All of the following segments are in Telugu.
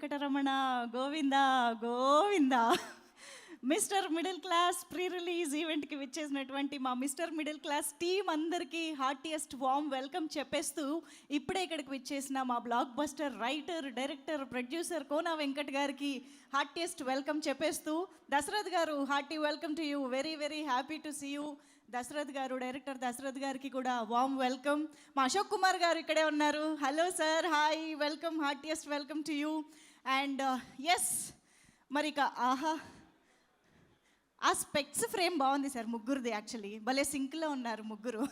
Venkataramana Govinda Govinda. Mister middle Class pre release ఈవెంట్కి విచ్చేసినటువంటి మా మిస్టర్ మిడిల్ క్లాస్ టీమ్ అందరికీ హార్టియెస్ట్ వార్మ్ వెల్కమ్ చెప్పేస్తూ ఇప్పుడే ఇక్కడికి విచ్చేసిన మా blockbuster writer, director, producer Kona Venkat గారికి హార్టియెస్ట్ వెల్కమ్ చెప్పేస్తూ, దశరథ్ గారు hearty welcome to you, very very happy to see you. Dasarath గారు, డైరెక్టర్ దశరథ్ గారికి కూడా వామ్ వెల్కమ్. మా అశోక్ కుమార్ గారు ఇక్కడే ఉన్నారు. Hello sir, hi, welcome, heartiest welcome to you. And yes, మరి ఇక ఆహా, ఆ స్పెక్స్ ఫ్రేమ్ బాగుంది సార్ ముగ్గురుది. యాక్చువల్లీ భలే సింక్లో ఉన్నారు ముగ్గురు,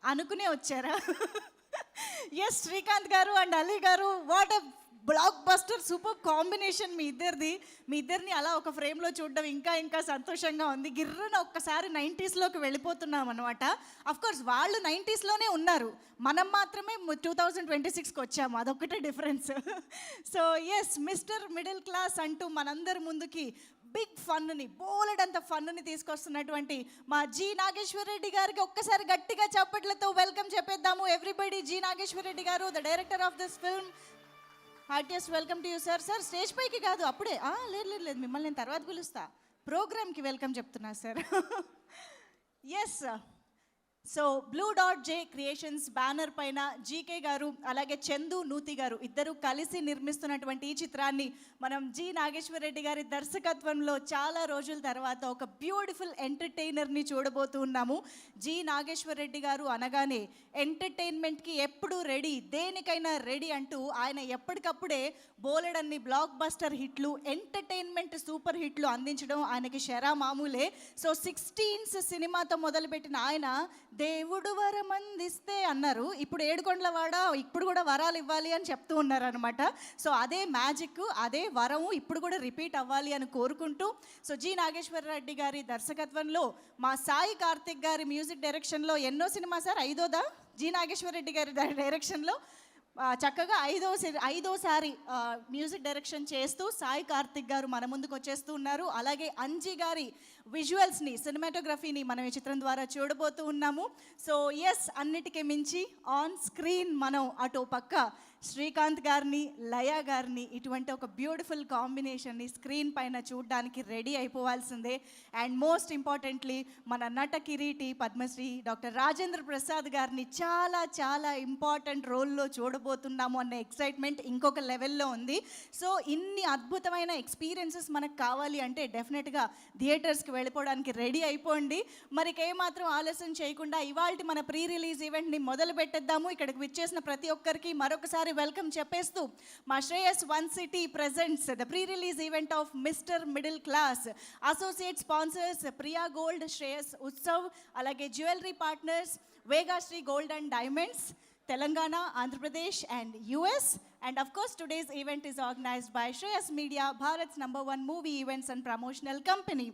అనుకునే వచ్చారా? ఎస్, శ్రీకాంత్ గారు అండ్ అలీ గారు, what a blockbuster super combination మీ ఇద్దరిది. మీ ఇద్దరిని అలా ఒక ఫ్రేమ్లో చూడడం ఇంకా ఇంకా సంతోషంగా ఉంది. గిర్రన ఒక్కసారి 90స్లోకి వెళ్ళిపోతున్నాం అనమాట. అఫ్కోర్స్ వాళ్ళు 90స్లోనే ఉన్నారు, మనం మాత్రమే 2026కి వచ్చాము, అదొక్కటే difference. So yes, mister middle class అంటూ మనందరి ముందుకి బిగ్ ఫన్ని, బోలెడంత ఫన్ని తీసుకొస్తున్నటువంటి మా జి నాగేశ్వర రెడ్డి గారికి ఒక్కసారి గట్టిగా చప్పట్లతో వెల్కమ్ చెప్పేద్దాము. ఎవ్రీబడి, జి నాగేశ్వర రెడ్డి గారు, the director of this film, heartiest welcome to you sir. Sir stage పైకి కాదు, అప్పుడే లేదు, మిమ్మల్ని నేను తర్వాత పిలుస్తా, ప్రోగ్రామ్కి వెల్కమ్ చెప్తున్నా sir. Yes, so Blue Dot J Creations banner పైన జీకే గారు అలాగే చందు నూతి గారు ఇద్దరు కలిసి నిర్మిస్తున్నటువంటి ఈ చిత్రాన్ని మనం జి నాగేశ్వర రెడ్డి గారి దర్శకత్వంలో చాలా రోజుల తర్వాత ఒక బ్యూటిఫుల్ ఎంటర్టైనర్ని చూడబోతున్నాము. జి నాగేశ్వర రెడ్డి గారు అనగానే ఎంటర్టైన్మెంట్కి ఎప్పుడూ రెడీ, దేనికైనా రెడీ అంటూ ఆయన ఎప్పటికప్పుడే బోలెడన్ని బ్లాక్ బస్టర్ హిట్లు, ఎంటర్టైన్మెంట్ సూపర్ హిట్లు అందించడం ఆయనకి షరా మామూలే. సో 16th సినిమాతో మొదలుపెట్టిన ఆయన దేవుడు వరం అందిస్తే అన్నారు, ఇప్పుడు ఏడుకొండలవాడ ఇప్పుడు కూడా వరాలు ఇవ్వాలి అని చెప్తూ ఉన్నారనమాట. సో అదే మ్యాజిక్, అదే వరం ఇప్పుడు కూడా రిపీట్ అవ్వాలి అని కోరుకుంటూ, సో జి నాగేశ్వర రెడ్డి గారి దర్శకత్వంలో మా సాయి కార్తిక్ గారి మ్యూజిక్ డైరెక్షన్లో ఎన్నో సినిమా సార్, ఐదోదా? జి నాగేశ్వర రెడ్డి గారి డైరెక్షన్లో చక్కగా ఐదోసారి మ్యూజిక్ డైరెక్షన్ చేస్తూ సాయి కార్తిక్ గారు మన ముందుకు వచ్చేస్తూ ఉన్నారు. అలాగే అంజీ గారి విజువల్స్ని, సినిమాటోగ్రఫీని మనం ఈ చిత్రం ద్వారా చూడబోతూ ఉన్నాము. సో ఎస్, అన్నిటికీ మించి ఆన్ స్క్రీన్ మనం అటు పక్క శ్రీకాంత్ గారిని, లయ గారిని, ఇటువంటి ఒక బ్యూటిఫుల్ కాంబినేషన్ని స్క్రీన్ పైన చూడడానికి రెడీ అయిపోవాల్సిందే. అండ్ మోస్ట్ ఇంపార్టెంట్లీ మన నట కిరీటి పద్మశ్రీ డాక్టర్ రాజేంద్ర ప్రసాద్ గారిని చాలా చాలా ఇంపార్టెంట్ రోల్లో చూడబోతున్నాము అనే ఎక్సైట్మెంట్ ఇంకొక లెవెల్లో ఉంది. సో ఇన్ని అద్భుతమైన ఎక్స్పీరియన్సెస్ మనకు కావాలి అంటే డెఫినెట్గా థియేటర్స్కి వెళ్ళిపోవడానికి రెడీ అయిపోండి. మరికేమాత్రం ఆలస్యం చేయకుండా ఇవాల్టి మన ప్రీ రిలీజ్ ఈవెంట్ని మొదలు పెట్టేద్దాము. ఇక్కడికి విచ్చేసిన ప్రతి ఒక్కరికి మరొకసారి వెల్కమ్ చెప్పేస్తూ, మా Shreyas One City presents the pre release event of Mister middle Class. Associate sponsors Priya Gold, Shreyas Utsav, అలాగే jewellery partners Vega Sri Gold and diamonds, Telangana, Andhra Pradesh and US. And of course today's event is organized by Shreyas Media, Bharat's #1 movie events and promotional company.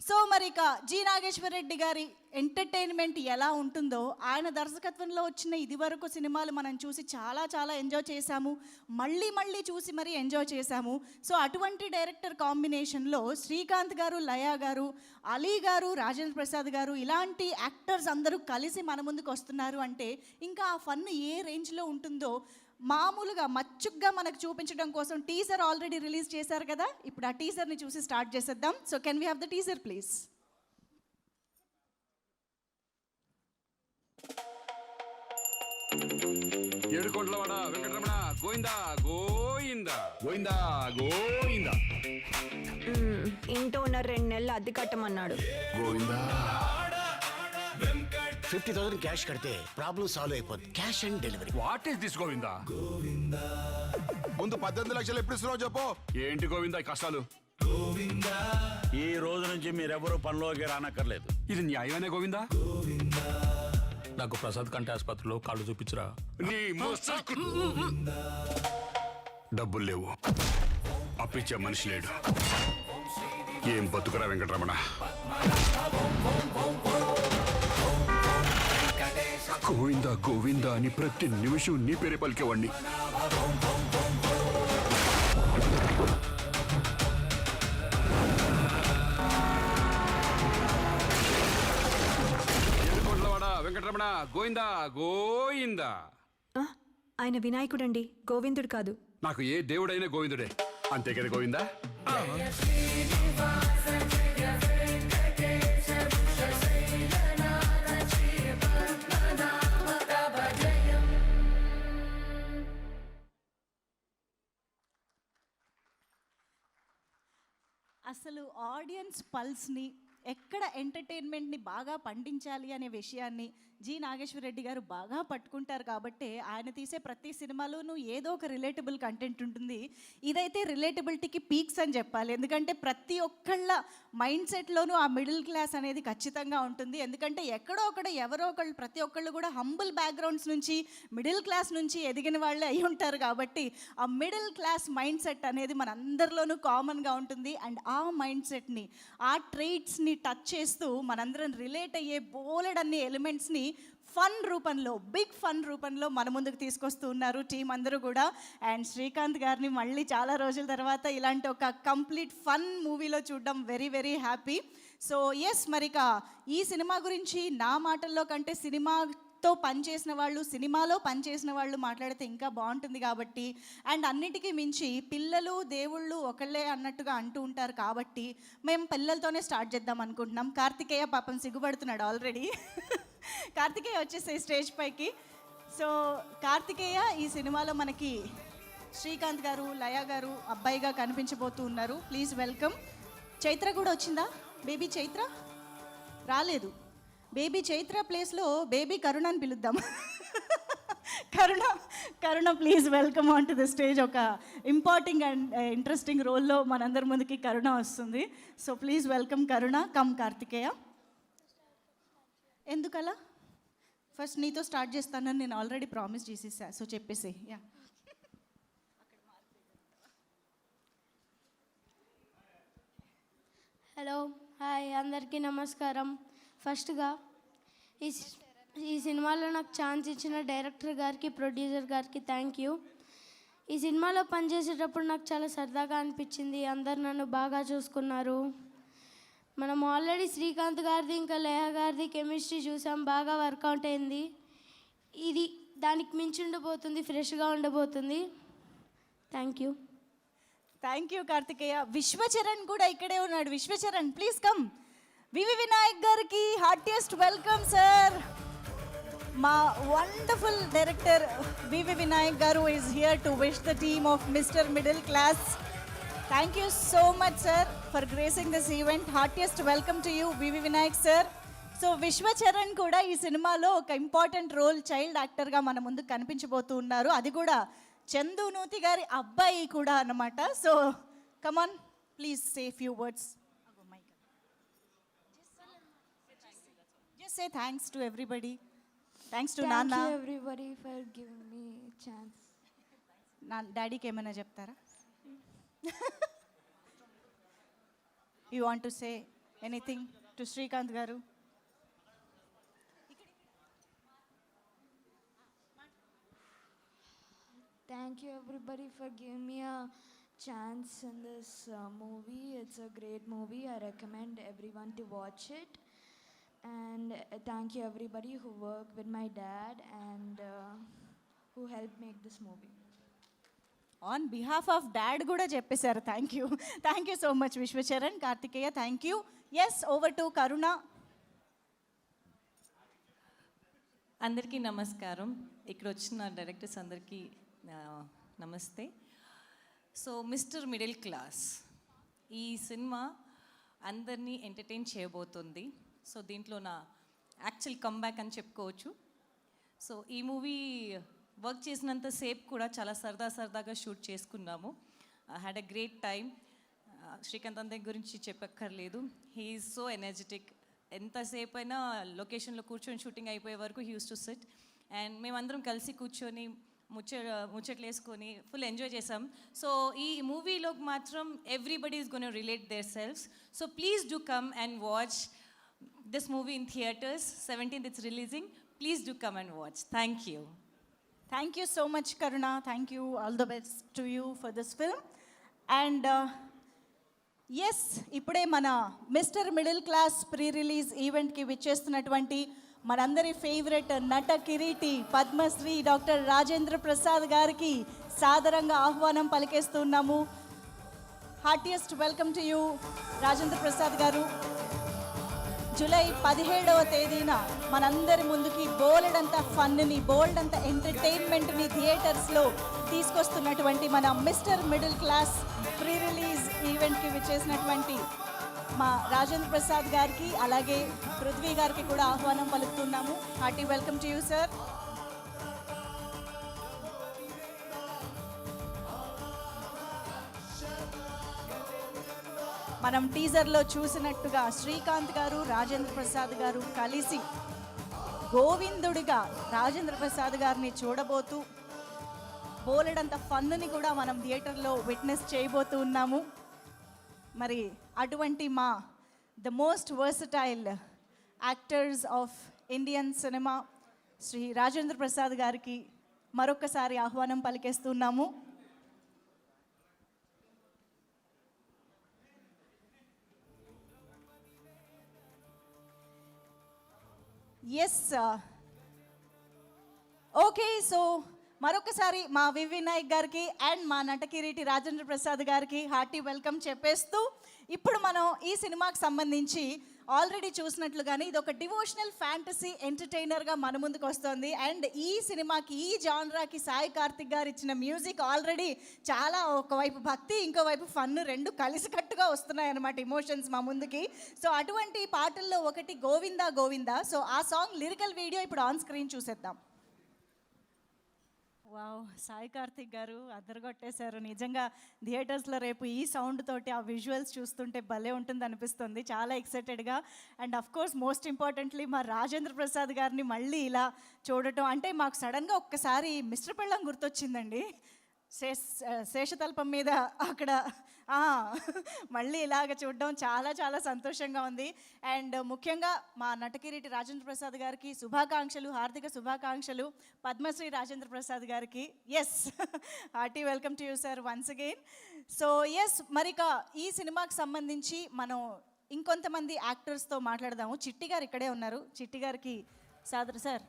So మరి ఇక జి నాగేశ్వర రెడ్డి గారి ఎంటర్టైన్మెంట్ ఎలా ఉంటుందో, ఆయన దర్శకత్వంలో వచ్చిన ఇదివరకు సినిమాలు మనం చూసి చాలా చాలా ఎంజాయ్ చేశాము, మళ్ళీ మళ్ళీ చూసి మరీ ఎంజాయ్ చేశాము. సో అటువంటి డైరెక్టర్ కాంబినేషన్లో శ్రీకాంత్ గారు, లయ గారు, అలీ గారు, రాజేంద్ర ప్రసాద్ గారు ఇలాంటి యాక్టర్స్ అందరూ కలిసి మన ముందుకు వస్తున్నారు అంటే ఇంకా ఆ ఫన్ ఏ రేంజ్లో ఉంటుందో మామూలుగా మచ్చుగ్గా మనకు చూపించడం కోసం టీజర్ ఆల్రెడీ రిలీజ్ చేశారు కదా, ఇప్పుడు ఆ టీజర్ని చూసి స్టార్ట్ చేసేద్దాం. So can we have the teaser please? ఏడుకొండలవాడ వెంకటరమణ గోవిందా గోవిందా గోవిందా గోవిందా. ఇంట్లో ఉన్న 2 నెలలు అద్దె కట్టమన్నాడు. గోవిందా 50,000 క్యాష్ కడితే ప్రాబ్లం సాల్వ్ అయిపోద్ది. Cash and delivery. What is this Govinda? ముందు 18 లక్షలు ఎప్పుడు ఇస్తున్నావు చెప్పు. ఏంటి గోవిందా ఈ కష్టాలు? ఈ రోజు నుంచి మీరెవరూ పనిలోకి రానక్కర్లేదు. ఇది న్యాయమేనా గోవిందా? నాకు ప్రసాద్ కంటి ఆసుపత్రిలో కాళ్ళు చూపించురా. నీ మోసకు డబ్బులు లేవు, అప్పిచ్చే మనిషి లేడు, ఏం బతుకురా వెంకటరమణ. గోవిందా గోవిందా అని ప్రతి నిమిషం నీ పేరే పలికేవాడిని. వెంకటరమణ గోవిందా గోవిందా. ఆయన వినాయకుడండి, గోవిందుడు కాదు. నాకు ఏ దేవుడైనా గోవిందుడే, అంతే కదా గోవిందా? అసలు ఆడియన్స్ పల్స్ని ఎక్కడ ఎంటర్టైన్మెంట్ని బాగా పండించాలి అనే విషయాన్ని జి నాగేశ్వరరెడ్డి గారు బాగా పట్టుకుంటారు కాబట్టి ఆయన తీసే ప్రతి సినిమాలోనూ ఏదో ఒక రిలేటబుల్ కంటెంట్ ఉంటుంది. ఇదైతే రిలేటబిలిటీకి పీక్స్ అని చెప్పాలి. ఎందుకంటే ప్రతి ఒక్కళ్ళ మైండ్ సెట్లోనూ ఆ మిడిల్ క్లాస్ అనేది ఖచ్చితంగా ఉంటుంది. ఎందుకంటే ఎక్కడో ఒకడ ఎవరో ఒకళ్ళు ప్రతి ఒక్కళ్ళు కూడా హంబుల్ బ్యాక్గ్రౌండ్స్ నుంచి మిడిల్ క్లాస్ నుంచి ఎదిగిన వాళ్ళే అయి ఉంటారు కాబట్టి ఆ మిడిల్ క్లాస్ మైండ్ సెట్ అనేది మన అందరిలోనూ కామన్గా ఉంటుంది. అండ్ ఆ మైండ్ సెట్ని, ఆ ట్రైట్స్ని టచ్ చేస్తూ మనందరం రిలేట్ అయ్యే బోలెడన్ని ఎలిమెంట్స్ని ఫన్ రూపంలో, బిగ్ ఫన్ రూపంలో మన ముందుకు తీసుకొస్తూ ఉన్నారు టీం అందరూ కూడా. అండ్ శ్రీకాంత్ గారిని మళ్ళీ చాలా రోజుల తర్వాత ఇలాంటి ఒక కంప్లీట్ ఫన్ మూవీలో చూడడం very very happy. So yes, మరిక ఈ సినిమా గురించి నా మాటల్లో కంటే సినిమాతో పనిచేసిన వాళ్ళు, సినిమాలో పనిచేసిన వాళ్ళు మాట్లాడితే ఇంకా బాగుంటుంది కాబట్టి, అండ్ అన్నిటికీ మించి పిల్లలు దేవుళ్ళు ఒకళ్ళే అన్నట్టుగా అంటూ ఉంటారు కాబట్టి మేము పిల్లలతోనే స్టార్ట్ చేద్దాం అనుకుంటున్నాం. కార్తికేయ పాపం సిగ్గుపడుతున్నాడు ఆల్రెడీ. కార్తికేయ వచ్చేసే స్టేజ్ పైకి. సో కార్తికేయ ఈ సినిమాలో మనకి శ్రీకాంత్ గారు, లయ గారు అబ్బాయిగా కనిపించబోతూ ఉన్నారు. Please welcome. చైత్ర కూడా వచ్చిందా? బేబీ చైత్ర రాలేదు. బేబీ చైత్ర ప్లేస్లో బేబీ కరుణ అని పిలుద్దాం. Karuna please welcome on to the stage. ఒక ఇంపార్టెంట్ అండ్ ఇంట్రెస్టింగ్ రోల్లో మనందరి ముందుకి కరుణ వస్తుంది. So please welcome Karuna. Come Karthikeya. ఎందుకలా? ఫస్ట్ నీతో స్టార్ట్ చేస్తానని నేను ఆల్రెడీ ప్రామిస్ చేసేసా. సో చెప్పేసి యా. హలో, హాయ్, అందరికీ నమస్కారం. ఫస్ట్గా ఈ సినిమాలో నాకు ఛాన్స్ ఇచ్చిన డైరెక్టర్ గారికి, ప్రొడ్యూసర్ గారికి థ్యాంక్ యూ. ఈ సినిమాలో పనిచేసేటప్పుడు నాకు చాలా సరదాగా అనిపించింది. అందరు నన్ను బాగా చూసుకున్నారు. మనం ఆల్రెడీ శ్రీకాంత్ గారిది ఇంకా లేహ గారిది కెమిస్ట్రీ చూసాం, బాగా వర్కౌట్ అయింది. ఇది దానికి మించి ఉండబోతుంది, ఫ్రెష్గా ఉండబోతుంది. Thank you. Thank you Karthikeya. Vishwacharan కూడా ఇక్కడే ఉన్నాడు. Vishwacharan please come. VV Vinayak గారికి హార్టియెస్ట్ వెల్కమ్ సార్. మా వండర్ఫుల్ డైరెక్టర్ వివి వినాయక్ గారు is here to wish the team of Mister middle Class. Thank you so much sir for gracing this event. Heartiest welcome to you VV Vinayak sir. So Vishwacharan కూడా ఈ సినిమాలో ఒక ఇంపార్టెంట్ రోల్, చైల్డ్ యాక్టర్గా మన ముందుకు కనిపించబోతూ ఉన్నారు. అది కూడా చందు నూతి గారి అబ్బాయి కూడా అన్నమాట. So come on please say few words. Just say thanks to everybody. Thanks to నాన్న. Thank you everybody for giving me a chance. నా డాడీకి ఏమైనా చెప్తారా? You want to say anything to Srikanth గారు? Thank you everybody for giving me a chance in this movie. It's a great movie. I recommend everyone to watch it. And thank you everybody who worked with my dad and who helped make this movie. On behalf of dad కూడా చెప్పేశారు. Thank you so much Vishwacharan. Karthikeya thank you. Yes, over to Karuna. అందరికీ నమస్కారం. ఇక్కడ వచ్చిన డైరెక్టర్స్ అందరికీ నమస్తే. సో మిస్టర్ మిడిల్ క్లాస్ ఈ సినిమా అందరినీ ఎంటర్టైన్ చేయబోతుంది. సో దీంట్లో నా యాక్చువల్ కమ్బ్యాక్ అని చెప్పుకోవచ్చు. సో ఈ మూవీ వర్క్ చేసినంత సేపు కూడా చాలా సరదాగా షూట్ చేసుకున్నాము. Had a great time. Srikanth అంతే గురించి చెప్పక్కర్లేదు. He is so energetic. ఎంతసేపు అయినా లొకేషన్లో కూర్చొని షూటింగ్ అయిపోయే వరకు he use to SIT. And మేమందరం కలిసి కూర్చొని ముచ్చట్లు వేసుకొని ఫుల్ ఎంజాయ్ చేసాం. సో ఈ మూవీలో మాత్రం everybody is gonna relate their selves. So please do come and watch this movie in theatres. 17th it's releasing. Please do come and watch. Thank you. Thank you so much Karuna. Thank you. All the best to you for this film. And yes, ఇప్పుడే మన Mister middle Class pre release ఈవెంట్కి విచ్చేస్తున్నటువంటి మనందరి ఫేవరెట్ నట కిరీటి పద్మశ్రీ డాక్టర్ రాజేంద్ర ప్రసాద్ గారికి సాదరంగా ఆహ్వానం పలికేస్తున్నాము. Heartiest welcome to you Rajendra Prasad గారు. జూలై 17వ తేదీన మనందరి ముందుకి బోల్డంత ఫన్ని, బోల్డంత ఎంటర్టైన్మెంట్ని థియేటర్స్లో తీసుకొస్తున్నటువంటి మన Mister middle Class pre release ఈవెంట్కి విచ్చేసినటువంటి మా రాజేంద్ర ప్రసాద్ గారికి అలాగే పృథ్వీ గారికి కూడా ఆహ్వానం పలుకుతున్నాము. Hearty welcome to you sir. మనం టీజర్లో చూసినట్టుగా శ్రీకాంత్ గారు రాజేంద్ర ప్రసాద్ గారు కలిసి గోవిందుడిగా రాజేంద్ర ప్రసాద్ గారిని చూడబోతూ బోలెడంత ఫన్నుని కూడా మనం థియేటర్లో విట్నెస్ చేయబోతూ ఉన్నాము. మరి అటువంటి మా the most versatile actors of Indian cinema Shri Rajendra Prasad గారికి మరొకసారి ఆహ్వానం పలికేస్తున్నాము. ఎస్ ఓకే, సో మరొకసారి మా వివి నాయక్ గారికి అండ్ మా నటకిరీటి రాజేంద్ర ప్రసాద్ గారికి హార్టీ వెల్కమ్ చెప్పేస్తూ ఇప్పుడు మనం ఈ సినిమాకి సంబంధించి ఆల్రెడీ చూసినట్లుగానే ఇది ఒక డివోషనల్ ఫ్యాంటసీ ఎంటర్టైనర్గా మన ముందుకు వస్తుంది. అండ్ ఈ సినిమాకి ఈ జాన్రాకి సాయి కార్తిక్ గారు ఇచ్చిన మ్యూజిక్ ఆల్రెడీ చాలా ఒకవైపు భక్తి ఇంకోవైపు ఫన్ రెండు కలిసికట్టుగా వస్తున్నాయి అన్నమాట ఇమోషన్స్ మా ముందుకి. సో అటువంటి పాటల్లో ఒకటి గోవిందా గోవిందా. సో ఆ సాంగ్ లిరికల్ వీడియో ఇప్పుడు ఆన్ స్క్రీన్ చూసేద్దాం. వావ్, సాయి కార్తిక్ గారు అద్దరగొట్టేశారు నిజంగా. థియేటర్స్లో రేపు ఈ సౌండ్ తోటి ఆ విజువల్స్ చూస్తుంటే భలే ఉంటుంది అనిపిస్తుంది, చాలా ఎక్సైటెడ్గా. And of course most importantly మా రాజేంద్ర ప్రసాద్ గారిని మళ్ళీ ఇలా చూడటం అంటే మాకు సడన్గా ఒక్కసారి మిస్టర్ పెళ్ళం గుర్తొచ్చిందండి. శేషతల్పం మీద అక్కడ మళ్ళీ ఇలాగ చూడడం చాలా చాలా సంతోషంగా ఉంది. అండ్ ముఖ్యంగా మా నటకిరీటి రాజేంద్ర ప్రసాద్ గారికి శుభాకాంక్షలు, హార్దిక శుభాకాంక్షలు. పద్మశ్రీ రాజేంద్ర ప్రసాద్ గారికి yes hearty welcome to you sir once again. So yes, మరిక ఈ సినిమాకి సంబంధించి మనం ఇంకొంతమంది యాక్టర్స్తో మాట్లాడదాము. చిట్టి గారు ఇక్కడే ఉన్నారు. చిట్టి గారికి సార్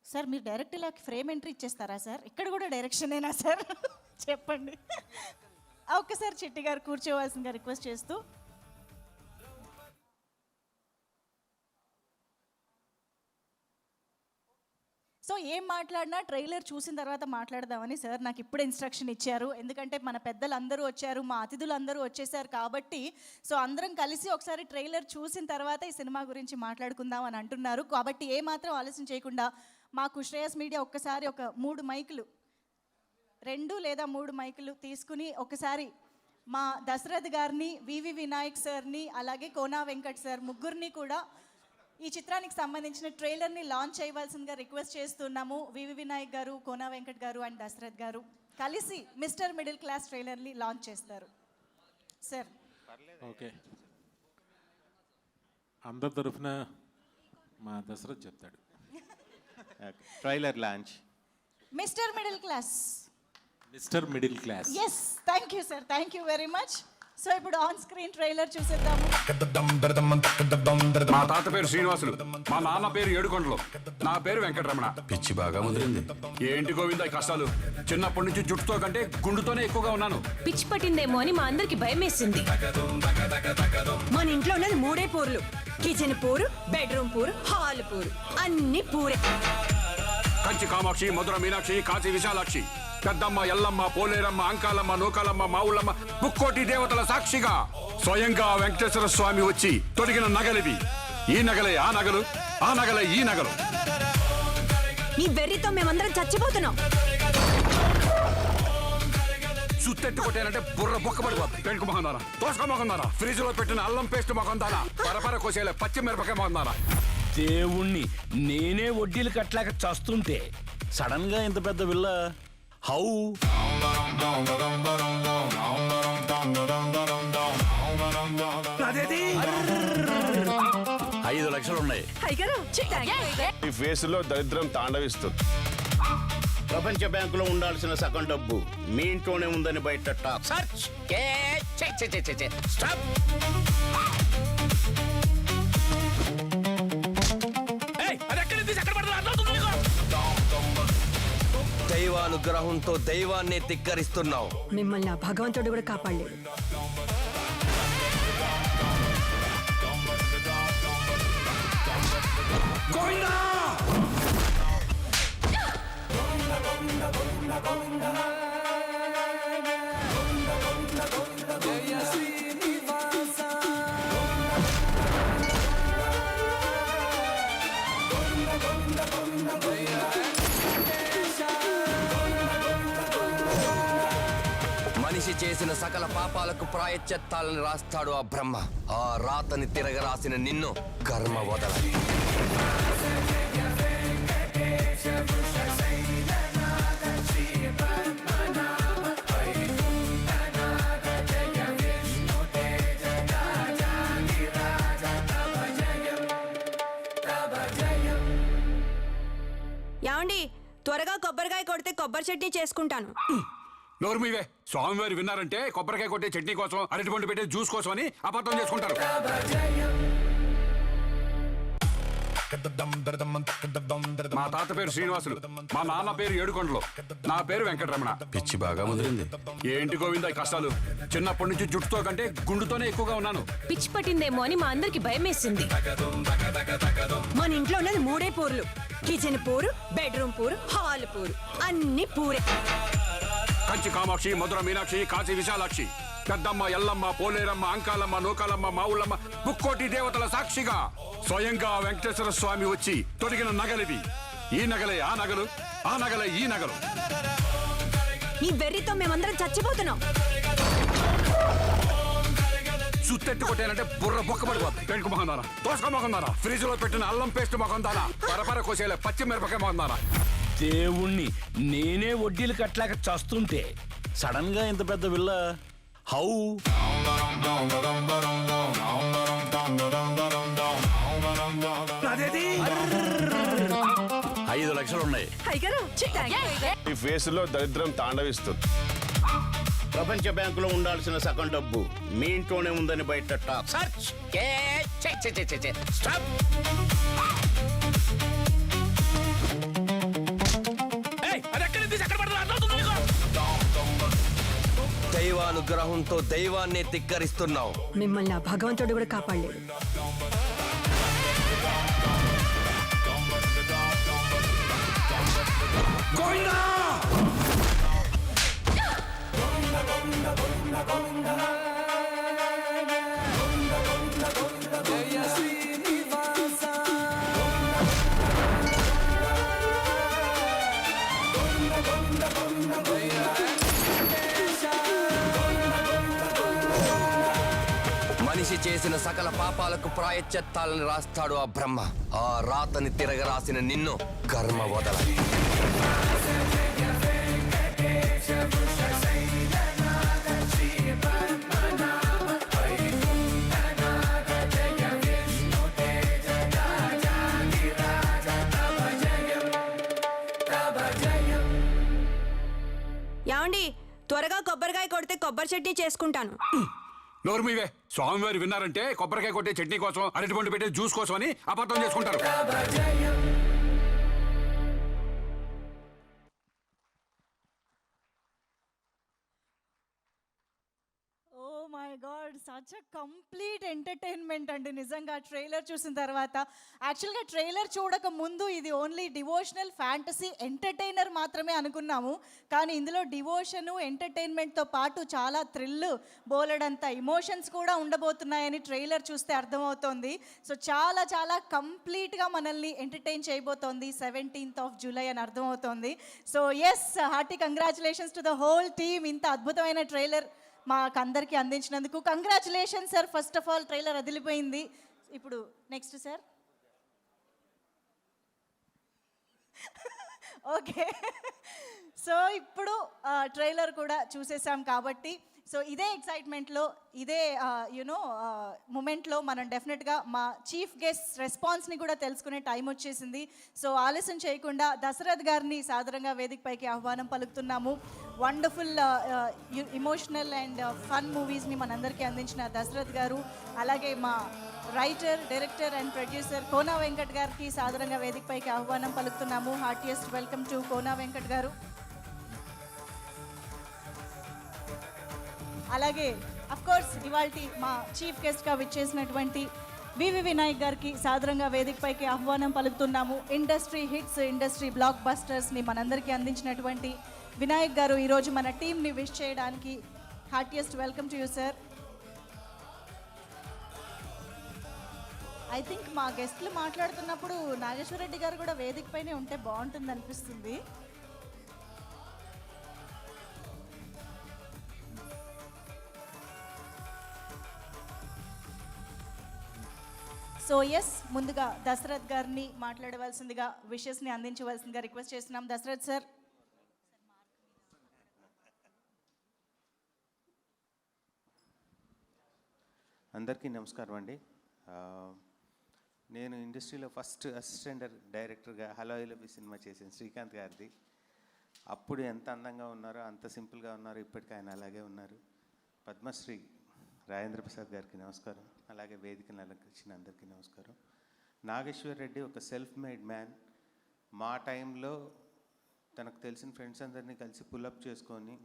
సార్ మీరు డైరెక్ట్ ఇలా ఫ్రేమ్ ఎంట్రీ ఇచ్చేస్తారా సార్? ఇక్కడ కూడా డైరెక్షనేనా సార్? చెప్పండి. ఒక్కసారి చిట్టి గారు కూర్చోవాల్సిందిగా రిక్వెస్ట్ చేస్తూ. సో ఏం మాట్లాడినా ట్రైలర్ చూసిన తర్వాత మాట్లాడదామని సార్ నాకు ఇప్పుడు ఇన్స్ట్రక్షన్ ఇచ్చారు. ఎందుకంటే మన పెద్దలు అందరూ వచ్చారు, మా అతిథులు అందరూ వచ్చేసారు కాబట్టి సో అందరం కలిసి ఒకసారి ట్రైలర్ చూసిన తర్వాత ఈ సినిమా గురించి మాట్లాడుకుందాం అని అంటున్నారు. కాబట్టి ఏమాత్రం ఆలస్యం చేయకుండా మాకు శ్రేయస్ మీడియా ఒక్కసారి ఒక 3 మైకులు 2 లేదా 3 మైకులు తీసుకుని ఒకసారి మా దశరథ్ గారిని, వివి వినాయక్ సార్ని, అలాగే కోనా వెంకట్ సార్ ముగ్గురిని కూడా ఈ చిత్రానికి సంబంధించిన ట్రైలర్ని లాంచ్ చేయవలసిందిగా రిక్వెస్ట్ చేస్తున్నాము. వివి వినాయక్ గారు, కోనా వెంకట్ గారు అండ్ దశరథ్ గారు కలిసి మిస్టర్ మిడిల్ క్లాస్ ట్రైలర్ని లాంచ్ చేస్తారు. సార్ ఓకే, అందరి తరఫున మా దశరథ్ చెప్తాడు. Trailer launch mister middle class. Mister middle class. Yes, thank you sir, thank you very much. So ఇప్పుడు ఆన్ స్క్రీన్ ట్రైలర్ చూసేద్దాము. మా తాత పేరు శ్రీనివాసులు, మా నాన్న పేరు ఏడుకొండలు, నా పేరు వెంకటరమణ. పిచ్చి బాగా ముదిరింది. ఏంటి గోవిందా ఈ కష్టాలు? చిన్నప్పటి నుంచి జుట్టుతో కంటే గుండుతోనే ఎక్కువగా ఉన్నాను. పిచ్చి పట్టిందేమో అని మా అందరికి భయం వేసింది. మన ఇంట్లో ఉన్నది 3 పూర్లు, కిచెన్ పూరు, బెడ్రూమ్ పూరు, హాల్ పూరు, అన్ని పూరే. కంచి కామాక్షి, మధుర మీనాక్షి, కాశీ విశాలాక్షి, పెద్దమ్మ, ఎల్లమ్మ, పోలేరమ్మ, అంకాలమ్మ, నూకాలమ్మ, మావులమ్మ, ముక్కోటి దేవతల సాక్షిగా స్వయంగా వెంకటేశ్వర స్వామి వచ్చి తొడిగిన నగలివి. ఈ నగలే ఆ నగలు, ఆ నగలే ఈ నగలు. నీ వెర్రితో మేమందరం చచ్చిపోతున్నాం. సుత్తెట్టు కొట్టానంటే బుర్ర బొక్కబడిపోతుంది. పెంకు మొహందారా, తోసక మొహందారా, ఫ్రిడ్జ్ లో పెట్టిన అల్లం పేస్ట్ మొహందారా, పరపర కోసేలే పచ్చిమిరపకాయ మొహందారా. దేవుణ్ణి నేనే వడ్డీలు కట్టలేక చస్తుంటే సడన్ గా ఇంత పెద్ద విల్ల హౌ? 5 లక్షలు ఉన్నాయి. ఈ ఫేసులో దరిద్రం తాండవిస్తుంది. ప్రపంచ బ్యాంకులో ఉండాల్సిన సగం డబ్బు మీ ఇంట్లోనే ఉందని బయట టాక్. స్టాప్. దైవాలు దైవానుగ్రహంతో దైవాన్నే తిక్కరిస్తున్నావు. మిమ్మల్ని ఆ భగవంతుడు కూడా కాపాడలేడు. మనిషి చేసిన సకల పాపాలకు ప్రాయశ్చిత్తాలను రాస్తాడు ఆ బ్రహ్మ. ఆ రాతని తిరగరాసిన నిన్ను కర్మ వదల. ఏమండి, త్వరగా కొబ్బరికాయ కొడితే కొబ్బరి చట్నీ చేసుకుంటాను. నోరు మీవే. స్వామివారు విన్నారంటే కొబ్బరికాయ కొట్టే చట్నీ కోసం, అరటిపండు పెట్టే జ్యూస్ కోసం అని అబద్ధం చేసుకుంటారు. మా తాత పేరు శ్రీనివాసులు, మా నాన్న పేరు ఏడుకొండలు, నా పేరు వెంకటరమణ. పిచ్చి బాగా ముదిరింది. ఏంటి గోవింద ఈ కష్టాలు? చిన్నప్పటి నుంచి జుట్టుతో కంటే గుండుతోనే ఎక్కువగా ఉన్నాను. పిచ్చి పట్టిందేమో అని మా అందరికి భయం వేసింది. మన ఇంట్లో ఉన్నది 3 పూర్లు. కిచెన్ పూరు, బెడ్రూమ్ పూరు, హాల్ పూరు, అన్ని పూరే. కంచి కామాక్షి, మధుర మీనాక్షి, కాశీ విశాలాక్షి, పెద్దమ్మ ఎల్లమ్మ, పోలేరమ్మ, అంకాలమ్మ, నూకాలమ్మ, మావుళ్ళమ్మ, ముక్కోటి దేవతల సాక్షిగా స్వయంగా వెంకటేశ్వర స్వామి వచ్చి తొడిగిన నగలివి. ఈ నగలే ఆ నగలు, ఆ నగలే ఈ నగలు. ఈ వెర్రితో మేమందరం చచ్చిపోతున్నాం. సుత్తెట్టు కొట్టానంటే బుర్ర బొక్క పడిపోతుంది. పెంకు మొహందానా, దోసక మొహందానా, ఫ్రిడ్జ్ లో పెట్టిన అల్లం పేస్ట్ మొహందానా, పరపర కోసేలే పచ్చి మిరపకాయ మొహందానా. దేవుణ్ణి నేనే వడ్డీలు కట్టలేక చస్తుంటే సడన్ గా ఇంత పెద్ద విల్ల హౌ? 5 లక్షలున్నాయి. ఈ ఫేసులో దరిద్రం తాండవిస్తుంది. ప్రపంచ బ్యాంకులో ఉండాల్సిన సగం డబ్బు మీ ఇంట్లోనే ఉందని బయట టాక్. సర్చ్. స్టాప్. దైవానుగ్రహంతో దైవాన్నే తిక్కరిస్తున్నావు. మిమ్మల్ని ఆ భగవంతుడు కూడా కాపాడలేడు. మనిషి చేసిన సకల పాపాలకు ప్రాయశ్చిత్తాలను రాస్తాడు ఆ బ్రహ్మ. ఆ రాతని తిరగరాసిన నిన్ను కర్మ వదల. ఏమండి, త్వరగా కొబ్బరికాయ కొడితే కొబ్బరి చట్నీ చేసుకుంటాను. నోరు మీవే. స్వామివారు విన్నారంటే కొబ్బరికాయ కొట్టే చట్నీ కోసం, అరటిపండు పెట్టే జ్యూస్ కోసం అని అబద్ధం చేసుకుంటారు. Oh my god, such a complete entertainment అండి నిజంగా ట్రైలర్ చూసిన తర్వాత. యాక్చువల్గా ట్రైలర్ చూడక ముందు ఇది ఓన్లీ డివోషనల్ ఫ్యాంటసీ ఎంటర్టైనర్ మాత్రమే అనుకున్నాము. కానీ ఇందులో డివోషను ఎంటర్టైన్మెంట్తో పాటు చాలా థ్రిల్, బోలెడంత ఇమోషన్స్ కూడా ఉండబోతున్నాయని ట్రైలర్ చూస్తే అర్థమవుతోంది. సో చాలా చాలా కంప్లీట్గా మనల్ని ఎంటర్టైన్ చేయబోతోంది 17th of July అని అర్థమవుతోంది. So yes, hearty congratulations to the whole team. ఇంత అద్భుతమైన ట్రైలర్ మాకు అందరికీ అందించినందుకు congratulation sir. First of all trailer అదిలిపోయింది. ఇప్పుడు నెక్స్ట్ సార్. ఓకే, సో ఇప్పుడు ట్రైలర్ కూడా చూసేసాం కాబట్టి, సో ఇదే ఎక్సైట్మెంట్లో, ఇదే యునో మూమెంట్లో మనం డెఫినెట్గా మా చీఫ్ గెస్ట్ రెస్పాన్స్ని కూడా తెలుసుకునే టైం వచ్చేసింది. సో ఆలస్యం చేయకుండా దశరథ్ గారిని సాదరంగా వేదికపైకి ఆహ్వానం పలుకుతున్నాము. వండర్ఫుల్ ఇమోషనల్ అండ్ ఫన్ మూవీస్ని మనందరికీ అందించిన దశరథ్ గారు, అలాగే మా writer, director and producer Kona Venkat గారికి సాదరంగా వేదికపైకి ఆహ్వానం పలుకుతున్నాము. Heartiest welcome to Kona Venkat గారు. అలాగే కోర్స్ ఇవాళ మా చీఫ్ గెస్ట్గా విచ్చేసినటువంటి వివి వినాయక్ గారికి సాదరంగా వేదికపైకి ఆహ్వానం పలుకుతున్నాము. ఇండస్ట్రీ హిట్స్, ఇండస్ట్రీ బ్లాక్ బస్టర్స్ని మనందరికీ అందించినటువంటి వినాయక్ గారు ఈరోజు మన టీంని విష్ చేయడానికి heartiest welcome to you sir. I think మా గెస్ట్లు మాట్లాడుతున్నప్పుడు నాగేశ్వర రెడ్డి గారు కూడా వేదికపైనే ఉంటే బాగుంటుంది అనిపిస్తుంది. సో ఎస్, ముందుగా దశరథ్ గారిని మాట్లాడవలసిందిగా విషెస్ని అందించవలసిందిగా రిక్వెస్ట్ చేస్తున్నాం. దశరథ్ సార్. అందరికీ నమస్కారం అండి. నేను ఇండస్ట్రీలో ఫస్ట్ అసిస్టెంట్ డైరెక్టర్గా హలో ఎలబి సినిమా చేసిన శ్రీకాంత్ గారిది. అప్పుడు ఎంత అందంగా ఉన్నారో అంత సింపుల్గా ఉన్నారు, ఇప్పటికీ ఆయన అలాగే ఉన్నారు. పద్మశ్రీ రాజేంద్ర ప్రసాద్ గారికి నమస్కారం, అలాగే వేదికను అలంకరించిన అందరికీ నమస్కారం. నాగేశ్వర్ రెడ్డి ఒక సెల్ఫ్ మేడ్ మ్యాన్. మా టైంలో తనకు తెలిసిన ఫ్రెండ్స్ అందరినీ కలిసి పుల్అప్ చేసుకొని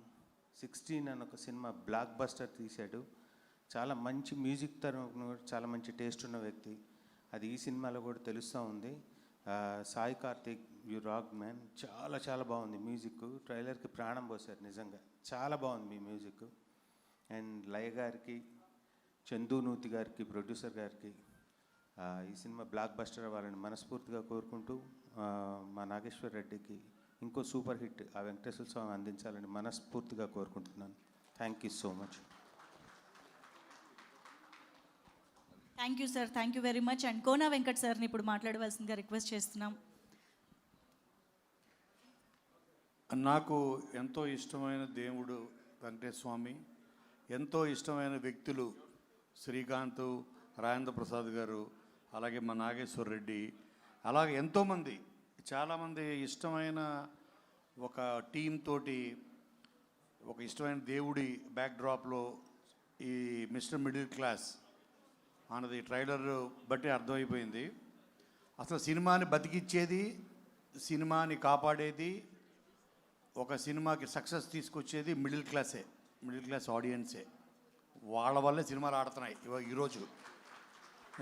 16 అని ఒక సినిమా బ్లాక్ బస్టర్ తీశాడు. చాలా మంచి మ్యూజిక్ తరఫున చాలా మంచి టేస్ట్ ఉన్న వ్యక్తి. అది ఈ సినిమాలో కూడా తెలుస్తూ ఉంది. Sai Karthik, you rock man. చాలా చాలా బాగుంది మ్యూజిక్. ట్రైలర్కి ప్రాణం పోసారు, నిజంగా చాలా బాగుంది మీ మ్యూజిక్. అండ్ లయ గారికి, చందు నూతి గారికి, ప్రొడ్యూసర్ గారికి ఈ సినిమా బ్లాక్ బస్టర్ అవ్వాలని మనస్ఫూర్తిగా కోరుకుంటూ, మా నాగేశ్వర్ రెడ్డికి ఇంకో సూపర్ హిట్ ఆ వెంకటేశ్వర స్వామి అందించాలని మనస్ఫూర్తిగా కోరుకుంటున్నాను. Thank you so much. Thank you sir, thank you very much. And Kona Venkat సార్ని ఇప్పుడు మాట్లాడవలసిందిగా రిక్వెస్ట్ చేస్తున్నాం. నాకు ఎంతో ఇష్టమైన దేవుడు వెంకటేశ్వర స్వామి, ఎంతో ఇష్టమైన వ్యక్తులు శ్రీకాంత్, రాజేంద్ర ప్రసాద్ గారు, అలాగే మా నాగేశ్వర రెడ్డి, అలాగే ఎంతోమంది చాలామంది ఇష్టమైన ఒక టీం తోటి ఒక ఇష్టమైన దేవుడి బ్యాక్డ్రాప్లో ఈ మిస్టర్ మిడిల్ క్లాస్ అన్నది ట్రైలర్ బట్టి అర్థమైపోయింది. అసలు సినిమాని బతికిచ్చేది, సినిమాని కాపాడేది, ఒక సినిమాకి సక్సెస్ తీసుకొచ్చేది మిడిల్ క్లాసే, మిడిల్ క్లాస్ ఆడియన్సే. వాళ్ళ వల్లే సినిమాలు ఆడుతున్నాయి ఈరోజు.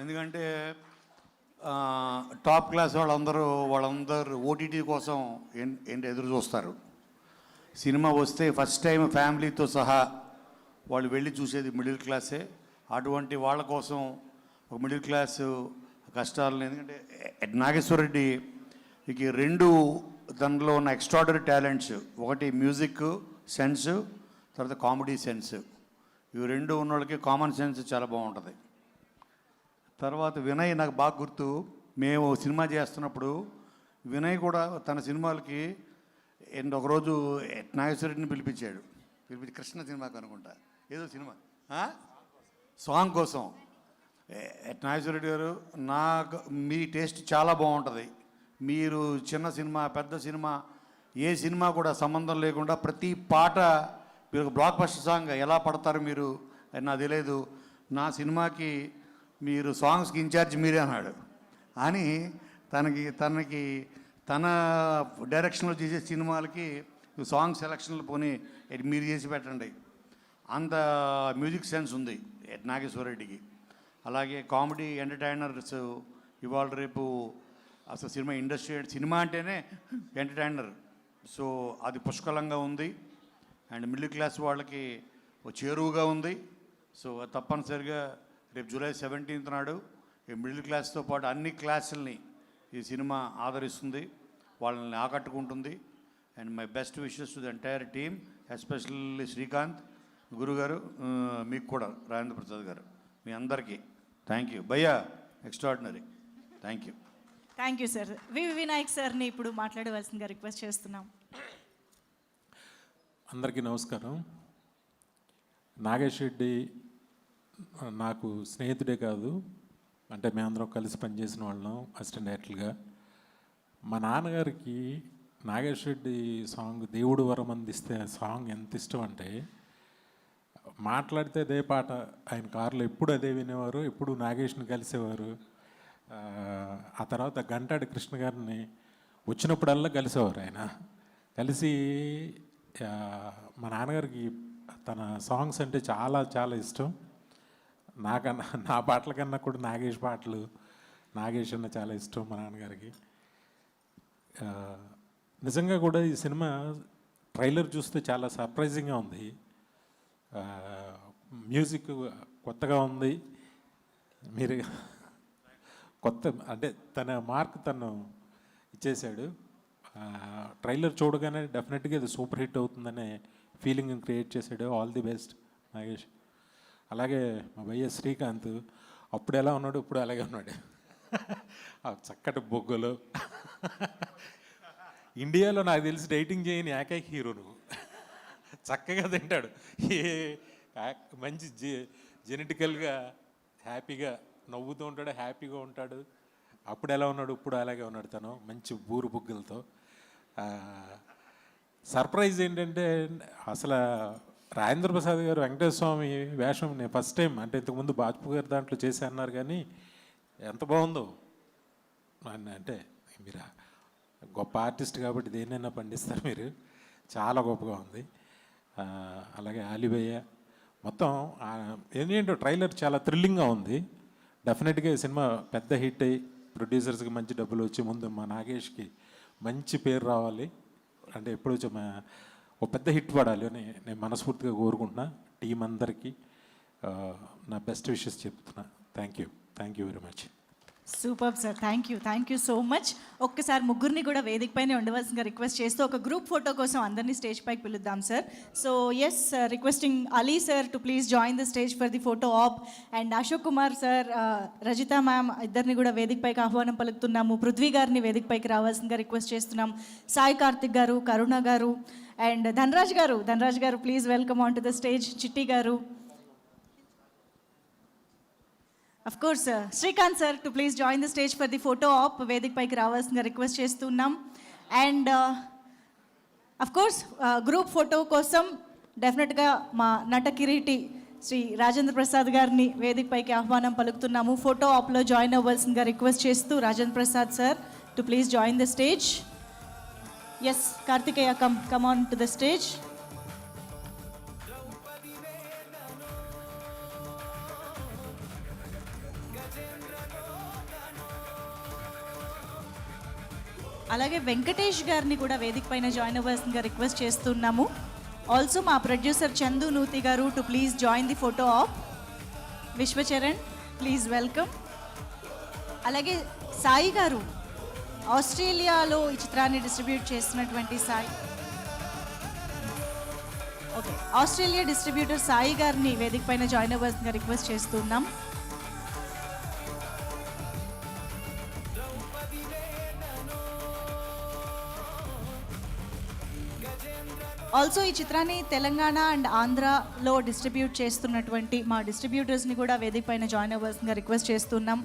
ఎందుకంటే టాప్ క్లాస్ వాళ్ళందరూ ఓటీటీ కోసం ఎదురు చూస్తారు. సినిమా వస్తే ఫస్ట్ టైం ఫ్యామిలీతో సహా వాళ్ళు వెళ్ళి చూసేది మిడిల్ క్లాసే. అటువంటి వాళ్ళ కోసం ఒక మిడిల్ క్లాస్ కష్టాలను, ఎందుకంటే నాగేశ్వర రెడ్డికి 2 దానిలో ఉన్న ఎక్స్ట్రాడనరీ టాలెంట్స్, ఒకటి మ్యూజిక్ సెన్స్, తర్వాత కామెడీ సెన్స్. ఇవి 2 ఉన్న వాళ్ళకి కామన్ సెన్స్ చాలా బాగుంటుంది. తర్వాత వినయ్ నాకు బాగా గుర్తు, మేము సినిమా చేస్తున్నప్పుడు వినయ్ కూడా తన సినిమాలకి ఒకరోజు నాగేశ్వర రెడ్డిని పిలిపించి కృష్ణ సినిమాకి అనుకుంటా ఏదో సినిమా సాంగ్ కోసం. నాగేశ్వర రెడ్డి గారు, మీ టేస్ట్ చాలా బాగుంటుంది, మీరు చిన్న సినిమా పెద్ద సినిమా ఏ సినిమా కూడా సంబంధం లేకుండా ప్రతి పాట మీరు బ్లాక్ బస్టర్ సాంగ్ ఎలా పడతారు మీరు అని నాకు తెలియదు, నా సినిమాకి మీరు సాంగ్స్కి ఇన్ఛార్జ్ మీరే అన్నాడు. అని తనకి తన డైరెక్షన్లో చేసే సినిమాలకి సాంగ్ సెలక్షన్లు పోనీ మీరు చేసి పెట్టండి, అంత మ్యూజిక్ సెన్స్ ఉంది నాగేశ్వర రెడ్డికి. అలాగే కామెడీ ఎంటర్టైనర్స్ ఇవాళ రేపు అసలు సినిమా అంటేనే ఎంటర్టైనర్. సో అది పుష్కలంగా ఉంది. అండ్ మిడిల్ క్లాస్ వాళ్ళకి చేరువుగా ఉంది. సో తప్పనిసరిగా రేపు జూలై 17th నాడు ఈ మిడిల్ క్లాస్తో పాటు అన్ని క్లాసుల్ని ఈ సినిమా ఆదరిస్తుంది, వాళ్ళని ఆకట్టుకుంటుంది. And my best wishes to the entire team, especially Srikanth గురుగారు, మీకు కూడా రాజేంద్ర ప్రసాద్ గారు, మీ అందరికీ థ్యాంక్ యూ. భయ్యా extraordinary, thank you. Thank you sir. V V Vinayak సార్ని ఇప్పుడు మాట్లాడవలసిందిగా రిక్వెస్ట్ చేస్తున్నాం. అందరికీ నమస్కారం. నాగేష్ రెడ్డి నాకు స్నేహితుడే కాదు, అంటే మేమందరం కలిసి పనిచేసిన వాళ్ళం అసిస్టెంట్ డైరెక్టర్గా. మా నాన్నగారికి నాగేష్ రెడ్డి సాంగ్ దేవుడు వరం అందిస్తే సాంగ్ ఎంత ఇష్టం అంటే, మాట్లాడితే అదే పాట, ఆయన కారులో ఎప్పుడు అదే వినేవారు, ఎప్పుడు నాగేష్ని కలిసేవారు. ఆ తర్వాత గంటాడి కృష్ణ గారిని వచ్చినప్పుడల్లా కలిసేవారు. ఆయన కలిసి మా నాన్నగారికి తన సాంగ్స్ అంటే చాలా చాలా ఇష్టం. నాకన్నా నా పాటల కన్నా కూడా నాగేష్ పాటలు, నాగేష్ అన్న చాలా ఇష్టం మా నాన్నగారికి. నిజంగా కూడా ఈ సినిమా ట్రైలర్ చూస్తే చాలా సర్ప్రైజింగ్గా ఉంది. మ్యూజిక్ కొత్తగా ఉంది. మీరు కొత్త అంటే తన మార్క్ తను ఇచ్చేశాడు. ట్రైలర్ చూడగానే డెఫినెట్గా ఇది సూపర్ హిట్ అవుతుందనే ఫీలింగ్ క్రియేట్ చేశాడు. All the best Nagesh. అలాగే మా భయ్య శ్రీకాంత్ అప్పుడు ఎలా ఉన్నాడు, ఇప్పుడు అలాగే ఉన్నాడు. ఆ చక్కటి బొగ్గలు. ఇండియాలో నాకు తెలిసి డైటింగ్ చేయని ఏకైక హీరో నువ్వు. చక్కగా తింటాడు. మంచి జెనెటికల్గా హ్యాపీగా నవ్వుతూ ఉంటాడు, హ్యాపీగా ఉంటాడు. అప్పుడు ఎలా ఉన్నాడు, ఇప్పుడు అలాగే ఉన్నాడు. తను మంచి బూరు బుగ్గలతో. సర్ప్రైజ్ ఏంటంటే అసలు రాజేంద్ర ప్రసాద్ గారు వెంకటేశ్వర స్వామి వేషం నేను ఫస్ట్ టైం, అంటే ఇంతకుముందు బాజ్పేయి గారు దాంట్లో చేసి అన్నారు, కానీ ఎంత బాగుందో. అంటే మీరు గొప్ప ఆర్టిస్ట్ కాబట్టి దేన్నైనా పండిస్తారు మీరు. చాలా గొప్పగా ఉంది. అలాగే ఆలిబయ్య మొత్తం ఏంటంటే ట్రైలర్ చాలా థ్రిల్లింగ్గా ఉంది. డెఫినెట్గా ఈ సినిమా పెద్ద హిట్ అయ్యి ప్రొడ్యూసర్స్కి మంచి డబ్బులు వచ్చి ముందు మా నాగేష్కి మంచి పేరు రావాలి, అంటే ఎప్పుడు ఒక పెద్ద హిట్ పడాలి అని నేను మనస్ఫూర్తిగా కోరుకుంటున్నా. టీం అందరికీ నా బెస్ట్ విషెస్ చెప్తున్నా. Thank you very much. Super sir, thank you so much. ఒక్కసారి ముగ్గురిని కూడా వేదిక పైన ఉండవలసిందిగా రిక్వెస్ట్ చేస్తూ ఒక గ్రూప్ ఫోటో కోసం అందరినీ స్టేజ్ పైకి పిలుద్దాం sir. So yes, requesting Ali sir to please join the stage for the photo op, and Ashok Kumar sir, Rajitha ma'am ఇద్దరిని కూడా వేదిక పైకి ఆహ్వానం పలుకుతున్నాము. పృథ్వీ గారిని వేదిక పైకి రావాల్సిందిగా రిక్వెస్ట్ చేస్తున్నాం. సాయి కార్తిక్ గారు, కరుణ గారు, అండ్ ధనరాజ్ గారు please welcome on to the stage. చిట్టి గారు, of course Srikanth sir to please join the stage for the photo ఆప్, వేదిక పైకి రావాల్సిందిగా రిక్వెస్ట్ చేస్తున్నాం. And of course group photo కోసం డెఫినెట్గా మా నట కిరీటి శ్రీ రాజేంద్ర ప్రసాద్ గారిని వేదిక పైకి ఆహ్వానం పలుకుతున్నాము. ఫోటో ఆప్లో జాయిన్ అవ్వాల్సిందిగా రిక్వెస్ట్ చేస్తూ Rajendra Prasad sir to please join the stage. Yes, Karthikeya come on to the stage. అలాగే వెంకటేష్ గారిని కూడా వేదిక పైన జాయిన్ అవ్వాల్సిందిగా రిక్వెస్ట్ చేస్తున్నాము. ఆల్సో మా producer Chandu Nuthi garu to please join the photo op. Vishwacharan please welcome. అలాగే సాయి గారు, ఆస్ట్రేలియాలో ఈ చిత్రాన్ని డిస్ట్రిబ్యూట్ చేస్తున్నటువంటి Sai, okay, Australia distributor Sai garu వేదిక పైన జాయిన్ అవ్వాల్సిందిగా రిక్వెస్ట్ చేస్తున్నాం. ఆల్సో ఈ చిత్రాన్ని తెలంగాణ అండ్ ఆంధ్రాలో డిస్ట్రిబ్యూట్ చేస్తున్నటువంటి మా డిస్ట్రిబ్యూటర్స్ని కూడా వేదిక పైన జాయిన్ అవ్వాల్సిందిగా రిక్వెస్ట్ చేస్తున్నాం.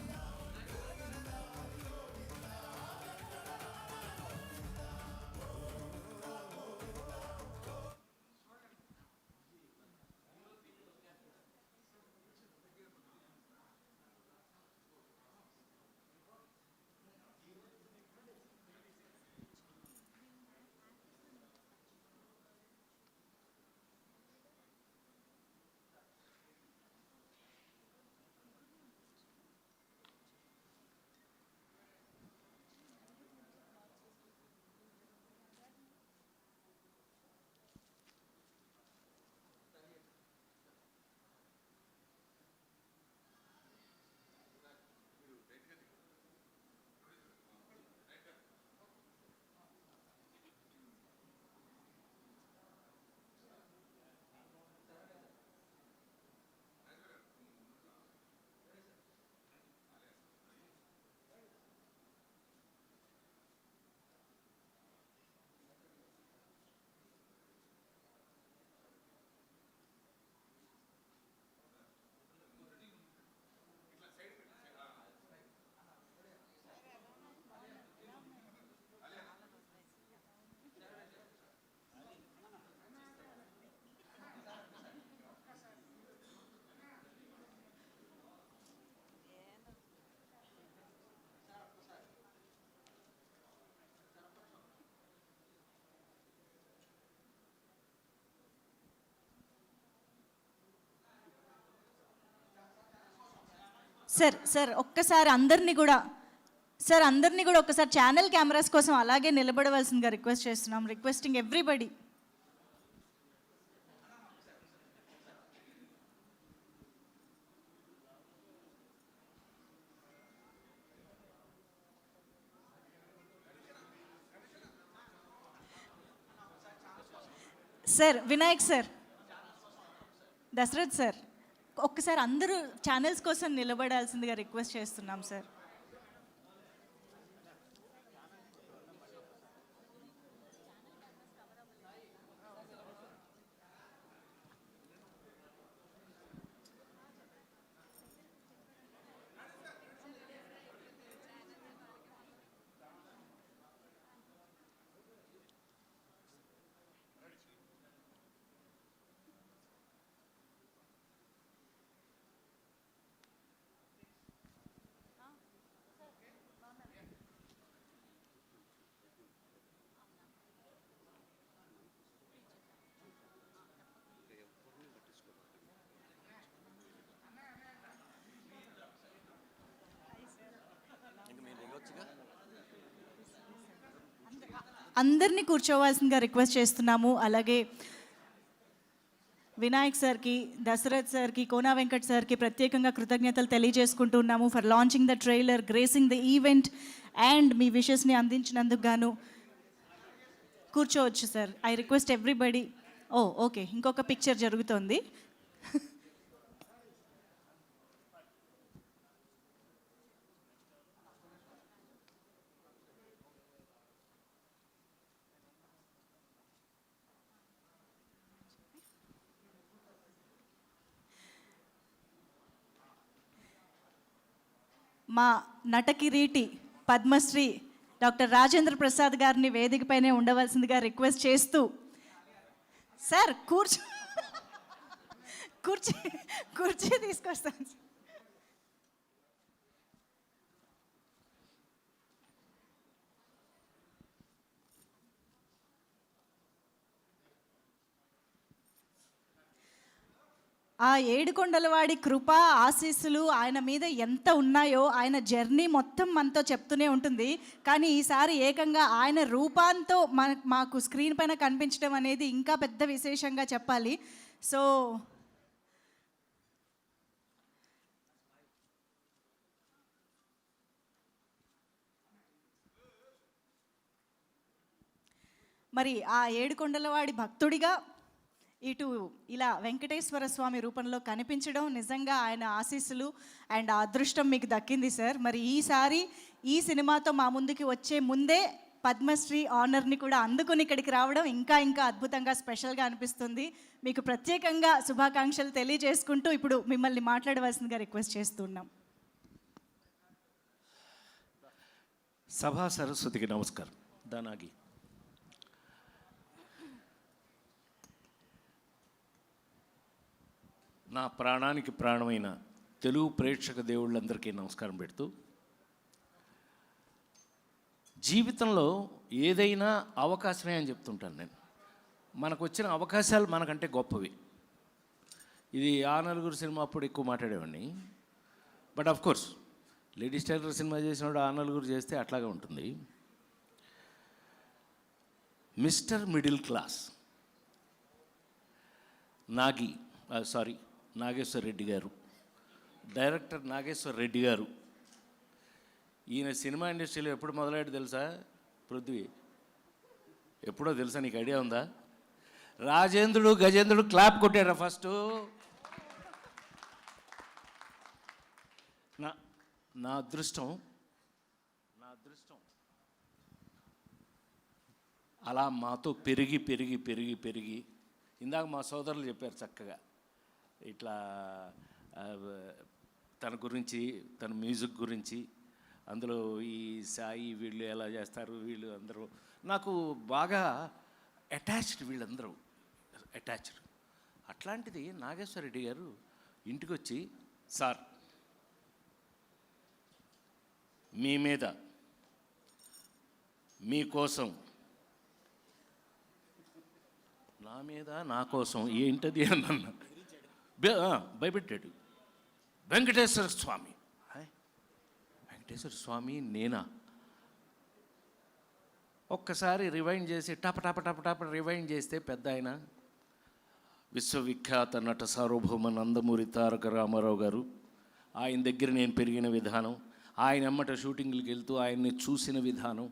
సార్ ఒక్కసారి అందరినీ కూడా ఒక్కసారి ఛానల్ కెమెరాస్ కోసం అలాగే నిలబడవలసిందిగా రిక్వెస్ట్ చేస్తున్నాం. Requesting everybody. Sir Vinayak sir, Dashrath sir, ఒక్కసారి అందరూ ఛానల్స్ కోసం నిలబడాల్సిందిగా రిక్వెస్ట్ చేస్తున్నాం సార్. అందరినీ కూర్చోవాల్సిందిగా రిక్వెస్ట్ చేస్తున్నాము. అలాగే వినాయక్ సార్కి, దశరథ్ సార్కి, కోనా వెంకట్ సార్కి ప్రత్యేకంగా కృతజ్ఞతలు తెలియజేసుకుంటున్నాము for launching the trailer, gracing the event and మీ విషెస్ని అందించినందుకు గాను. కూర్చోవచ్చు sir. I request everybody. Okay, ఇంకొక పిక్చర్ జరుగుతోంది. మా నటకిరీటి పద్మశ్రీ డాక్టర్ రాజేంద్ర ప్రసాద్ గారిని వేదికపైనే ఉండవలసిందిగా రిక్వెస్ట్ చేస్తూ, సార్ కుర్చీ తీసుకొస్తాను. ఆ ఏడుకొండలవాడి కృప ఆశీస్సులు ఆయన మీద ఎంత ఉన్నాయో ఆయన జర్నీ మొత్తం మనతో చెప్తూనే ఉంటుంది. కానీ ఈసారి ఏకంగా ఆయన రూపాంతో మాకు స్క్రీన్ పైన కనిపించడం అనేది ఇంకా పెద్ద విశేషంగా చెప్పాలి. సో మరి ఆ ఏడుకొండలవాడి భక్తుడిగా ఇటు ఇలా వెంకటేశ్వర స్వామి రూపంలో కనిపించడం నిజంగా ఆయన ఆశీస్సులు అండ్ అదృష్టం మీకు దక్కింది సార్. మరి ఈసారి ఈ సినిమాతో మా ముందుకి వచ్చే ముందే పద్మశ్రీ ఆనర్ని కూడా అందుకుని ఇక్కడికి రావడం ఇంకా అద్భుతంగా స్పెషల్గా అనిపిస్తుంది. మీకు ప్రత్యేకంగా శుభాకాంక్షలు తెలియజేసుకుంటూ ఇప్పుడు మిమ్మల్ని మాట్లాడవలసిందిగా రిక్వెస్ట్ చేస్తున్నాం. సభా సరస్వతికి నమస్కారం. దానాగి నా ప్రాణానికి ప్రాణమైన తెలుగు ప్రేక్షక దేవుళ్ళందరికీ నమస్కారం పెడుతూ, జీవితంలో ఏదైనా అవకాశమే అని చెప్తుంటాను నేను. మనకు వచ్చిన అవకాశాలు మనకంటే గొప్పవి. ఇది ఆ నలుగురు సినిమా అప్పుడు ఎక్కువ మాట్లాడేవాడిని. But of course ladies tailor cinema చేసినప్పుడు ఆ నలుగురు చేస్తే అట్లాగే ఉంటుంది. Mister middle class Nageswara Reddy garu, director Nageswara Reddy గారు. ఈయన సినిమా ఇండస్ట్రీలో ఎప్పుడు మొదలయ్యాడు తెలుసా పృథ్వీ? ఎప్పుడో తెలుసా? నీకు ఐడియా ఉందా? రాజేంద్రుడు గజేంద్రుడు క్లాప్ కొట్టారా ఫస్ట్? నా అదృష్టం అలా మాతో పెరిగి ఇందాక మా సోదరులు చెప్పారు చక్కగా, ఇట్లా తన గురించి, తన మ్యూజిక్ గురించి, అందులో ఈ సాయి వీళ్ళు ఎలా చేస్తారు, వీళ్ళు అందరూ నాకు బాగా అటాచ్డ్, వీళ్ళందరూ అటాచ్డ్. అట్లాంటిది నాగేశ్వర రెడ్డి గారు ఇంటికి వచ్చి, సార్ మీ మీద మీకోసం, నా మీద నా కోసం ఏంటది అని అన్న భయపెట్టాడు. వెంకటేశ్వర స్వామి వెంకటేశ్వర స్వామి నేనా? ఒక్కసారి రివైండ్ చేసి టప టప టప టప రివైండ్ చేస్తే పెద్ద ఆయన విశ్వవిఖ్యాత నట సార్వభౌమ నందమూరి తారక రామారావు గారు, ఆయన దగ్గర నేను పెరిగిన విధానం, ఆయన ఎమ్మట షూటింగ్లకు వెళ్తూ ఆయన్ని చూసిన విధానం,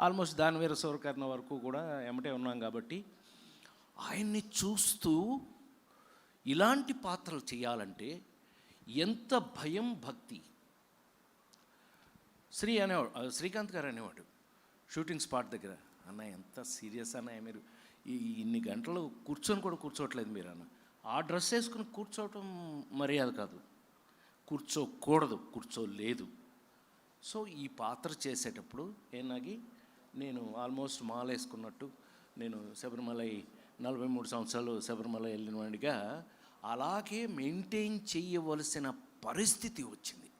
ఆల్మోస్ట్ దానివీర సూరకర్ణ వరకు కూడా ఎమ్మటే ఉన్నాం కాబట్టి ఆయన్ని చూస్తూ ఇలాంటి పాత్రలు చేయాలంటే ఎంత భయం భక్తి. శ్రీకాంత్ గారు అనేవాడు షూటింగ్ స్పాట్ దగ్గర, అన్న ఎంత సీరియస్ అన్నయ్య మీరు, ఇన్ని గంటలు కూర్చొని కూడా కూర్చోవట్లేదు మీరు అన్న. ఆ డ్రెస్ వేసుకుని కూర్చోవటం మర్యాద కాదు, కూర్చోకూడదు, కూర్చోలేదు. సో ఈ పాత్ర చేసేటప్పుడు ఏనాగి నేను ఆల్మోస్ట్ మాల వేసుకున్నట్టు, నేను శబరిమల 43 సంవత్సరాలు శబరిమల వెళ్ళిన వాడిగా అలాగే మెయింటైన్ చేయవలసిన పరిస్థితి వచ్చింది.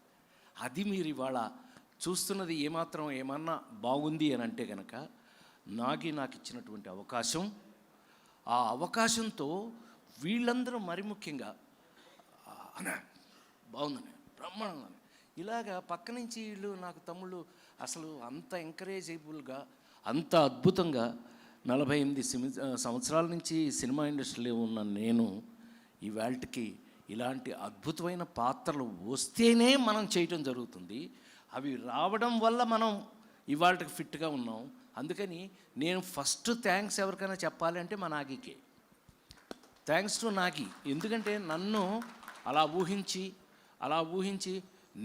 అది మీరు ఇవాళ చూస్తున్నది ఏమన్నా బాగుంది అని అంటే కనుక నాకు ఇచ్చినటువంటి అవకాశం, ఆ అవకాశంతో వీళ్ళందరూ మరి ముఖ్యంగా అన్న బాగుందని బ్రహ్మాండంగా ఇలాగా పక్క నుంచి వీళ్ళు నాకు తమ్ముళ్ళు అసలు అంత ఎంకరేజబుల్గా అంత అద్భుతంగా 48 సంవత్సరాల నుంచి సినిమా ఇండస్ట్రీలో ఉన్న నేను ఇవాళకి ఇలాంటి అద్భుతమైన పాత్రలు వస్తేనే మనం చేయటం జరుగుతుంది. అవి రావడం వల్ల మనం ఇవాళకి ఫిట్గా ఉన్నాం. అందుకని నేను ఫస్ట్ థ్యాంక్స్ ఎవరికైనా చెప్పాలి అంటే మా నాగికే, థ్యాంక్స్ టు నాగి. ఎందుకంటే నన్ను అలా ఊహించి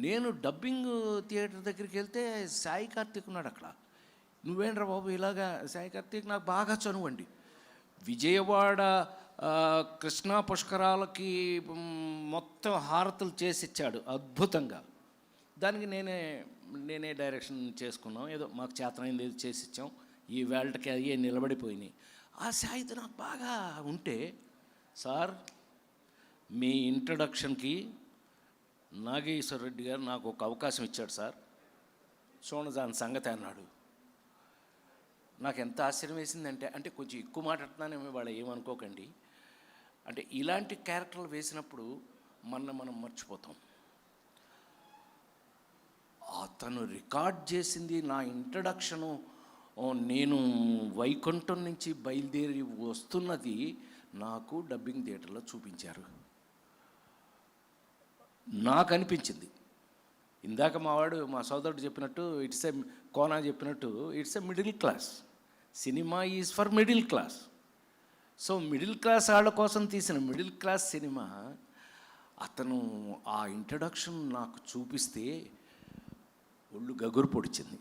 నేను డబ్బింగ్ థియేటర్ దగ్గరికి వెళ్తే సాయి కార్తీక్ ఉన్నాడు అక్కడ. నువ్వేంట్రా బాబు ఇలాగా? సాయి కార్తీక్ నాకు బాగా చనువండి. విజయవాడ కృష్ణా పుష్కరాలకి మొత్తం హారతులు చేసిచ్చాడు అద్భుతంగా. దానికి నేనే డైరెక్షన్ చేసుకున్నాం, ఏదో మాకు చేతనైంది ఏదో చేసిచ్చాం. ఈ వేళకి అయ్యే నిలబడిపోయినాయి. ఆ సాయితో నాకు బాగా ఉంటే, సార్ మీ ఇంట్రడక్షన్కి నాగేశ్వర రెడ్డి గారు నాకు ఒక అవకాశం ఇచ్చాడు సార్, చూడండి దాని సంగతి అన్నాడు. నాకు ఎంత ఆశ్చర్యం వేసిందంటే, అంటే కొంచెం ఎక్కువ మాట్లాడుతున్నానేమో వాళ్ళు ఏమనుకోకండి, అంటే ఇలాంటి క్యారెక్టర్లు వేసినప్పుడు మనం మర్చిపోతాం. అతను రికార్డ్ చేసింది నా ఇంట్రడక్షను, నేను వైకుంఠం నుంచి బయలుదేరి వస్తున్నది నాకు డబ్బింగ్ థియేటర్లో చూపించారు. నాకు అనిపించింది, ఇందాక మా సోదరుడు చెప్పినట్టు కోనా చెప్పినట్టు it's a middle class cinema, is for middle class. So middle class వాళ్ళ కోసం తీసిన మిడిల్ క్లాస్ సినిమా అతను ఆ ఇంట్రడక్షన్ నాకు చూపిస్తే ఒళ్ళు గగురు పొడిచింది.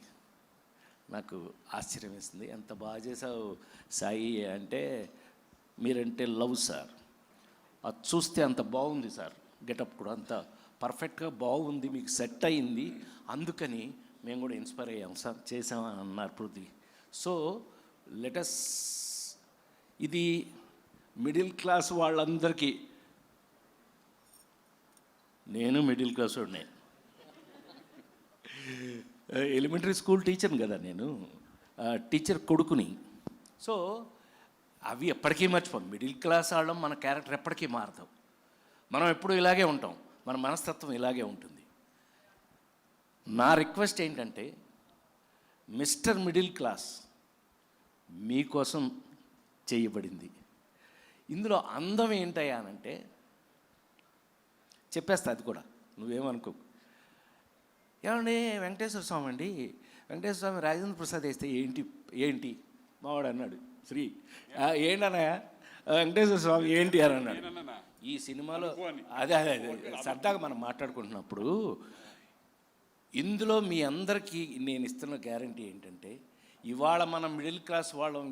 నాకు ఆశ్చర్యం వేసింది, ఎంత బాగా చేసావు సాయి అంటే, మీరంటే లవ్ సార్, అది చూస్తే అంత బాగుంది సార్, గెటప్ కూడా అంత పర్ఫెక్ట్గా బాగుంది, మీకు సెట్ అయింది, అందుకని మేము కూడా ఇన్స్పైర్ అయ్యాం సార్, చేసామని అన్నారు పృథ్వీ. సో లెటస్, ఇది మిడిల్ క్లాస్ వాళ్ళందరికీ, నేను మిడిల్ క్లాస్ వాడినే, ఎలిమెంటరీ స్కూల్ టీచర్ని కదా నేను, టీచర్ కొడుకుని. సో అవి ఎప్పటికీ మర్చిపోం. మిడిల్ క్లాస్ వాళ్ళం, మన క్యారెక్టర్ ఎప్పటికీ మారతాం, మనం ఎప్పుడూ ఇలాగే ఉంటాం, మన మనస్తత్వం ఇలాగే ఉంటుంది. నా రిక్వెస్ట్ ఏంటంటే, మిస్టర్ మిడిల్ క్లాస్ మీకోసం చేయబడింది. ఇందులో అందం ఏంటయ్యా అనంటే, చెప్పేస్తా అది కూడా, నువ్వేమనుకో. ఏమండి వెంకటేశ్వర స్వామి అండి, వెంకటేశ్వర స్వామి రాజేంద్ర ప్రసాద్ వేస్తే ఏంటి మావాడు అన్నాడు. శ్రీ ఏంటన్నయ్య వెంకటేశ్వర స్వామి ఏంటి అని అన్నాడు. ఈ సినిమాలో అదే సరదాగా మనం మాట్లాడుకుంటున్నప్పుడు, ఇందులో మీ అందరికీ నేను ఇస్తున్న గ్యారంటీ ఏంటంటే, ఇవాళ మనం మిడిల్ క్లాస్ వాళ్ళం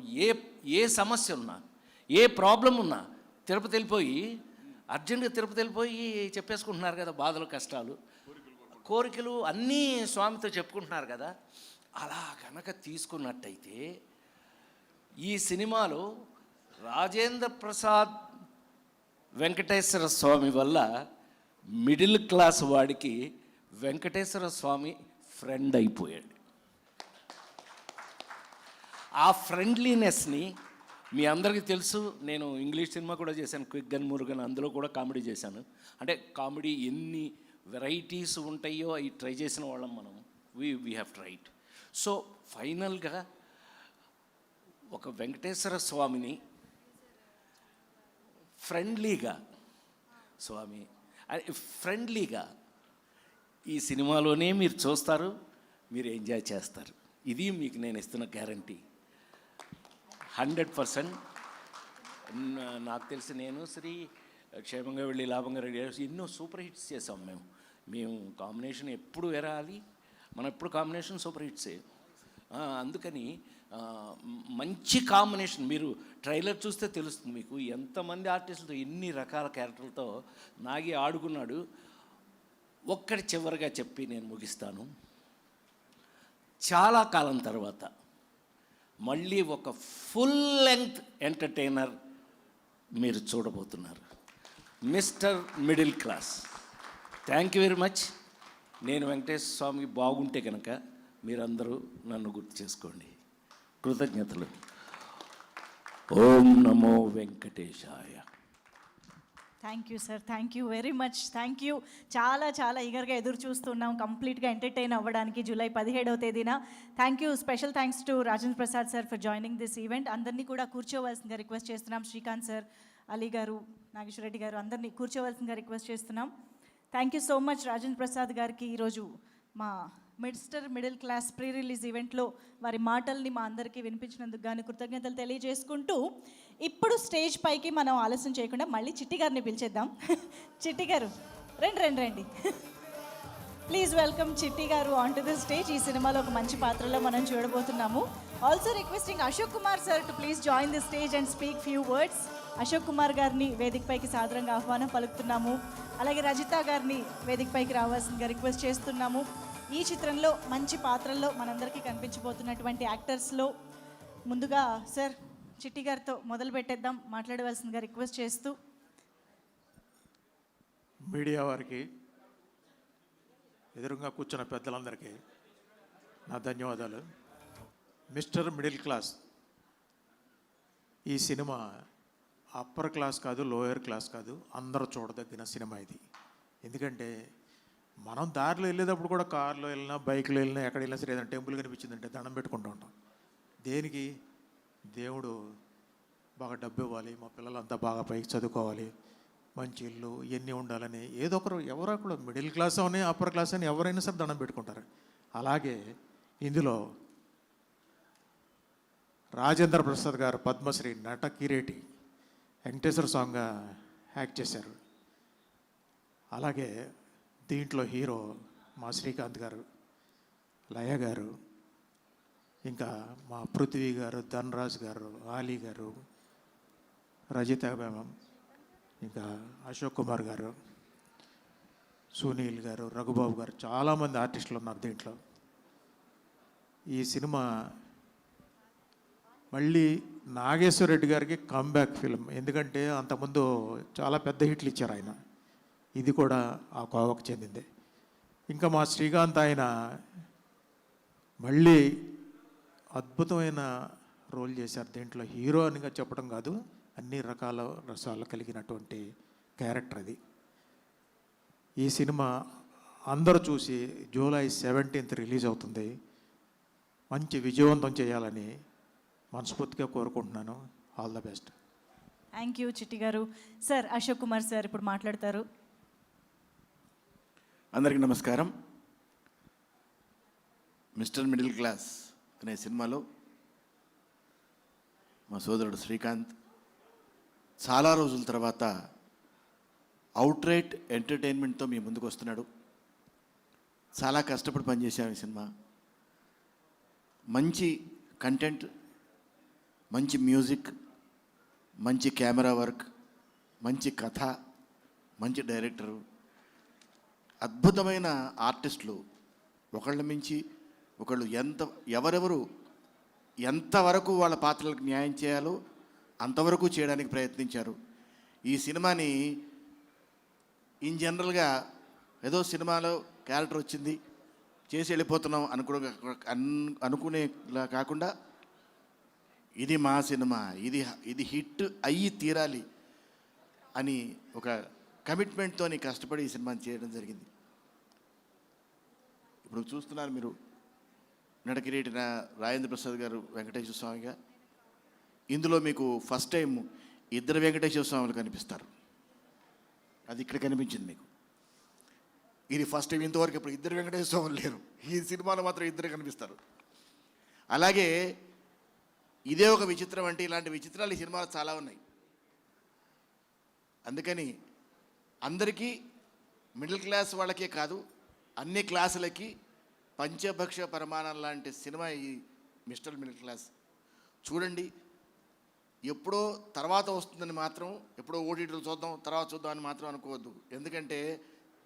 ఏ సమస్య ఉన్నా, ఏ ప్రాబ్లం ఉన్నా తిరుపతి వెళ్ళిపోయి అర్జెంటుగా తిరుపతి వెళ్ళిపోయి చెప్పేసుకుంటున్నారు కదా, బాధలు కష్టాలు కోరికలు అన్నీ స్వామితో చెప్పుకుంటున్నారు కదా. అలా కనుక తీసుకున్నట్టయితే ఈ సినిమాలో రాజేంద్ర ప్రసాద్ వెంకటేశ్వర స్వామి వల్ల మిడిల్ క్లాస్ వాడికి వెంకటేశ్వర స్వామి ఫ్రెండ్ అయిపోయాడు. ఆ ఫ్రెండ్లీనెస్ని మీ అందరికీ తెలుసు. నేను ఇంగ్లీష్ సినిమా కూడా చేశాను, క్విక్ గన్ మురుగన్, అందులో కూడా కామెడీ చేశాను. అంటే కామెడీ ఎన్ని వెరైటీస్ ఉంటాయో అవి ట్రై చేసిన వాళ్ళం మనం. We have tried. సో ఫైనల్గా ఒక వెంకటేశ్వర స్వామిని ఫ్రెండ్లీగా ఫ్రెండ్లీగా ఈ సినిమాలోనే మీరు చూస్తారు, మీరు ఎంజాయ్ చేస్తారు. ఇది మీకు నేను ఇస్తున్న గ్యారంటీ 100%. నాకు తెలిసి నేను శ్రీ క్షేమంగా వెళ్ళి లాభంగా రెడీ ఎన్నో సూపర్ హిట్స్ చేసాం మేము కాంబినేషన్ ఎప్పుడు ఎరాలి, మనం ఎప్పుడు కాంబినేషన్ సూపర్ హిట్సే. అందుకని మంచి కాంబినేషన్. మీరు ట్రైలర్ చూస్తే తెలుస్తుంది మీకు ఎంతమంది ఆర్టిస్టులతో ఎన్ని రకాల క్యారెక్టర్లతో నాగి ఆడుకున్నాడు. ఒక్కటి చివరిగా చెప్పి నేను ముగిస్తాను. చాలా కాలం తర్వాత మళ్ళీ ఒక ఫుల్ లెంగ్త్ ఎంటర్టైనర్ మీరు చూడబోతున్నారు, mister middle Class. Thank you very much. నేను వెంకటేశ్వర స్వామికి బాగుంటే కనుక మీరందరూ నన్ను గుర్తు చేసుకోండి. కృతజ్ఞతలు. ఓం నమో వెంకటేశాయ. Thank you sir, thank you very much. Thank you. చాలా చాలా ఈగర్గా ఎదురు చూస్తున్నాం కంప్లీట్గా ఎంటర్టైన్ అవ్వడానికి జూలై 17వ తేదీన. Thank you. Special thanks to Rajendra Prasad sir for joining this event. అందరినీ కూడా కూర్చోవలసిందిగా రిక్వెస్ట్ చేస్తున్నాం. శ్రీకాంత్ సార్, అలీ గారు, నాగేశ్వర రెడ్డి గారు అందరినీ కూర్చోవలసిందిగా రిక్వెస్ట్ చేస్తున్నాం. Thank you so much Rajendra Prasad గారికి ఈరోజు మా Mister middle Class pre release ఈవెంట్లో వారి మాటల్ని మా అందరికీ వినిపించినందుకు గాను కృతజ్ఞతలు తెలియజేసుకుంటూ ఇప్పుడు స్టేజ్ పైకి మనం ఆలస్యం చేయకుండా మళ్ళీ చిట్టి గారిని పిలిచేద్దాం. చిట్టి గారు రండి. ప్లీజ్ వెల్కమ్ చిట్టి గారు ఆన్ టు ద స్టేజ్. ఈ సినిమాలో ఒక మంచి పాత్రలో మనం చూడబోతున్నాము. Also requesting Ashok Kumar sir to please join the stage and speak few words. Ashok Kumar గారిని వేదికపైకి సాదరంగా ఆహ్వానం పలుకుతున్నాము. అలాగే రజిత గారిని వేదికపైకి రావాల్సిందిగా రిక్వెస్ట్ చేస్తున్నాము. ఈ చిత్రంలో మంచి పాత్రల్లో మనందరికీ కనిపించబోతున్నటువంటి యాక్టర్స్లో ముందుగా సార్ చిట్టి గారితో మొదలు పెట్టేద్దాం, మాట్లాడవలసిందిగా రిక్వెస్ట్ చేస్తూ. మీడియా వారికి, ఎదురుగా కూర్చున్న పెద్దలందరికీ నా ధన్యవాదాలు. మిస్టర్ మిడిల్ క్లాస్ ఈ సినిమా అప్పర్ క్లాస్ కాదు, లోయర్ క్లాస్ కాదు, అందరూ చూడదగిన సినిమా ఇది. ఎందుకంటే మనం దారిలో వెళ్ళేటప్పుడు కూడా కార్లో వెళ్ళినా, బైక్లో వెళ్ళినా, ఎక్కడ వెళ్ళినా సరే ఏదైనా టెంపుల్ కనిపించిందంటే దండం పెట్టుకుంటూ ఉంటాం. దేనికి? దేవుడు బాగా డబ్బు ఇవ్వాలి, మా పిల్లలంతా బాగా పైకి చదువుకోవాలి, మంచి ఇల్లు ఇవన్నీ ఉండాలని ఏదో ఒకరు ఎవరో కూడా మిడిల్ క్లాస్ అని అప్పర్ క్లాస్ అని ఎవరైనా సరే దండం పెట్టుకుంటారు. అలాగే ఇందులో రాజేంద్ర ప్రసాద్ గారు పద్మశ్రీ నట కిరీటి వెంకటేశ్వర స్వామిగా యాక్ట్ చేశారు. అలాగే దీంట్లో హీరో మా శ్రీకాంత్ గారు, లయ గారు, ఇంకా మా పృథ్వీ గారు, ధనరాజ్ గారు, ఆలీ గారు, రజిత మేమం, ఇంకా అశోక్ కుమార్ గారు, సునీల్ గారు, రఘుబాబు గారు, చాలామంది ఆర్టిస్టులు ఉన్నారు దీంట్లో. ఈ సినిమా మళ్ళీ నాగేశ్వర రెడ్డి గారికి కమ్బ్యాక్ ఫిల్మ్. ఎందుకంటే అంతకుముందు చాలా పెద్ద హిట్లు ఇచ్చారు ఆయన, ఇది కూడా ఆ కోవకు చెందిందే. ఇంకా మా శ్రీకాంత్ ఆయన మళ్ళీ అద్భుతమైన రోల్ చేశారు దీంట్లో. హీరో అనిగా చెప్పడం కాదు, అన్ని రకాల రసాలు కలిగినటువంటి క్యారెక్టర్ అది. ఈ సినిమా అందరూ చూసి జూలై 17th రిలీజ్ అవుతుంది. మంచి విజయవంతం చేయాలని మనస్ఫూర్తిగా కోరుకుంటున్నాను. All the best. Thank you చిట్టి గారు. సార్ అశోక్ కుమార్ సార్ ఇప్పుడు మాట్లాడతారు. అందరికీ నమస్కారం. మిస్టర్ మిడిల్ క్లాస్ అనే సినిమాలో మా సోదరుడు శ్రీకాంత్ చాలా రోజుల తర్వాత అవుట్రైట్ ఎంటర్టైన్మెంట్తో మీ ముందుకు వస్తున్నాడు. చాలా కష్టపడి పనిచేసాం ఈ సినిమా. మంచి కంటెంట్, మంచి మ్యూజిక్, మంచి కెమెరా వర్క్, మంచి కథ, మంచి డైరెక్టరు, అద్భుతమైన ఆర్టిస్టులు, ఒకళ్ళ మించి ఒకళ్ళు ఎవరెవరు ఎంతవరకు వాళ్ళ పాత్రలకు న్యాయం చేయాలో అంతవరకు చేయడానికి ప్రయత్నించారు. ఈ సినిమాని ఇన్ జనరల్గా ఏదో సినిమాలో క్యారెక్టర్ వచ్చింది చేసి వెళ్ళిపోతున్నాం అనుకునేలా కాకుండా ఇది మా సినిమా, ఇది హిట్ అయ్యి తీరాలి అని ఒక కమిట్మెంట్తో కష్టపడి ఈ సినిమాని చేయడం జరిగింది. ఇప్పుడు ఇప్పుడు చూస్తున్నారు మీరు నడకిరేటిన రాజేంద్ర ప్రసాద్ గారు వెంకటేశ్వర స్వామిగా. ఇందులో మీకు ఫస్ట్ టైం ఇద్దరు వెంకటేశ్వర స్వాములు కనిపిస్తారు. అది ఇక్కడ కనిపించింది మీకు. ఇది ఫస్ట్ టైం. ఇంతవరకు ఇప్పుడు ఇద్దరు వెంకటేశ్వర స్వాములు లేరు. ఈ సినిమాలో మాత్రం ఇద్దరు కనిపిస్తారు. అలాగే ఇదే ఒక విచిత్రం అంటే ఇలాంటి విచిత్రాలు ఈ సినిమాలో చాలా ఉన్నాయి. అందుకని అందరికీ మిడిల్ క్లాస్ వాళ్ళకే కాదు అన్ని క్లాసులకి పంచభక్ష పరమాణం లాంటి సినిమా ఈ మిస్టర్ మిడిల్ క్లాస్. చూడండి, ఎప్పుడో తర్వాత వస్తుందని మాత్రం, ఎప్పుడో ఓటీటీలు చూద్దాం తర్వాత చూద్దాం అని మాత్రం అనుకోవద్దు. ఎందుకంటే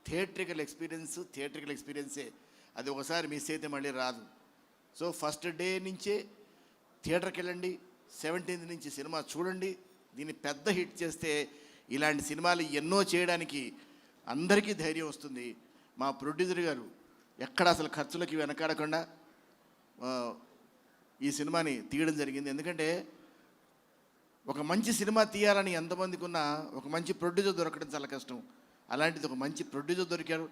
థియేట్రికల్ ఎక్స్పీరియన్సే. అది ఒకసారి మిస్ అయితే మళ్ళీ రాదు. సో ఫస్ట్ డే నుంచే థియేటర్కి వెళ్ళండి, 17th నుంచి సినిమా చూడండి. దీన్ని పెద్ద హిట్ చేస్తే ఇలాంటి సినిమాలు ఎన్నో చేయడానికి అందరికీ ధైర్యం వస్తుంది. మా ప్రొడ్యూసర్ గారు ఎక్కడ అసలు ఖర్చులకి వెనకాడకుండా ఈ సినిమాని తీయడం జరిగింది. ఎందుకంటే ఒక మంచి సినిమా తీయాలని ఎంతమందికి ఉన్నా ఒక మంచి ప్రొడ్యూసర్ దొరకడం చాలా కష్టం. అలాంటిది ఒక మంచి ప్రొడ్యూసర్ దొరికారు.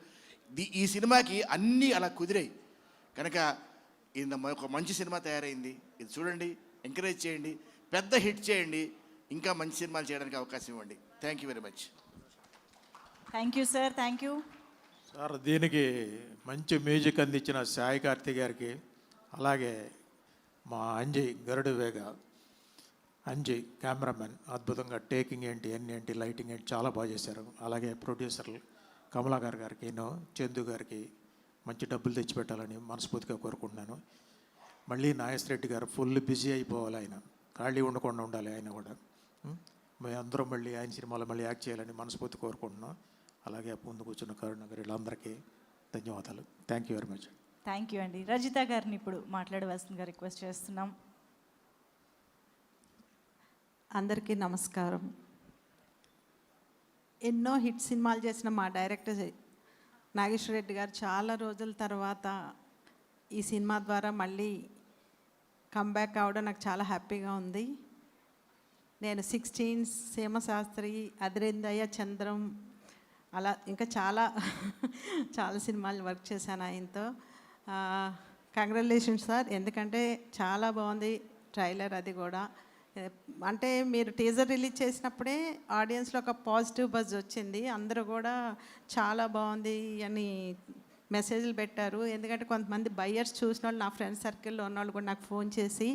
ఈ సినిమాకి అన్నీ అలా కుదిరాయి కనుక ఒక మంచి సినిమా తయారైంది. ఇది చూడండి, ఎంకరేజ్ చేయండి, పెద్ద హిట్ చేయండి, ఇంకా మంచి సినిమాలు చేయడానికి అవకాశం ఇవ్వండి. Thank you very much. Thank you sir. Thank you sir. దీనికి మంచి మ్యూజిక్ అందించిన సాయి కార్తిక్ గారికి, అలాగే మా అంజయ్ గరుడు వేగ అంజయ్ కెమెరామెన్ అద్భుతంగా టేకింగ్ ఏంటి, ఎన్ని ఏంటి, లైటింగ్ ఏంటి చాలా బాగా చేశారు. అలాగే ప్రొడ్యూసర్లు కమలాకర్ గారికి, చందు గారికి మంచి డబ్బులు తెచ్చిపెట్టాలని మనస్ఫూర్తిగా కోరుకుంటున్నాను. మళ్ళీ నాగేశ్వర రెడ్డి గారు ఫుల్ బిజీ అయిపోవాలి. ఆయన ఖాళీ ఉండకుండా ఉండాలి. ఆయన కూడా మేము అందరం మళ్ళీ ఆయన సినిమాలో మళ్ళీ యాక్ట్ చేయాలని మనస్ఫూర్తి కోరుకుంటున్నాం. అలాగే ముందు కూర్చున్న కరుణ గారు వీళ్ళందరికీ ధన్యవాదాలు. Thank you very much. Thank you అండి. రజిత గారిని ఇప్పుడు మాట్లాడవలసిందిగా రిక్వెస్ట్ చేస్తున్నాం. అందరికీ నమస్కారం. ఎన్నో హిట్ సినిమాలు చేసిన మా డైరెక్టర్ నాగేశ్వర రెడ్డి గారు చాలా రోజుల తర్వాత ఈ సినిమా ద్వారా మళ్ళీ కంబ్యాక్ కావడం నాకు చాలా హ్యాపీగా ఉంది. నేను 16 సీమశాస్త్రి, అదిరిందయ్య, చంద్రం, అలా ఇంకా చాలా సినిమాలు వర్క్ చేశాను ఆయనతో. కంగ్రాచులేషన్స్ సార్, ఎందుకంటే చాలా బాగుంది ట్రైలర్. అది కూడా అంటే మీరు టీజర్ రిలీజ్ చేసినప్పుడే ఆడియన్స్లో ఒక పాజిటివ్ బజ్ వచ్చింది. అందరూ కూడా చాలా బాగుంది అని మెసేజ్లు పెట్టారు. ఎందుకంటే కొంతమంది బయ్యర్స్ చూసిన వాళ్ళు, నా ఫ్రెండ్ సర్కిల్లో ఉన్నవాళ్ళు కూడా నాకు ఫోన్ చేసి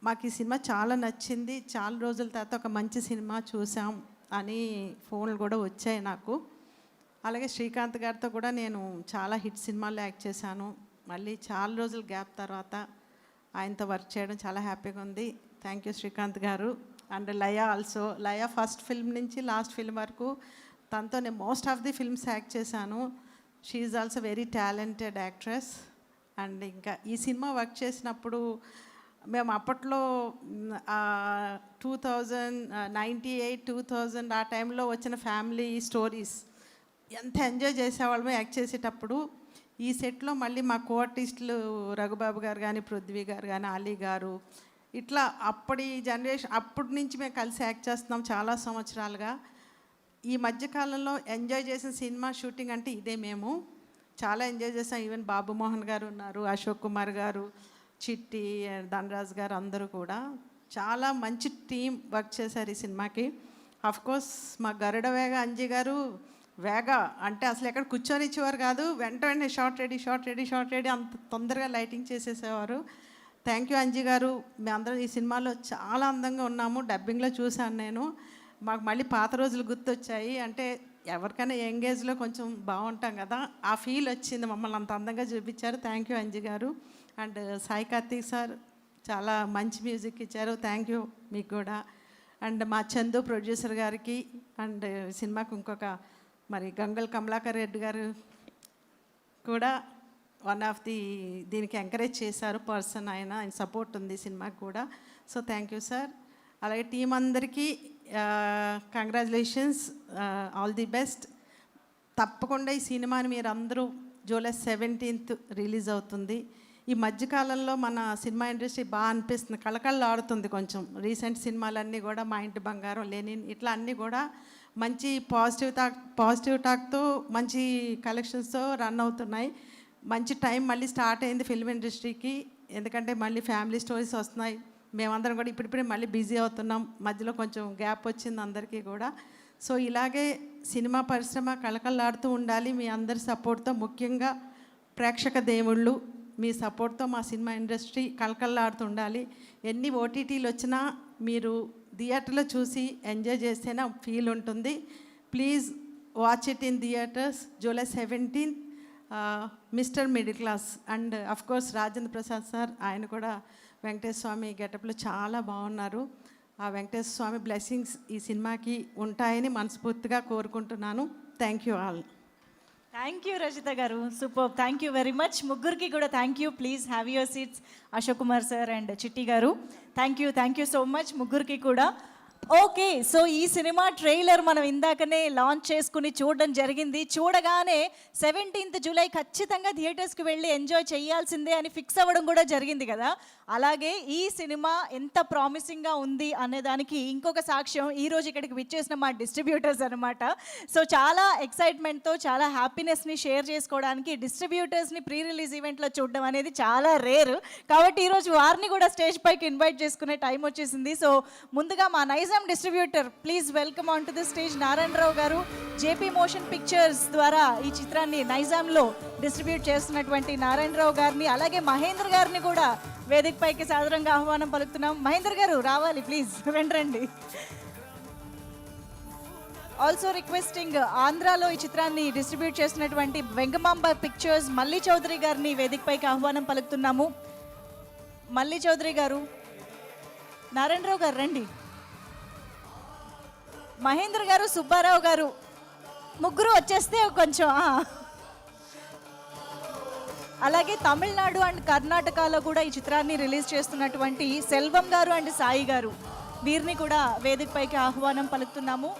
మాకు ఈ సినిమా చాలా నచ్చింది, చాలా రోజుల తర్వాత ఒక మంచి సినిమా చూసాం అని ఫోన్లు కూడా వచ్చాయి నాకు. అలాగే శ్రీకాంత్ గారితో కూడా నేను చాలా హిట్ సినిమాల్లో యాక్ట్ చేశాను. మళ్ళీ చాలా రోజుల గ్యాప్ తర్వాత ఆయనతో వర్క్ చేయడం చాలా హ్యాపీగా ఉంది. Thank you Srikanth garu. And Laya also. Laya first film నుంచి లాస్ట్ ఫిల్మ్ వరకు తనతో నేను most of the films act చేశాను. She is also very talented actress. And ఇంకా ఈ సినిమా వర్క్ చేసినప్పుడు మేము అప్పట్లో 1998, 2000 ఆ టైంలో వచ్చిన ఫ్యామిలీ స్టోరీస్ ఎంత ఎంజాయ్ చేసేవాళ్ళమో యాక్ట్ చేసేటప్పుడు. ఈ సెట్లో మళ్ళీ మా కో ఆర్టిస్టులు రఘుబాబు గారు కానీ, పృథ్వీ గారు కానీ, అలీ గారు, ఇట్లా అప్పటి జనరేషన్, అప్పటి నుంచి మేము కలిసి యాక్ట్ చేస్తున్నాం చాలా సంవత్సరాలుగా. ఈ మధ్యకాలంలో ఎంజాయ్ చేసిన సినిమా షూటింగ్ అంటే ఇదే. మేము చాలా ఎంజాయ్ చేసాం. ఈవెన్ బాబు మోహన్ గారు ఉన్నారు, అశోక్ కుమార్ గారు, చిట్టి, ధనరాజ్ గారు, అందరూ కూడా చాలా మంచి టీం వర్క్ చేశారు ఈ సినిమాకి. కోర్స్ మా గరుడ వేగ అంజీ గారు వేగ అంటే అసలు ఎక్కడ కూర్చొని ఇచ్చేవారు కాదు. వెంటనే షార్ట్ రెడీ అంత తొందరగా లైటింగ్ చేసేసేవారు. థ్యాంక్ యూ అంజీ గారు. మేమందరం ఈ సినిమాలో చాలా అందంగా ఉన్నాము. డబ్బింగ్లో చూశాను నేను. మాకు మళ్ళీ పాత రోజులు గుర్తొచ్చాయి. అంటే ఎవరికైనా యంగేజ్లో కొంచెం బాగుంటాం కదా, ఆ ఫీల్ వచ్చింది. మమ్మల్ని అంత అందంగా చూపించారు. థ్యాంక్ యూ అంజీ గారు. అండ్ సాయి కార్తీక్ సార్ చాలా మంచి మ్యూజిక్ ఇచ్చారు. థ్యాంక్ యూ మీకు కూడా. అండ్ మా చందు ప్రొడ్యూసర్ గారికి, అండ్ సినిమాకి ఇంకొక మరి గంగల్ కమలాకర్ రెడ్డి గారు కూడా వన్ ఆఫ్ ది దీనికి ఎంకరేజ్ చేశారు పర్సన్. ఆయన సపోర్ట్ ఉంది సినిమాకి కూడా. So thank you sir. అలాగే టీం అందరికీ కంగ్రాచులేషన్స్, ఆల్ ది బెస్ట్. తప్పకుండా ఈ సినిమాని మీరు అందరూ జూలై 17th రిలీజ్ అవుతుంది. ఈ మధ్యకాలంలో మన సినిమా ఇండస్ట్రీ బాగా అనిపిస్తుంది, కళకళలాడుతుంది కొంచెం. రీసెంట్ సినిమాలన్నీ కూడా మా ఇంటి బంగారం, లెనిన్, ఇట్లా అన్నీ కూడా మంచి పాజిటివ్ టాక్తో మంచి కలెక్షన్స్తో రన్ అవుతున్నాయి. మంచి టైం మళ్ళీ స్టార్ట్ అయింది ఫిల్మ్ ఇండస్ట్రీకి. ఎందుకంటే మళ్ళీ ఫ్యామిలీ స్టోరీస్ వస్తున్నాయి. మేమందరం కూడా ఇప్పుడిప్పుడే మళ్ళీ బిజీ అవుతున్నాం. మధ్యలో కొంచెం గ్యాప్ వచ్చింది అందరికీ కూడా. సో ఇలాగే సినిమా పరిశ్రమ కళకళలాడుతూ ఉండాలి మీ అందరి సపోర్ట్తో. ముఖ్యంగా ప్రేక్షక దేవుళ్ళు మీ సపోర్ట్తో మా సినిమా ఇండస్ట్రీ కళకళలాడుతూ ఉండాలి. ఎన్ని ఓటీటీలు వచ్చినా మీరు థియేటర్లో చూసి ఎంజాయ్ చేస్తేనే ఫీల్ ఉంటుంది. Please watch it in theatres. July 17th mister middle class and of course Rajendra Prasad sir, ఆయన కూడా వెంకటేశ్వర స్వామి గెటప్లో చాలా బాగున్నారు. ఆ వెంకటేశ్వర స్వామి బ్లెస్సింగ్స్ ఈ సినిమాకి ఉంటాయని మనస్ఫూర్తిగా కోరుకుంటున్నాను. Thank you all. Thank you Rajitha garu, super. Thank you very much. ముగ్గురికి కూడా thank you. Please have your seats. Ashok Kumar sir and Chitti garu, thank you so much ముగ్గురికి కూడా. ఓకే, సో ఈ సినిమా ట్రైలర్ మనం ఇందాకనే లాంచ్ చేసుకుని చూడడం జరిగింది. చూడగానే 17th జూలై ఖచ్చితంగా థియేటర్స్కి వెళ్ళి ఎంజాయ్ చేయాల్సిందే అని ఫిక్స్ అవ్వడం కూడా జరిగింది కదా. అలాగే ఈ సినిమా ఎంత ప్రామిసింగ్గా ఉంది అనే దానికి ఇంకొక సాక్ష్యం ఈరోజు ఇక్కడికి విచ్చేసిన మా డిస్ట్రిబ్యూటర్స్ అనమాట. సో చాలా ఎక్సైట్మెంట్తో చాలా హ్యాపీనెస్ని షేర్ చేసుకోవడానికి డిస్ట్రిబ్యూటర్స్ని ప్రీ రిలీజ్ ఈవెంట్లో చూడడం అనేది చాలా రేర్. కాబట్టి ఈరోజు వారిని కూడా స్టేజ్ పైకి ఇన్వైట్ చేసుకునే టైం వచ్చేసింది. సో ముందుగా మా Nizam distributor, please welcome on to the stage Narayana Rao garu. JP motion pictures ద్వారా ఈ చిత్రాన్ని నైజాంలో డిస్ట్రిబ్యూట్ చేస్తున్నటువంటి నారాయణరావు గారిని, అలాగే మహేంద్ర గారిని కూడా వేదిక పైకి సాదరంగా ఆహ్వానం పలుకుతున్నాం. మహేంద్ర గారు రావాలి ప్లీజ్, రండి. ఆల్సో రిక్వెస్టింగ్ ఆంధ్రాలో ఈ చిత్రాన్ని డిస్ట్రిబ్యూట్ చేస్తున్నటువంటి వెంగమాంబ పిక్చర్స్ మల్లి చౌదరి గారిని వేదిక పైకి ఆహ్వానం పలుకుతున్నాము. మల్లి చౌదరి గారు, నారాయణరావు గారు రండి. మహేంద్ర గారు, సుబ్బారావు గారు, ముగ్గురు వచ్చేస్తే కొంచెం. అలాగే తమిళనాడు అండ్ కర్ణాటకలో కూడా ఈ చిత్రాన్ని రిలీజ్ చేస్తున్నటువంటి సెల్వం గారు అండ్ సాయి గారు, వీరిని కూడా వేదిక పైకి ఆహ్వానం పలుకుతున్నాము.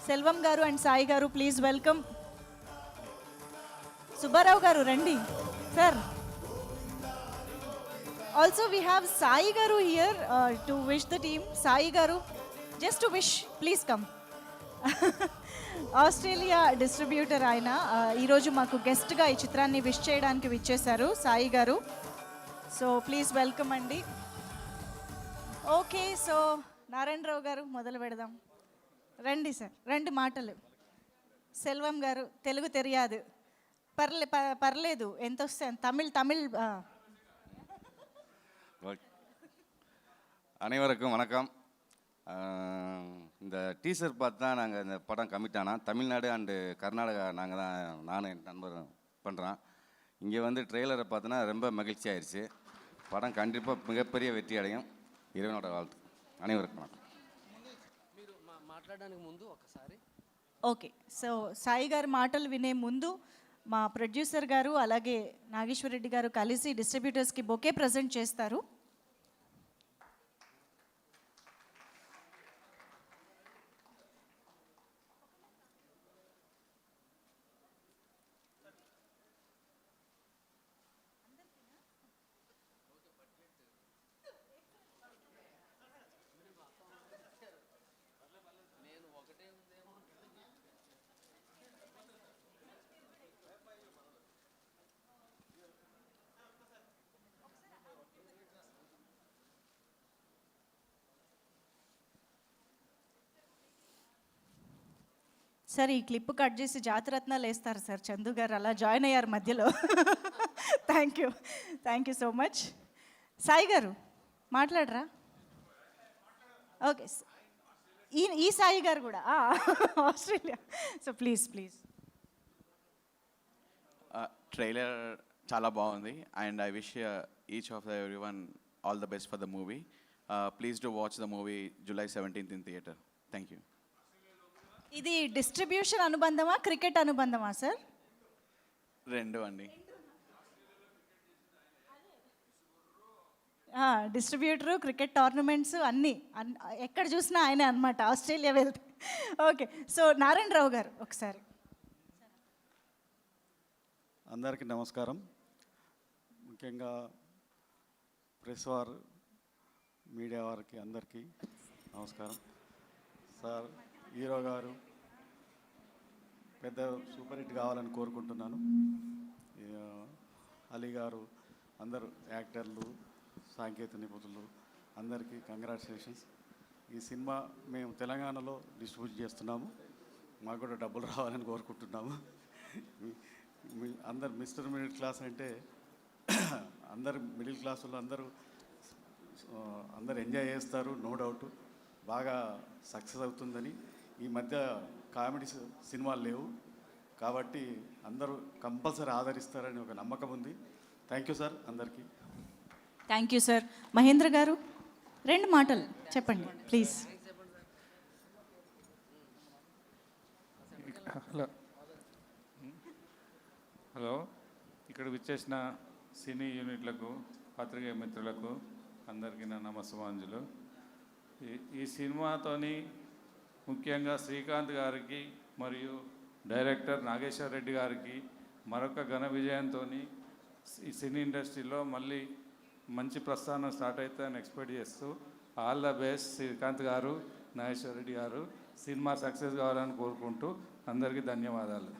సెల్వం గారు అండ్ సాయి గారు, ప్లీజ్ వెల్కమ్. సుబ్బారావు గారు రండి sir. Also we have Sai garu here to wish the team. Sai garu, just to wish, please come. Australia distributor ఆయన ఈరోజు మాకు గెస్ట్గా ఈ చిత్రాన్ని విష్ చేయడానికి విచ్చేశారు సాయి గారు. సో ప్లీజ్ వెల్కమ్ అండి. ఓకే, సో నారాయణరావు గారు మొదలు పెడదాం. రండి సార్, రండి. మాటలు సెల్వం గారు, తెలుగు తెలియదు, పర్లేదు, ఎంత వస్తాయి తమిళ్. அனைவருக்கும் வணக்கம். இந்த டீசர் பார்த்து தான் நாங்கள் இந்த படம் கமிட் ஆனால் தமிழ்நாடு அண்டு கர்நாடகா நாங்கள் தான் நானும் என் நண்பரும் பண்ணுறோம். இங்கே வந்து ட்ரெய்லரை பார்த்தோன்னா ரொம்ப மகிழ்ச்சி ஆயிடுச்சு. படம் கண்டிப்பாக மிகப்பெரிய வெற்றி அடையும். இறைவனோட வாழ்த்து. அனைவருக்கும் வணக்கம். మీరు మాట్లాడడానికి ముందు ఒకసారి ఓకే, సో సాయి గారి మాటలు వినే ముందు మా ప్రొడ్యూసర్ గారు అలాగే నాగేశ్వరరెడ్డి గారు కలిసి డిస్ట్రిబ్యూటర్స్కి బొకే ప్రజెంట్ చేస్తారు. సార్ ఈ క్లిప్ కట్ చేసి జాతిరత్నాలు వేస్తారు సార్. చందు గారు అలా జాయిన్ అయ్యారు మధ్యలో. Thank you so much. Sai గారు మాట్లాడరా? ఓకే, ఈ సాయి గారు కూడా ఆస్ట్రేలియా. So please. ట్రైలర్ చాలా బాగుంది and I wish each of every one all the best for the movie. Please do watch the movie July 17th in theatre. Thank you. ఇది డిస్ట్రిబ్యూషన్ అనుబంధమా, క్రికెట్ అనుబంధమా సార్? రెండు అండి. డిస్ట్రిబ్యూటరు, క్రికెట్ టోర్నమెంట్స్ అన్నీ ఎక్కడ చూసినా ఆయనే అనమాట, ఆస్ట్రేలియా వెళ్తే. ఓకే, సో నారాయణరావు గారు ఒకసారి. అందరికీ నమస్కారం. ముఖ్యంగా ప్రెస్ వారు, మీడియా వారికి అందరికీ నమస్కారం. సార్, హీరో గారు పెద్ద సూపర్ హిట్ కావాలని కోరుకుంటున్నాను. అలీ గారు, అందరూ యాక్టర్లు, సాంకేతిక నిపుణులు అందరికీ కంగ్రాచులేషన్స్. ఈ సినిమా మేము తెలంగాణలో డిస్ట్రిబ్యూట్ చేస్తున్నాము. మాకు కూడా డబ్బులు రావాలని కోరుకుంటున్నాము. అందరు మిస్టర్ మిడిల్ క్లాస్ అంటే అందరు మిడిల్ క్లాస్ వాళ్ళు అందరూ ఎంజాయ్ చేస్తారు, నో డౌట్. బాగా సక్సెస్ అవుతుందని. ఈ మధ్య కామెడీ సినిమాలు లేవు కాబట్టి అందరూ కంపల్సరీ ఆదరిస్తారని ఒక నమ్మకం ఉంది. థ్యాంక్ యూ సార్ అందరికీ. Thank you sir. Mahendra garu 2 మాటలు చెప్పండి ప్లీజ్. హలో, ఇక్కడ విచ్చేసిన సినీ యూనిట్లకు, పత్రికా మిత్రులకు అందరికీ నా నమస్సుమాంజులు. ఈ సినిమాతోని ముఖ్యంగా శ్రీకాంత్ గారికి మరియు డైరెక్టర్ నాగేశ్వర రెడ్డి గారికి మరొక ఘన విజయంతో ఈ సినీ ఇండస్ట్రీలో మళ్ళీ మంచి ప్రస్థానం స్టార్ట్ అవుతుందని ఎక్స్పెక్ట్ చేస్తూ ఆల్ ద బెస్ట్ శ్రీకాంత్ గారు, నాగేశ్వర రెడ్డి గారు. సినిమా సక్సెస్ కావాలని కోరుకుంటూ అందరికీ ధన్యవాదాలు.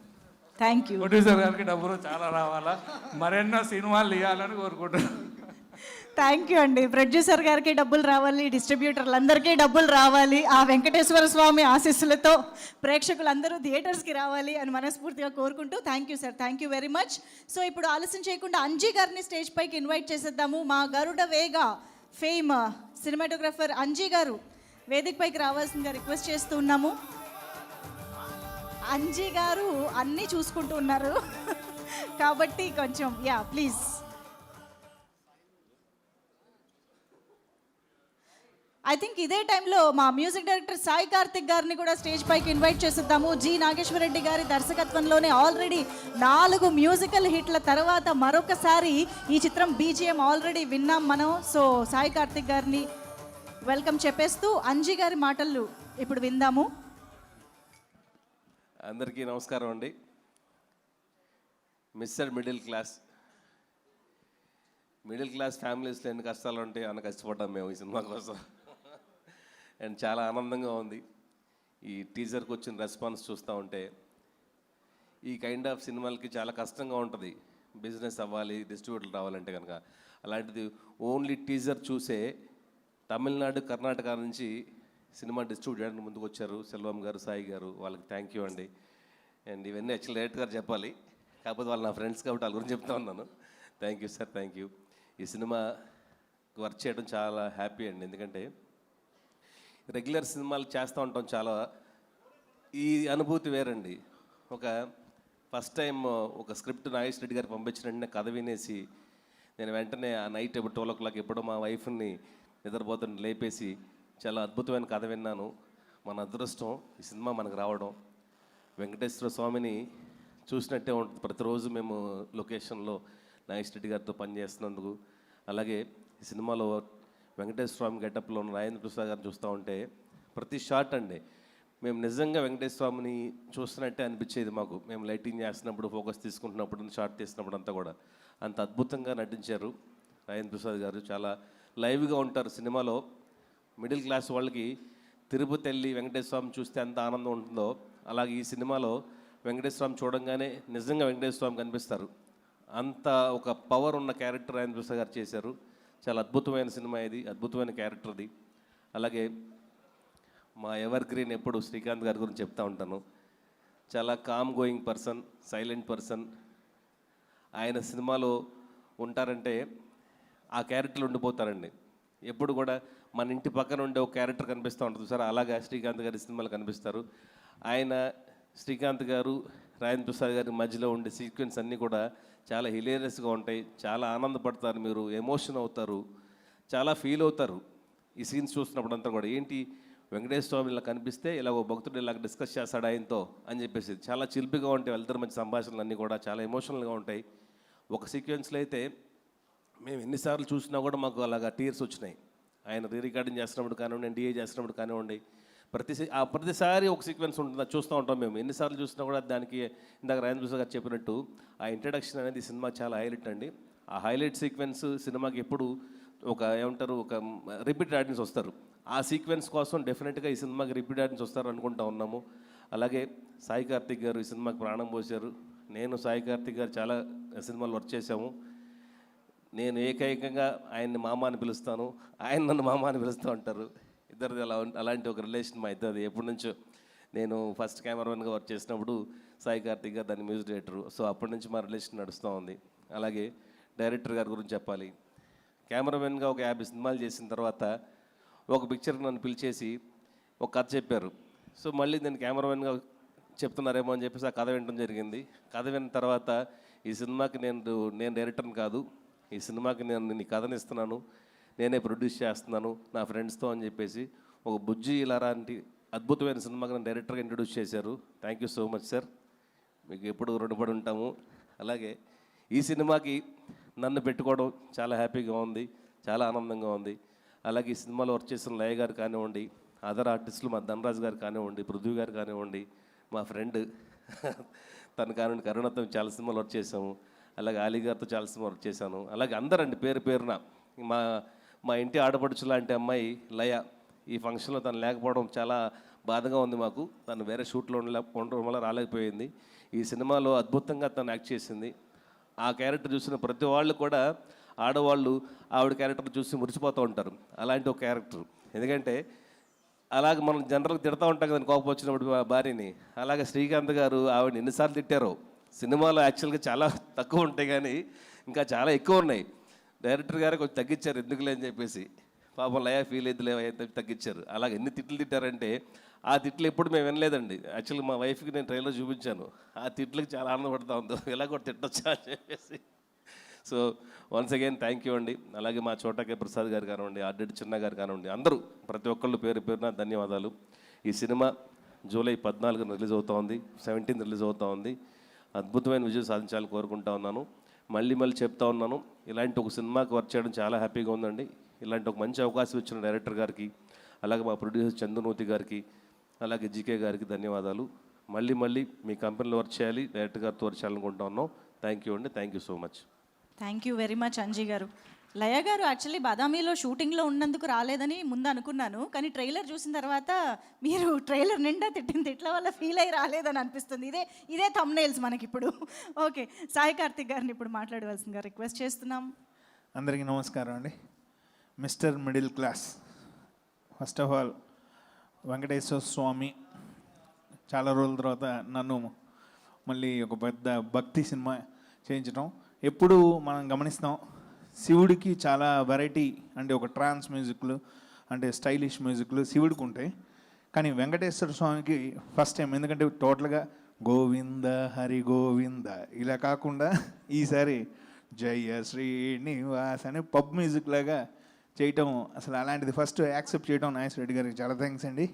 Thank you. ప్రొడ్యూసర్ గారికి డబ్బులు చాలా రావాలా, మరెన్నో సినిమాలు ఇవ్వాలని కోరుకుంటున్నాను. థ్యాంక్ యూ అండి. ప్రొడ్యూసర్ గారికి డబ్బులు రావాలి, డిస్ట్రిబ్యూటర్లందరికీ డబ్బులు రావాలి. ఆ వెంకటేశ్వర స్వామి ఆశీస్సులతో ప్రేక్షకులందరూ థియేటర్స్కి రావాలి అని మనస్ఫూర్తిగా కోరుకుంటూ thank you sir. Thank you very much. So ఇప్పుడు ఆలస్యం చేయకుండా అంజీ గారిని స్టేజ్ పైకి ఇన్వైట్ చేసేద్దాము. మా గరుడ వేగ ఫేమ్ సినిమాటోగ్రఫర్ అంజీ గారు వేదిక పైకి రావాల్సిందిగా రిక్వెస్ట్ చేస్తూ ఉన్నాము. అంజీ గారు అన్నీ చూసుకుంటూ ఉన్నారు కాబట్టి కొంచెం ప్లీజ్. ఐ థింక్ ఇదే టైంలో మా మ్యూజిక్ డైరెక్టర్ సాయి కార్తిక్ గారిని కూడా స్టేజ్ పైకి ఇన్వైట్ చేసేద్దాము. జి నాగేశ్వర రెడ్డి గారి దర్శకత్వంలోనే ఆల్రెడీ 4 మ్యూజికల్ హిట్ల తర్వాత మరొకసారి ఈ చిత్రం బీజిఎం ఆల్రెడీ విన్నాం మనం. సో సాయి కార్తిక్ గారిని వెల్కమ్ చెప్పేస్తూ అంజీ గారి మాటలు ఇప్పుడు విందాము. అందరికీ నమస్కారం అండి. మిస్టర్ మిడిల్ క్లాస్ ఫ్యామిలీస్లో ఎన్ని కష్టాలు ఉంటాయి అన్న కష్టపడ్డాం మేము ఈ సినిమా కోసం. అండ్ చాలా ఆనందంగా ఉంది ఈ టీజర్కి వచ్చిన రెస్పాన్స్ చూస్తూ ఉంటే. ఈ కైండ్ ఆఫ్ సినిమాలకి చాలా కష్టంగా ఉంటుంది, బిజినెస్ అవ్వాలి, డిస్ట్రిబ్యూటర్లు రావాలంటే కనుక. అలాంటిది ఓన్లీ టీజర్ చూసే తమిళనాడు, కర్ణాటక నుంచి సినిమా డిస్ట్రిబ్యూట్ చేయడానికి ముందుకు వచ్చారు సెల్వం గారు, సాయి గారు. వాళ్ళకి థ్యాంక్ యూ అండి. అండ్ ఇవన్నీ యాక్చువల్ డైరెక్టర్ గారు చెప్పాలి, కాకపోతే వాళ్ళు నా ఫ్రెండ్స్ కాబట్టి వాళ్ళ గురించి చెప్తా ఉన్నాను. Thank you sir, thank you. ఈ సినిమా వర్క్ చేయడం చాలా హ్యాపీ అండి. ఎందుకంటే రెగ్యులర్ సినిమాలు చేస్తూ ఉంటాం చాలా, ఈ అనుభూతి వేరండి. ఫస్ట్ టైం ఒక స్క్రిప్ట్ నాగేశ్వర రెడ్డి గారు పంపించిన వెంటనే కథ వినేసి నేను వెంటనే ఆ నైట్ 12 o'clock ఎప్పుడో మా వైఫ్ని నిద్రపోతుంటే లేపేసి చాలా అద్భుతమైన కథ విన్నాను. మన అదృష్టం ఈ సినిమా మనకు రావడం. వెంకటేశ్వర స్వామిని చూసినట్టే ఉంటుంది ప్రతిరోజు మేము లొకేషన్లో నాగేశ్వర రెడ్డి గారితో పనిచేస్తున్నందుకు. అలాగే ఈ సినిమాలో వెంకటేశ్వర స్వామి గెటప్లో ఉన్న రాజేంద్ర ప్రసాద్ గారిని చూస్తూ ఉంటే ప్రతి షాట్ అండి మేము నిజంగా వెంకటేశ్వర స్వామిని చూస్తున్నట్టే అనిపించేది మాకు. మేము లైటింగ్ చేస్తున్నప్పుడు, ఫోకస్ తీసుకుంటున్నప్పుడు, షాట్ తీసినప్పుడు అంతా కూడా అంత అద్భుతంగా నటించారు రాజేంద్ర ప్రసాద్ గారు. చాలా లైవ్గా ఉంటారు సినిమాలో. మిడిల్ క్లాస్ వాళ్ళకి తిరుపతి వెళ్ళి వెంకటేశ్వర స్వామి చూస్తే ఎంత ఆనందం ఉంటుందో అలాగే ఈ సినిమాలో వెంకటేశ్వర స్వామి చూడంగానే నిజంగా వెంకటేశ్వర స్వామి కనిపిస్తారు. అంత ఒక పవర్ ఉన్న క్యారెక్టర్ రాజేంద్ర ప్రసాద్ గారు చేశారు. చాలా అద్భుతమైన సినిమా ఇది, అద్భుతమైన క్యారెక్టర్ది. అలాగే మా ఎవర్ గ్రీన్ ఎప్పుడు శ్రీకాంత్ గారి గురించి చెప్తా ఉంటాను. చాలా calm going person, silent person. ఆయన సినిమాలో ఉంటారంటే ఆ క్యారెక్టర్లు ఉండిపోతారండి. ఎప్పుడు కూడా మన ఇంటి పక్కన ఉండే ఒక క్యారెక్టర్ కనిపిస్తూ ఉంటుంది సార్, అలాగా శ్రీకాంత్ గారి సినిమాలు కనిపిస్తారు. ఆయన శ్రీకాంత్ గారు రాజేంద్ర ప్రసాద్ గారి మధ్యలో ఉండే సీక్వెన్స్ అన్నీ కూడా చాలా హిలేరియస్గా ఉంటాయి. చాలా ఆనందపడతారు, మీరు ఎమోషన్ అవుతారు, చాలా ఫీల్ అవుతారు ఈ సీన్స్ చూస్తున్నప్పుడు అంతా కూడా. ఏంటి వెంకటేశ్వర స్వామి ఇలా కనిపిస్తే ఇలా ఓ భక్తుడు ఇలా డిస్కస్ చేస్తాడు ఆయనతో అని చెప్పేసి చాలా చిలిపిగా ఉంటాయి. వాళ్ళిద్దరి మధ్య సంభాషణలు అన్నీ కూడా చాలా ఎమోషనల్గా ఉంటాయి. ఒక సీక్వెన్స్లో అయితే మేము ఎన్నిసార్లు చూసినా కూడా మాకు అలాగా టీయర్స్ వచ్చినాయి. ఆయన రీ రికార్డింగ్ చేస్తున్నప్పుడు కానివ్వండి, ఎన్డీఏ చేస్తున్నప్పుడు కానివ్వండి, ప్రతిసారి ఒక సీక్వెన్స్ ఉంటుంది, అది చూస్తూ ఉంటాం మేము. ఎన్నిసార్లు చూసినా కూడా దానికి ఇందాక రాజేంద్ర ప్రసాద్ గారు చెప్పినట్టు ఆ ఇంట్రడక్షన్ అనేది ఈ సినిమా చాలా హైలైట్ అండి. ఆ హైలైట్ సీక్వెన్స్ సినిమాకి ఎప్పుడు ఒక రిపీట్ ఆడియన్స్ వస్తారు. ఆ సీక్వెన్స్ కోసం డెఫినెట్గా ఈ సినిమాకి రిపీట్ ఆడియన్స్ వస్తారు అనుకుంటా ఉన్నాము. అలాగే సాయి కార్తిక్ గారు ఈ సినిమాకి ప్రాణం పోశారు. నేను సాయి కార్తిక్ గారు చాలా సినిమాలు వర్క్ చేశాము. నేను ఏకైకంగా ఆయన్ని మామ అని పిలుస్తాను, ఆయన నన్ను మామ అని పిలుస్తూ ఉంటారు. ఇద్దరిది అలాంటి ఒక రిలేషన్ మా ఇద్దరిది ఎప్పటి నుంచో. నేను ఫస్ట్ కెమెరామెన్గా వర్క్ చేసినప్పుడు సాయి కార్తిక్ గారు దాని మ్యూజిక్ డైరెక్టరు. సో అప్పటి నుంచి మా రిలేషన్ నడుస్తూ ఉంది. అలాగే డైరెక్టర్ గారి గురించి చెప్పాలి. కెమెరామెన్గా ఒక 50 సినిమాలు చేసిన తర్వాత ఒక పిక్చర్కి నన్ను పిలిచేసి ఒక కథ చెప్పారు. సో మళ్ళీ నేను కెమెరామెన్గా చెప్తున్నారేమో అని చెప్పేసి ఆ కథ వినడం జరిగింది. కథ విన్న తర్వాత ఈ సినిమాకి నేను డైరెక్టర్ని కాదు, ఈ సినిమాకి నేను నీ కథని ఇస్తున్నాను, నేనే ప్రొడ్యూస్ చేస్తున్నాను నా ఫ్రెండ్స్తో అని చెప్పేసి ఒక బుజ్జి ఇలాంటి అద్భుతమైన సినిమాకి నన్ను డైరెక్టర్గా ఇంట్రడ్యూస్ చేశారు. Thank you so much sir, మీకు ఎప్పుడు రుణపడి ఉంటాము. అలాగే ఈ సినిమాకి నన్ను పెట్టుకోవడం చాలా హ్యాపీగా ఉంది, చాలా ఆనందంగా ఉంది. అలాగే ఈ సినిమాలో వర్క్ చేసిన లయ గారు కానివ్వండి, అదర్ ఆర్టిస్టులు మా ధనరాజ్ గారు కానివ్వండి, పృథ్వీ గారు కానివ్వండి, మా ఫ్రెండ్ తను కానివ్వండి, కరుణతో చాలా సినిమాలు వర్క్ చేసాము. అలాగే అలీ గారితో చాలా సినిమా వర్క్ చేశాను. అలాగే అందరండి పేరు పేరున. మా ఇంటి ఆడపడుచు లాంటి అమ్మాయి లయ ఈ ఫంక్షన్లో తను లేకపోవడం చాలా బాధగా ఉంది మాకు. తను వేరే షూట్లో ఉండడం వల్ల రాలేకపోయింది. ఈ సినిమాలో అద్భుతంగా తను యాక్ట్ చేసింది. ఆ క్యారెక్టర్ చూసిన ప్రతి వాళ్ళు కూడా ఆడవాళ్ళు ఆవిడ క్యారెక్టర్ చూసి మురిసిపోతూ ఉంటారు. అలాంటి ఒక క్యారెక్టర్. ఎందుకంటే అలాగే మనం జనరల్గా తిడతా ఉంటాం కదా కోపం వచ్చినప్పుడు భార్యని. అలాగే శ్రీకాంత్ గారు ఆవిడని ఎన్నిసార్లు తిట్టారో. సినిమాలో యాక్చువల్గా చాలా తక్కువ ఉంటాయి కానీ ఇంకా చాలా ఎక్కువ ఉన్నాయి. డైరెక్టర్ గారు కొంచెం తగ్గించారు ఎందుకులే అని చెప్పేసి. పాపం లయ ఫీల్ అయిద్దిలే తగ్గించారు. అలాగే ఎన్ని తిట్లు తిట్టారంటే ఆ తిట్లు ఎప్పుడు మేము వినలేదండి. యాక్చువల్గా మా వైఫ్కి నేను ట్రైలర్ చూపించాను. ఆ తిట్లకి చాలా ఆనందపడతా ఉందో ఇలా కూడా తిట్టొచ్చా అని చెప్పేసి. So once again thank you అండి. అలాగే మా చోటకే ప్రసాద్ గారు కానివ్వండి, ఆర్డెడ్ చిన్న గారు కానివ్వండి, అందరూ ప్రతి ఒక్కళ్ళు పేరు పేరున ధన్యవాదాలు. ఈ సినిమా జూలై 14 రిలీజ్ అవుతూ ఉంది, 17 రిలీజ్ అవుతూ ఉంది. అద్భుతమైన విజయం సాధించాలని కోరుకుంటా ఉన్నాను. మళ్ళీ చెప్తా ఉన్నాను, ఇలాంటి ఒక సినిమాకి వర్క్ చేయడం చాలా హ్యాపీగా ఉందండి. ఇలాంటి ఒక మంచి అవకాశం ఇచ్చిన డైరెక్టర్ గారికి, అలాగే మా ప్రొడ్యూసర్ చందునూతి గారికి, అలాగే జీకే గారికి ధన్యవాదాలు. మళ్ళీ మీ కంపెనీలో వర్క్ చేయాలి, డైరెక్టర్ గారితో వర్క్ చేయాలనుకుంటా ఉన్నాం. థ్యాంక్ యూ అండి. Thank you so much. Thank you very much Anji గారు. లయ గారు యాక్చువల్లీ బాదామిలో షూటింగ్లో ఉన్నందుకు రాలేదని ముందు అనుకున్నాను, కానీ ట్రైలర్ చూసిన తర్వాత మీరు ట్రైలర్ నిండా తిట్టిన తిట్ల వల్ల ఫీల్ అయ్యి రాలేదని అనిపిస్తుంది. ఇదే థంబ్నెయిల్స్ మనకి ఇప్పుడు. ఓకే, సాయి కార్తిక్ గారిని ఇప్పుడు మాట్లాడవలసిందిగా రిక్వెస్ట్ చేస్తున్నాం. అందరికీ నమస్కారం అండి. Mister middle class, first of all Venkateswara Swamy చాలా రోజుల తర్వాత నన్ను మళ్ళీ ఒక పెద్ద భక్తి సినిమా చేయించడం. ఎప్పుడు మనం గమనిస్తాం శివుడికి చాలా వెరైటీ అంటే ఒక ట్రాన్స్ మ్యూజిక్లు అంటే స్టైలిష్ మ్యూజిక్లు శివుడికి ఉంటాయి, కానీ వెంకటేశ్వర స్వామికి ఫస్ట్ టైం. ఎందుకంటే టోటల్గా గోవింద హరి గోవింద ఇలా కాకుండా ఈసారి జయ శ్రీనివాస్ అని పబ్ మ్యూజిక్ లాగా చేయటం, అసలు అలాంటిది ఫస్ట్ యాక్సెప్ట్ చేయడం నాగేశ్వర రెడ్డి గారికి చాలా థ్యాంక్స్ అండి.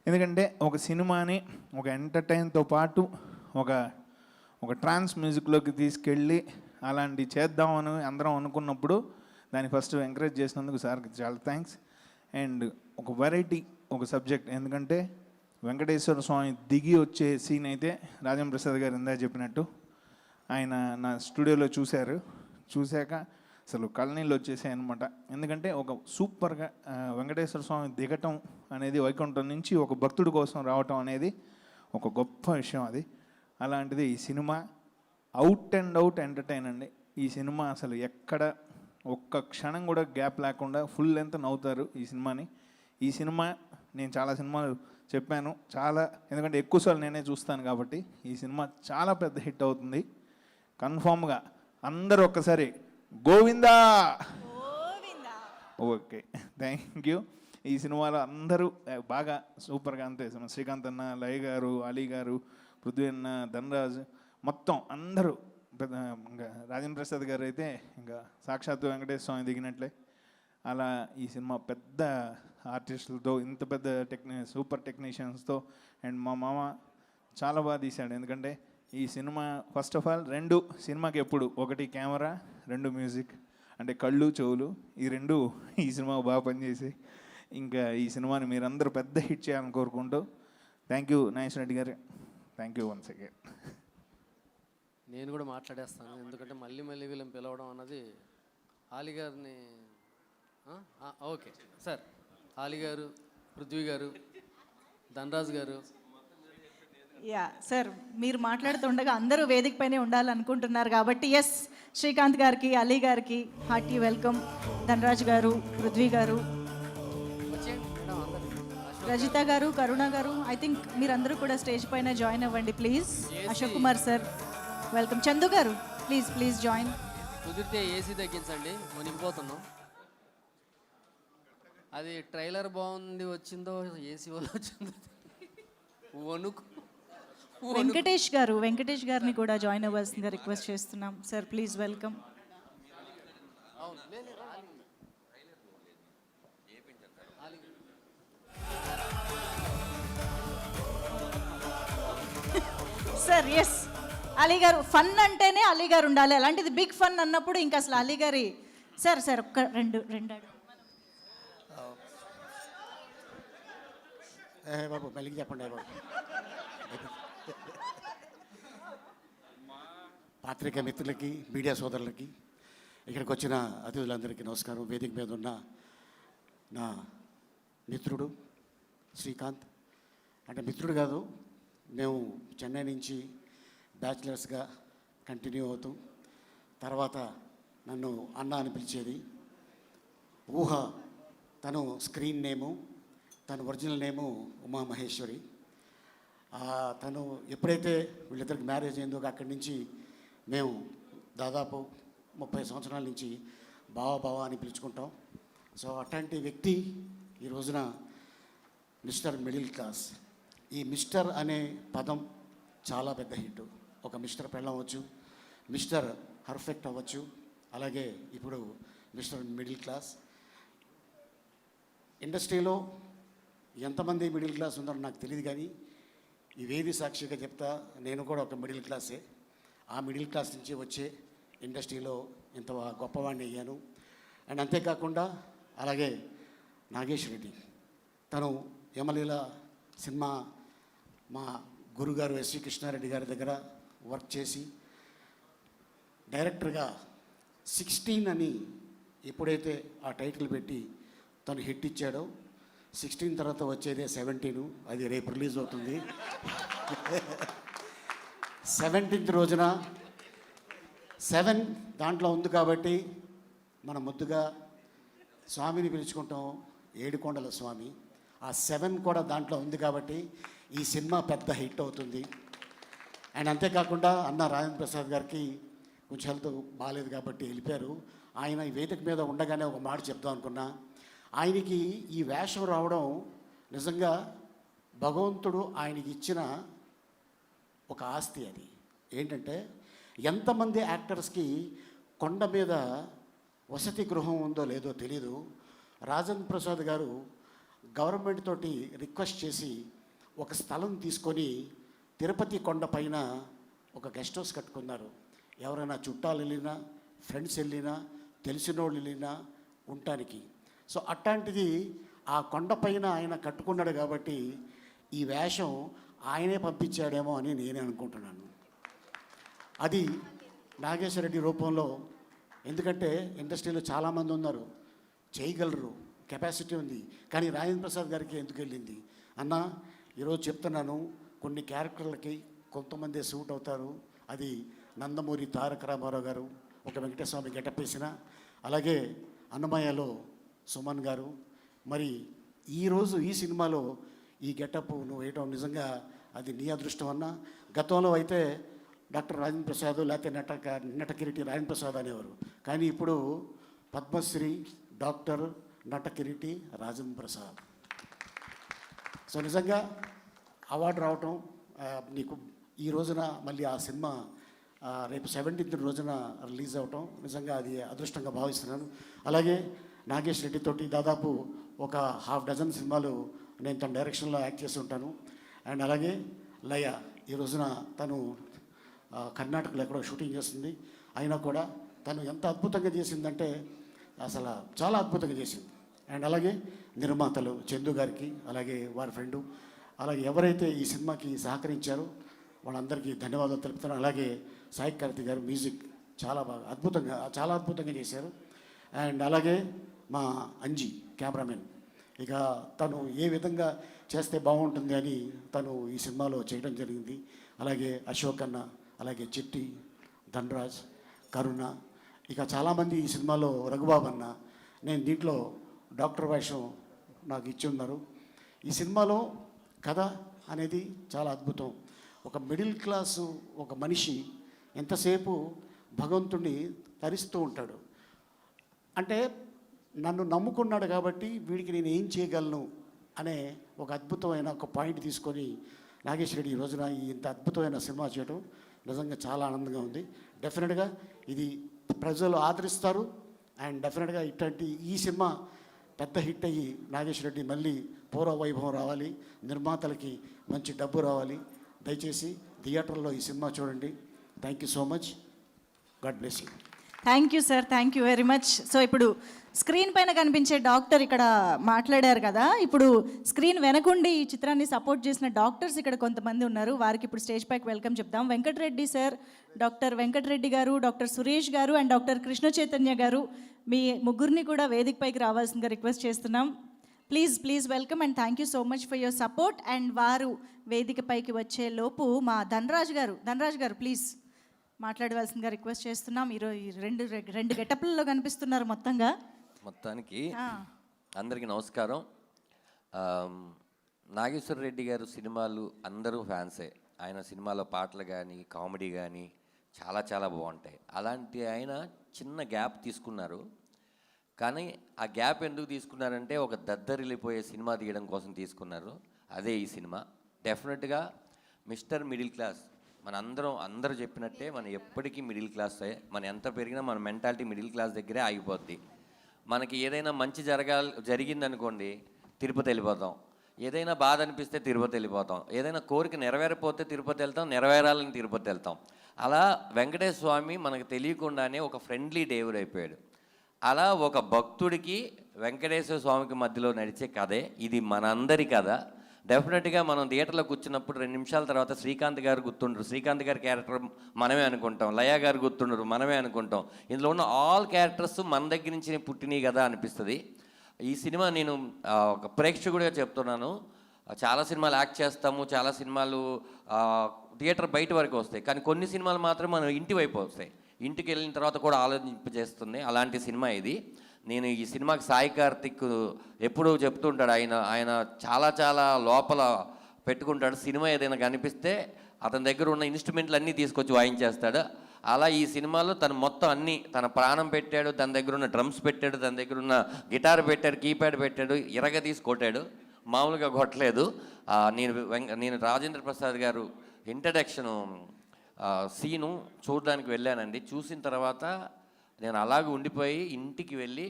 ఎందుకంటే ఒక సినిమాని ఒక ఎంటర్టైన్తో పాటు ఒక ట్రాన్స్ మ్యూజిక్లోకి తీసుకెళ్ళి అలాంటి చేద్దామని అందరం అనుకున్నప్పుడు దాన్ని ఫస్ట్ ఎంకరేజ్ చేసినందుకు సార్కి చాలా థ్యాంక్స్. అండ్ ఒక వెరైటీ ఒక సబ్జెక్ట్, ఎందుకంటే వెంకటేశ్వర స్వామి దిగి వచ్చే సీన్ అయితే రాజేంద్ర ప్రసాద్ గారు ఇందా చెప్పినట్టు ఆయన నా స్టూడియోలో చూశాక అసలు కళ్ళనీళ్ళు వచ్చేసాయి అనమాట. ఎందుకంటే ఒక సూపర్గా వెంకటేశ్వర స్వామి దిగటం అనేది వైకుంఠం నుంచి ఒక భక్తుడి కోసం రావటం అనేది ఒక గొప్ప విషయం అది. అలాంటిది ఈ cinema out and out entertain అండి. ఈ సినిమా అసలు ఎక్కడ ఒక్క క్షణం కూడా గ్యాప్ లేకుండా ఫుల్ లెంత్ నవ్వుతారు ఈ సినిమాని. ఈ సినిమా నేను చాలా సినిమాలు చెప్పాను, ఎందుకంటే ఎక్కువసార్లు నేనే చూస్తాను కాబట్టి ఈ సినిమా చాలా పెద్ద హిట్ అవుతుంది కన్ఫామ్గా. అందరూ ఒక్కసారి గోవిందా. Okay, thank you. ఈ సినిమాలో అందరూ బాగా సూపర్గా అంతే, శ్రీకాంత్ అన్న, లయ గారు, అలీ గారు, పృథ్వీ అన్న, ధనరాజ్, మొత్తం అందరూ ఇంకా రాజేంద్ర ప్రసాద్ గారు అయితే ఇంకా సాక్షాత్తు వెంకటేశ్వర స్వామి దిగినట్లే. అలా ఈ సినిమా పెద్ద ఆర్టిస్టులతో, ఇంత పెద్ద సూపర్ టెక్నీషియన్స్తో, అండ్ మా మామ చాలా బాగా తీశాడు. ఎందుకంటే ఈ సినిమా ఫస్ట్ ఆఫ్ ఆల్ 2 సినిమాకి ఎప్పుడు ఒకటి కెమెరా, 2 మ్యూజిక్, అంటే కళ్ళు చెవులు ఈ 2 ఈ సినిమా బాగా పనిచేసి ఇంకా ఈ సినిమాని మీరందరూ పెద్ద హిట్ చేయాలని కోరుకుంటూ థ్యాంక్ యూ నాగేశ్వర రెడ్డి గారు. Thank you once again. నేను కూడా మాట్లాడేస్తాను, ఎందుకంటే మళ్ళీ వీళ్ళని పిలవడం అన్నది. ఆలీ గారిని ఓకే సార్, ఆలీ గారు, పృథ్వీ గారు, ధనరాజ్ గారు. యా సార్, మీరు మాట్లాడుతుండగా అందరూ వేదిక పైనే ఉండాలనుకుంటున్నారు కాబట్టి ఎస్, శ్రీకాంత్ గారికి, అలీ గారికి హార్టీ వెల్కమ్. ధనరాజ్ గారు, పృథ్వీ గారు, రజిత గారు, కరుణ గారు, ఐ థింక్ మీరందరూ కూడా స్టేజ్ పైన జాయిన్ అవ్వండి please. Ashok Kumar sir welcome. Chandu గారు ప్లీజ్ జాయిన్. కుదిరితే ఏసీ తగ్గించండి, మునిగిపోతున్నాం. అది ట్రైలర్ బాగుంది వచ్చిందో ఏసీ వల్ల వచ్చిందో వణుకు. వెంకటేష్ గారిని కూడా జాయిన్ అవ్వాల్సిందిగా రిక్వెస్ట్ చేస్తున్నాం. Sir please welcome. Sir yes, Ali గారు ఫన్ అంటేనే అలీ గారు ఉండాలి. అలాంటిది బిగ్ ఫన్ అన్నప్పుడు ఇంకా అసలు అలీ గారి సార్ ఒక్క రెండు బాబు మళ్ళీ చెప్పండి బాబు. పాత్రిక మిత్రులకి, మీడియా సోదరులకి, ఇక్కడికి వచ్చిన అతిథులందరికీ నమస్కారం. వేదిక మీద ఉన్న నా మిత్రుడు శ్రీకాంత్, అంటే మిత్రుడు కాదు, మేము చెన్నై నుంచి బ్యాచిలర్స్గా కంటిన్యూ అవుతూ తర్వాత నన్ను అన్న అని పిలిచేది. ఊహ తను స్క్రీన్ నేము, తను ఒరిజినల్ నేము ఉమా మహేశ్వరి. తను ఎప్పుడైతే వీళ్ళిద్దరికి మ్యారేజ్ అయిందో అక్కడి నుంచి మేము దాదాపు 30 సంవత్సరాల నుంచి బావ అని పిలుచుకుంటాం. సో అట్లాంటి వ్యక్తి ఈ రోజున మిస్టర్ మిడిల్ క్లాస్. ఈ మిస్టర్ అనే పదం చాలా పెద్ద హిట్. ఒక మిస్టర్ పెళ్ళం అవ్వచ్చు, మిస్టర్ పర్ఫెక్ట్ అవ్వచ్చు, అలాగే ఇప్పుడు మిస్టర్ మిడిల్ క్లాస్. ఇండస్ట్రీలో ఎంతమంది మిడిల్ క్లాస్ ఉన్నారో నాకు తెలియదు, కానీ ఈ వేది సాక్షిగా చెప్తా, నేను కూడా ఒక మిడిల్ క్లాసే. ఆ మిడిల్ క్లాస్ నుంచి వచ్చే ఇండస్ట్రీలో ఇంత గొప్పవాడిని అయ్యాను. అండ్ అంతేకాకుండా అలాగే నాగేష్ రెడ్డి, తను యమలీల సినిమా మా గురుగారు ఎస్వి కృష్ణారెడ్డి గారి దగ్గర వర్క్ చేసి డైరెక్టర్గా 16 అని ఎప్పుడైతే ఆ టైటిల్ పెట్టి తను హిట్ ఇచ్చాడో, 16 తర్వాత వచ్చేదే 17, అది రేపు రిలీజ్ అవుతుంది. 17th రోజున 7 దాంట్లో ఉంది కాబట్టి మనం ముద్దుగా స్వామిని పిలుచుకుంటాం, ఏడుకొండల స్వామి. ఆ 7 కూడా దాంట్లో ఉంది కాబట్టి ఈ సినిమా పెద్ద హిట్ అవుతుంది. అండ్ అంతేకాకుండా అన్న రాజేంద్ర ప్రసాద్ గారికి కొంచెం హెల్త్ బాగాలేదు కాబట్టి వెళ్ళిపోయారు. ఆయన ఈ వేదిక మీద ఉండగానే ఒక మాట చెప్దాం అనుకున్నా. ఆయనకి ఈ వేషం రావడం నిజంగా భగవంతుడు ఆయనకి ఇచ్చిన ఒక ఆస్తి. అది ఏంటంటే, ఎంతమంది యాక్టర్స్కి కొండ మీద వసతి గృహం ఉందో లేదో తెలీదు. రాజేంద్ర ప్రసాద్ గారు గవర్నమెంట్ తోటి రిక్వెస్ట్ చేసి ఒక స్థలం తీసుకొని తిరుపతి కొండ పైన ఒక గెస్ట్ హౌస్ కట్టుకున్నారు. ఎవరైనా చుట్టాలు వెళ్ళినా, ఫ్రెండ్స్ వెళ్ళినా, తెలిసిన వాళ్ళు వెళ్ళినా ఉండటానికి. సో అట్లాంటిది ఆ కొండపైన ఆయన కట్టుకున్నాడు కాబట్టి ఈ వేషం ఆయనే పంపించాడేమో అని నేనే అనుకుంటున్నాను. అది నాగేశ్వరరెడ్డి రూపంలో. ఎందుకంటే ఇండస్ట్రీలో చాలామంది ఉన్నారు, చేయగలరు, కెపాసిటీ ఉంది, కానీ రాజేంద్ర ప్రసాద్ గారికి ఎందుకు వెళ్ళింది అన్న? ఈరోజు చెప్తున్నాను, కొన్ని క్యారెక్టర్లకి కొంతమంది సూట్ అవుతారు. అది నందమూరి తారక రామారావు గారు ఒక వెంకటేశ్వర గెటప్ వేసిన, అలాగే అన్నమయ్యలో సుమన్ గారు. మరి ఈరోజు ఈ సినిమాలో ఈ గెటప్ నువ్వు వేయటం నిజంగా అది నీ అదృష్టం అన్న. గతంలో అయితే డాక్టర్ రాజేంద్ర ప్రసాద్ లేకపోతే నటకిరీటి రాజేంద్ర ప్రసాద్ అనేవారు, కానీ ఇప్పుడు పద్మశ్రీ డాక్టర్ నటకిరీటి రాజేంద్ర ప్రసాద్. సో నిజంగా అవార్డు రావటం నీకు ఈ రోజున, మళ్ళీ ఆ సినిమా రేపు 17th రోజున రిలీజ్ అవ్వటం నిజంగా అది అదృష్టంగా భావిస్తున్నాను. అలాగే నాగేష్ రెడ్డి తోటి దాదాపు ఒక 6 సినిమాలు నేను తన డైరెక్షన్లో యాక్ట్ చేసి ఉంటాను. అండ్ అలాగే లయ ఈ రోజున తను కర్ణాటకలో ఎక్కడో షూటింగ్ చేస్తుంది. అయినా కూడా తను ఎంత అద్భుతంగా చేసిందంటే అసలు చాలా అద్భుతంగా చేసింది. అండ్ అలాగే నిర్మాతలు చందు గారికి, అలాగే వారి ఫ్రెండు, అలాగే ఎవరైతే ఈ సినిమాకి సహకరించారో వాళ్ళందరికీ ధన్యవాదాలు తెలుపుతున్నాను. అలాగే సాయి కార్తిక్ గారు మ్యూజిక్ చాలా బాగా చాలా అద్భుతంగా చేశారు. అండ్ అలాగే మా అంజీ కెమెరామెన్, ఇక తను ఏ విధంగా చేస్తే బాగుంటుంది అని తను ఈ సినిమాలో చేయడం జరిగింది. అలాగే అశోక్ అన్న, అలాగే చిట్టి, ధనరాజ్, కరుణ, ఇక చాలామంది ఈ సినిమాలో రఘుబాబు అన్న, నేను దీంట్లో డాక్టర్ వేషం నాకు ఇచ్చి ఉన్నారు. ఈ సినిమాలో కథ అనేది చాలా అద్భుతం. ఒక మిడిల్ క్లాసు ఒక మనిషి ఎంతసేపు భగవంతుడిని తరిస్తూ ఉంటాడు. అంటే నన్ను నమ్ముకున్నాడు కాబట్టి వీడికి నేను ఏం చేయగలను అనే ఒక అద్భుతమైన ఒక పాయింట్ తీసుకొని నాగేష్ రెడ్డి ఈ రోజున ఇంత అద్భుతమైన సినిమా చేయడం నిజంగా చాలా ఆనందంగా ఉంది. డెఫినెట్గా ఇది ప్రజలు ఆదరిస్తారు. అండ్ డెఫినెట్గా ఇట్లాంటి ఈ సినిమా పెద్ద హిట్ అయ్యి నాగేష్ రెడ్డి మళ్ళీ పూర్వ వైభవం రావాలి, నిర్మాతలకి మంచి డబ్బు రావాలి. దయచేసి థియేటర్లో ఈ సినిమా చూడండి. Thank you so much. God bless you. Thank you sir, thank you very much. So ఇప్పుడు స్క్రీన్ పైన కనిపించే డాక్టర్ ఇక్కడ మాట్లాడారు కదా, ఇప్పుడు స్క్రీన్ వెనకుండి ఈ చిత్రాన్ని సపోర్ట్ చేసిన డాక్టర్స్ ఇక్కడ కొంతమంది ఉన్నారు. వారికి ఇప్పుడు స్టేజ్ పైకి వెల్కమ్ చెప్దాం. వెంకటరెడ్డి సార్, డాక్టర్ వెంకటరెడ్డి గారు, డాక్టర్ సురేష్ గారు అండ్ డాక్టర్ కృష్ణ చైతన్య గారు, మీ ముగ్గురిని కూడా వేదిక పైకి రావాల్సిందిగా రిక్వెస్ట్ చేస్తున్నాం. Please welcome and thank you so much for your support. And వారు వేదిక పైకి వచ్చే లోపు మా ధనరాజ్ గారు ప్లీజ్ మాట్లాడవలసిందిగా రిక్వెస్ట్ చేస్తున్నాం. ఈరోజు రెండు గెటప్లలో కనిపిస్తున్నారు మొత్తానికి. అందరికీ నమస్కారం. నాగేశ్వర రెడ్డి గారు సినిమాలు అందరూ ఫ్యాన్సే. ఆయన సినిమాలో పాటలు కానీ కామెడీ కానీ చాలా చాలా బాగుంటాయి. అలాంటి ఆయన చిన్న గ్యాప్ తీసుకున్నారు. కానీ ఆ గ్యాప్ ఎందుకు తీసుకున్నారంటే ఒక దద్దరిల్లిపోయే సినిమా తీయడం కోసం తీసుకున్నారు. అదే ఈ సినిమా. డెఫినెట్గా మిస్టర్ మిడిల్ క్లాస్ అందరూ చెప్పినట్టే మనం ఎప్పటికీ మిడిల్ క్లాసే. మనం ఎంత పెరిగినా మన మెంటాలిటీ మిడిల్ క్లాస్ దగ్గరే ఆగిపోద్ది. మనకి ఏదైనా మంచి జరిగిందనుకోండి తిరుపతి వెళ్ళిపోతాం, ఏదైనా బాధ అనిపిస్తే తిరుపతి వెళ్ళిపోతాం, ఏదైనా కోరిక నెరవేరపోతే తిరుపతి వెళ్తాం, నెరవేరాలని తిరుపతి వెళ్తాం. అలా వెంకటేశ్వర స్వామి మనకు తెలియకుండానే ఒక ఫ్రెండ్లీ దేవుడు అయిపోయాడు. అలా ఒక భక్తుడికి వెంకటేశ్వర స్వామికి మధ్యలో నడిచే కథే ఇది, మనందరి కథ. డెఫినెట్గా మనం థియేటర్లో కూర్చున్నప్పుడు 2 నిమిషాల తర్వాత శ్రీకాంత్ గారు గుర్తుండరు. శ్రీకాంత్ గారి క్యారెక్టర్ మనమే అనుకుంటాం, లయ గారు గుర్తుండరు, మనమే అనుకుంటాం. ఇందులో ఉన్న ఆల్ క్యారెక్టర్స్ మన దగ్గర నుంచి పుట్టినవి కదా అనిపిస్తుంది. ఈ సినిమా నేను ఒక ప్రేక్షకుడిగా చెప్తున్నాను. చాలా సినిమాలు యాక్ట్ చేస్తాము, చాలా సినిమాలు థియేటర్ బయట వరకు వస్తాయి, కానీ కొన్ని సినిమాలు మాత్రం మనం ఇంటి వైపు వస్తాయి. ఇంటికి వెళ్ళిన తర్వాత కూడా ఆలోచింపజేస్తుంది. అలాంటి సినిమా ఇది. నేను ఈ సినిమాకి సాయి కార్తిక్ ఎప్పుడూ చెప్తుంటాడు, ఆయన చాలా చాలా లోపల పెట్టుకుంటాడు. సినిమా ఏదైనా కనిపిస్తే అతని దగ్గర ఉన్న ఇన్స్ట్రుమెంట్లు అన్నీ తీసుకొచ్చి వాయించేస్తాడు. అలా ఈ సినిమాలో తను మొత్తం అన్నీ తన ప్రాణం పెట్టాడు. తన దగ్గర ఉన్న డ్రమ్స్ పెట్టాడు, తన దగ్గర ఉన్న గిటార్ పెట్టాడు, కీప్యాడ్ పెట్టాడు, తీసి కొట్టాడు, మామూలుగా కొట్టలేదు. నేను రాజేంద్ర ప్రసాద్ గారు ఇంట్రడక్షన్ సీను చూడడానికి వెళ్ళానండి. చూసిన తర్వాత నేను అలాగే ఉండిపోయి ఇంటికి వెళ్ళి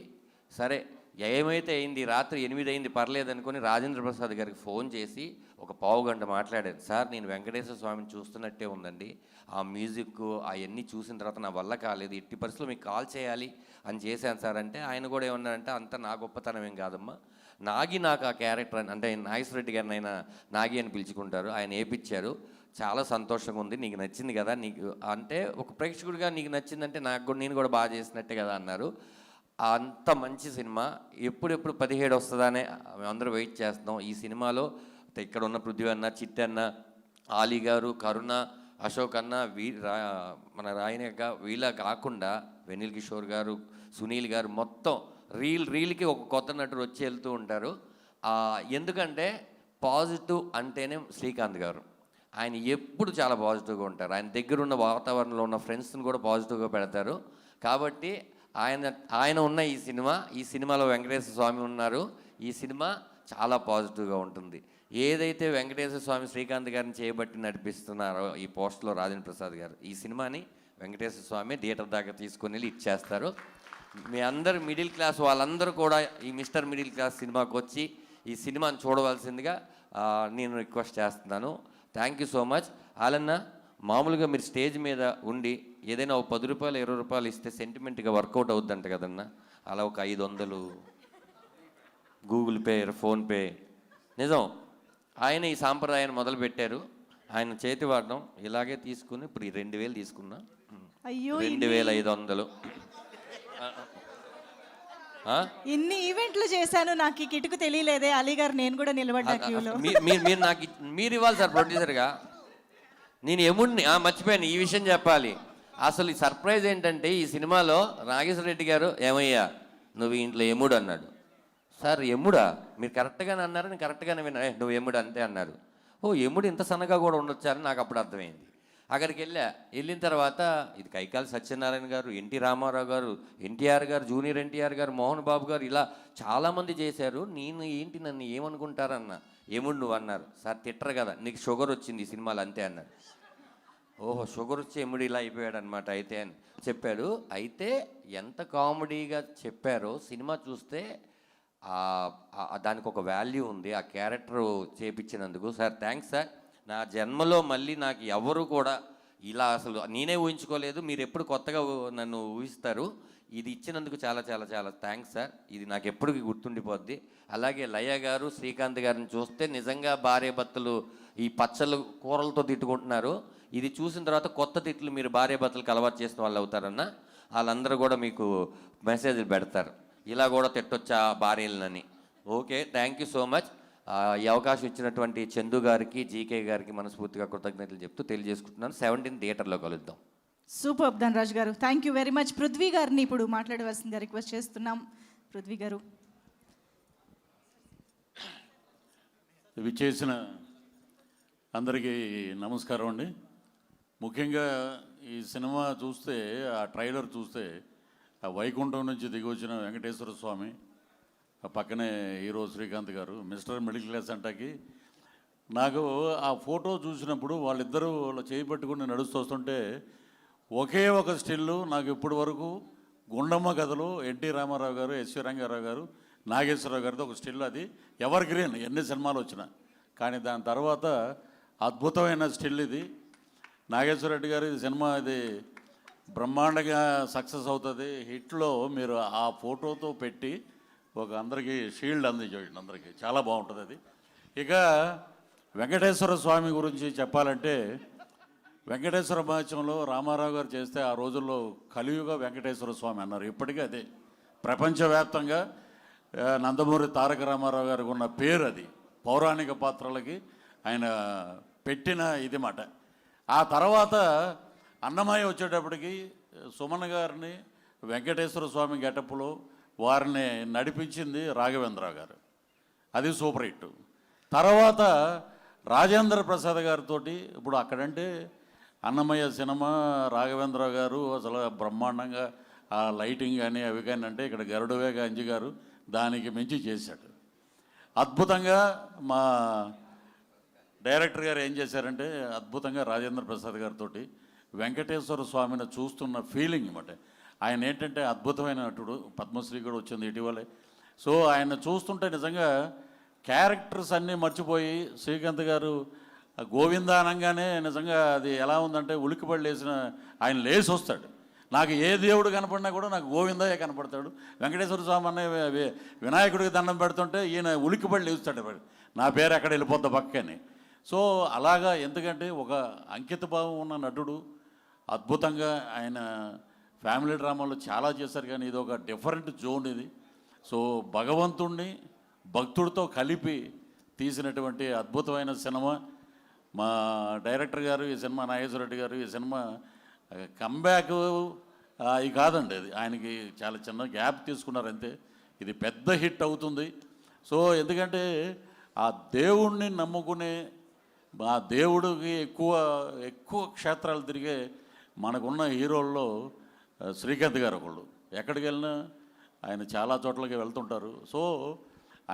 సరే ఏమైతే అయింది, రాత్రి 8 అయింది పర్లేదు అనుకుని రాజేంద్ర ప్రసాద్ గారికి ఫోన్ చేసి ఒక పావు గంట మాట్లాడాను. సార్ నేను వెంకటేశ్వర స్వామిని చూస్తున్నట్టే ఉందండి, ఆ మ్యూజిక్ అవన్నీ చూసిన తర్వాత నా వల్ల కాలేదు, ఎట్టి పరిస్థితుల్లో మీకు కాల్ చేయాలి అని చేశాను సార్ అంటే ఆయన కూడా ఏమన్నారంటే అంత నా గొప్పతనం ఏం కాదమ్మా, నాకు ఆ క్యారెక్టర్ అంటే నాగేశ్వర రెడ్డి గారిని ఆయన నాగి అని పిలుచుకుంటారు, ఆయన వేయించారు, చాలా సంతోషంగా ఉంది, నీకు నచ్చింది కదా, నీకు అంటే ఒక ప్రేక్షకుడిగా నీకు నచ్చిందంటే నేను కూడా బాగా చేసినట్టే కదా అన్నారు. అంత మంచి సినిమా. ఎప్పుడెప్పుడు 17 వస్తుందనే అందరూ వెయిట్ చేస్తున్నాం. ఈ సినిమాలో ఇక్కడ ఉన్న పృథ్వీ అన్న, చిట్టి అన్న, ఆలీ గారు, కరుణ, అశోక్ అన్న, మన రాయనక్క వీళ్ళ కాకుండా వెనిల్ కిషోర్ గారు, సునీల్ గారు మొత్తం రీల్కి ఒక కొత్త నటుడు వచ్చి వెళ్తూ ఉంటారు. ఎందుకంటే పాజిటివ్ అంటేనే శ్రీకాంత్ గారు. ఆయన ఎప్పుడు చాలా పాజిటివ్గా ఉంటారు. ఆయన దగ్గర ఉన్న వాతావరణంలో ఉన్న ఫ్రెండ్స్ని కూడా పాజిటివ్గా పెడతారు. కాబట్టి ఆయన ఉన్న ఈ సినిమాలో వెంకటేశ్వర స్వామి ఉన్నారు. ఈ సినిమా చాలా పాజిటివ్గా ఉంటుంది. ఏదైతే వెంకటేశ్వర స్వామి శ్రీకాంత్ గారిని చేయబట్టి నడిపిస్తున్నారో ఈ పోస్ట్లో రాజేంద్ర ప్రసాద్ గారు, ఈ సినిమాని వెంకటేశ్వర స్వామి థియేటర్ దాకా తీసుకొని వెళ్ళి ఇచ్చేస్తారు. మీ అందరు మిడిల్ క్లాస్ వాళ్ళందరూ కూడా ఈ మిస్టర్ మిడిల్ క్లాస్ సినిమాకి వచ్చి ఈ సినిమాని చూడవలసిందిగా నేను రిక్వెస్ట్ చేస్తున్నాను. Thank you so much. ఆలన్న మామూలుగా మీరు స్టేజ్ మీద ఉండి ఏదైనా ఒక 10 రూపాయలు 20 రూపాయలు ఇస్తే సెంటిమెంట్గా వర్కౌట్ అవుద్దంట కదన్నా, అలా ఒక 500 గూగుల్ పే, ఫోన్పే. నిజం, ఆయన ఈ సాంప్రదాయాన్ని మొదలుపెట్టారు. ఆయన చేతి వాడడం ఇలాగే తీసుకుని ఇప్పుడు 2000 తీసుకున్నా, 2500. ఇన్ని ఈవెంట్లు చేశాను, నాకు ఈ కిటుకు తెలియలేదే అలీ గారు, నేను కూడా నిలబడ్డా క్యూలో. మీరు ఇవ్వాలి సార్ ప్రొడ్యూసర్గా. నేను ఎముడిని మర్చిపోయాను ఈ విషయం చెప్పాలి. అసలు ఈ సర్ప్రైజ్ ఏంటంటే ఈ సినిమాలో నాగేశ్వర రెడ్డి గారు ఏమయ్యా నువ్వు ఇంట్లో ఎముడు అన్నాడు. సార్ ఎముడా? మీరు కరెక్ట్గానే అన్నారు, నేను కరెక్ట్గానే విన్నా. నువ్వు ఎముడు అంతే అన్నారు. ఓ ఎముడు ఇంత సన్నగా కూడా ఉండొచ్చా అని నాకు అప్పుడు అర్థమైంది. అక్కడికి వెళ్ళిన తర్వాత ఇది కైకాలి సత్యనారాయణ గారు, ఎన్టీ రామారావు గారు, ఎన్టీఆర్ గారు, జూనియర్ ఎన్టీఆర్ గారు, మోహన్ బాబు గారు, ఇలా చాలామంది చేశారు. నేను ఏంటి నన్ను ఏమనుకుంటారన్న, ఎముడు నువ్వు అన్నారు. సార్ తిట్టరు కదా, నీకు షుగర్ వచ్చింది ఈ సినిమాలో అంతే అన్నారు. ఓహో షుగర్ వచ్చి ఎముడు ఇలా అయిపోయాడు అనమాట అయితే అని చెప్పాడు. అయితే ఎంత కామెడీగా చెప్పారో సినిమా చూస్తే దానికి ఒక వాల్యూ ఉంది ఆ క్యారెక్టర్ చేపించినందుకు. Sir thanks sir. నా జన్మలో మళ్ళీ నాకు ఎవరు కూడా ఇలా అసలు నేనే ఊహించుకోలేదు. మీరు ఎప్పుడు కొత్తగా నన్ను ఊహిస్తారు. ఇది ఇచ్చినందుకు చాలా చాలా చాలా థ్యాంక్స్ సార్. ఇది నాకు ఎప్పటికీ గుర్తుండిపోద్ది. అలాగే లయ గారు, శ్రీకాంత్ గారిని చూస్తే నిజంగా భార్య భర్తలు ఈ పచ్చళ్ళు కూరలతో తిట్టుకుంటున్నారు. ఇది చూసిన తర్వాత కొత్త తిట్లు మీరు భార్య భర్తలకు అలవాటు చేసిన వాళ్ళు అవుతారన్న. వాళ్ళందరూ కూడా మీకు మెసేజ్లు పెడతారు, ఇలా కూడా తిట్టొచ్చా భార్యలని. Okay, thank you so much. ఈ అవకాశం ఇచ్చినటువంటి చందు గారికి, జీకే గారికి మనస్ఫూర్తిగా కృతజ్ఞతలు చెప్తూ తెలియజేసుకుంటున్నాను. 17 థియేటర్లో కలుద్దాం. సూపర్ ధనరాజ్ గారు, thank you very much. Prithvi గారిని ఇప్పుడు మాట్లాడవలసిందిగా రిక్వెస్ట్ చేస్తున్నాం. పృథ్వీ గారు. ఇవి చేసిన అందరికీ నమస్కారం అండి. ముఖ్యంగా ఈ సినిమా చూస్తే, ఆ ట్రైలర్ చూస్తే, ఆ వైకుంఠం నుంచి దిగి వచ్చిన వెంకటేశ్వర స్వామి, ఆ పక్కనే హీరో శ్రీకాంత్ గారు, మిస్టర్ మిడిల్ క్లాస్ అంటాకి నాకు ఆ ఫోటో చూసినప్పుడు వాళ్ళిద్దరూ వాళ్ళ చేయి పట్టుకుని నడుస్తూ వస్తుంటే ఒకే ఒక స్టిల్లు నాకు ఇప్పటి వరకు గుండమ్మ కథలు ఎన్టీ రామారావు గారు, ఎస్వి రంగారావు గారు, నాగేశ్వరరావు గారితో ఒక స్టిల్, అది ఎవర్ గ్రీన్ ఎన్ని సినిమాలు వచ్చినా. కానీ దాని తర్వాత అద్భుతమైన స్టిల్ ఇది. నాగేశ్వర రెడ్డి గారు ఇది సినిమా ఇది బ్రహ్మాండంగా సక్సెస్ అవుతుంది. హిట్లో మీరు ఆ ఫోటోతో పెట్టి ఒక అందరికీ షీల్డ్ అందించండి, అందరికీ చాలా బాగుంటుంది అది. ఇక వెంకటేశ్వర స్వామి గురించి చెప్పాలంటే, వెంకటేశ్వర మహత్యంలో రామారావు గారు చేస్తే ఆ రోజుల్లో కలియుగ వెంకటేశ్వర స్వామి అన్నారు. ఇప్పటికీ అదే ప్రపంచవ్యాప్తంగా నందమూరి తారక రామారావు గారికి ఉన్న పేరు అది. పౌరాణిక పాత్రలకి ఆయన పెట్టిన ఇది మాట. ఆ తర్వాత అన్నమయ్య వచ్చేటప్పటికి సుమన్ గారిని వెంకటేశ్వర స్వామి గెటప్లో వారిని నడిపించింది రాఘవేంద్రరావు గారు, అది సూపర్ హిట్. తర్వాత రాజేంద్ర ప్రసాద్ గారితో ఇప్పుడు అక్కడంటే అన్నమయ్య సినిమా రాఘవేంద్రరావు గారు అసలు బ్రహ్మాండంగా ఆ లైటింగ్ కానీ అవి కానీ, అంటే ఇక్కడ గరుడవేగ అంజి గారు దానికి మించి చేశాడు అద్భుతంగా. మా డైరెక్టర్ గారు ఏం చేశారంటే అద్భుతంగా రాజేంద్ర ప్రసాద్ గారితో వెంకటేశ్వర స్వామిని చూస్తున్న ఫీలింగ్ అన్నమాట. ఆయన ఏంటంటే అద్భుతమైన నటుడు, పద్మశ్రీ కూడా వచ్చింది ఇటీవలే. సో ఆయన చూస్తుంటే నిజంగా క్యారెక్టర్స్ అన్నీ మర్చిపోయి శ్రీకాంత్ గారు గోవింద అనగానే నిజంగా అది ఎలా ఉందంటే ఉలిక్కిపడి లేచిన ఆయన లేచి వస్తాడు. నాకు ఏ దేవుడు కనపడినా కూడా నాకు గోవిందయ్య కనపడతాడు. వెంకటేశ్వర స్వామి అనే వినాయకుడికి దండం పెడుతుంటే ఈయన ఉలిక్కిపడి లేస్తాడు, నా పేరు ఎక్కడ వెళ్ళిపోద్ది పక్కని. సో అలాగా, ఎందుకంటే ఒక అంకిత భావం ఉన్న నటుడు, అద్భుతంగా ఆయన ఫ్యామిలీ డ్రామాలో చాలా చేశారు. కానీ ఇది ఒక డిఫరెంట్ జోన్ ఇది. సో భగవంతుణ్ణి భక్తుడితో కలిపి తీసినటువంటి అద్భుతమైన సినిమా. మా డైరెక్టర్ గారు ఈ సినిమా, నాగేశ్వర రెడ్డి గారు ఈ సినిమా కంబ్యాక్ ఇది కాదండి, అది ఆయనకి చాలా చిన్న గ్యాప్ తీసుకున్నారు అంతే. ఇది పెద్ద హిట్ అవుతుంది. సో ఎందుకంటే ఆ దేవుణ్ణి నమ్ముకునే, ఆ దేవుడికి ఎక్కువ క్షేత్రాలు తిరిగే మనకున్న హీరోల్లో శ్రీకాంత్ గారు ఒకళ్ళు. ఎక్కడికి వెళ్ళినా ఆయన చాలా చోట్లకి వెళ్తుంటారు. సో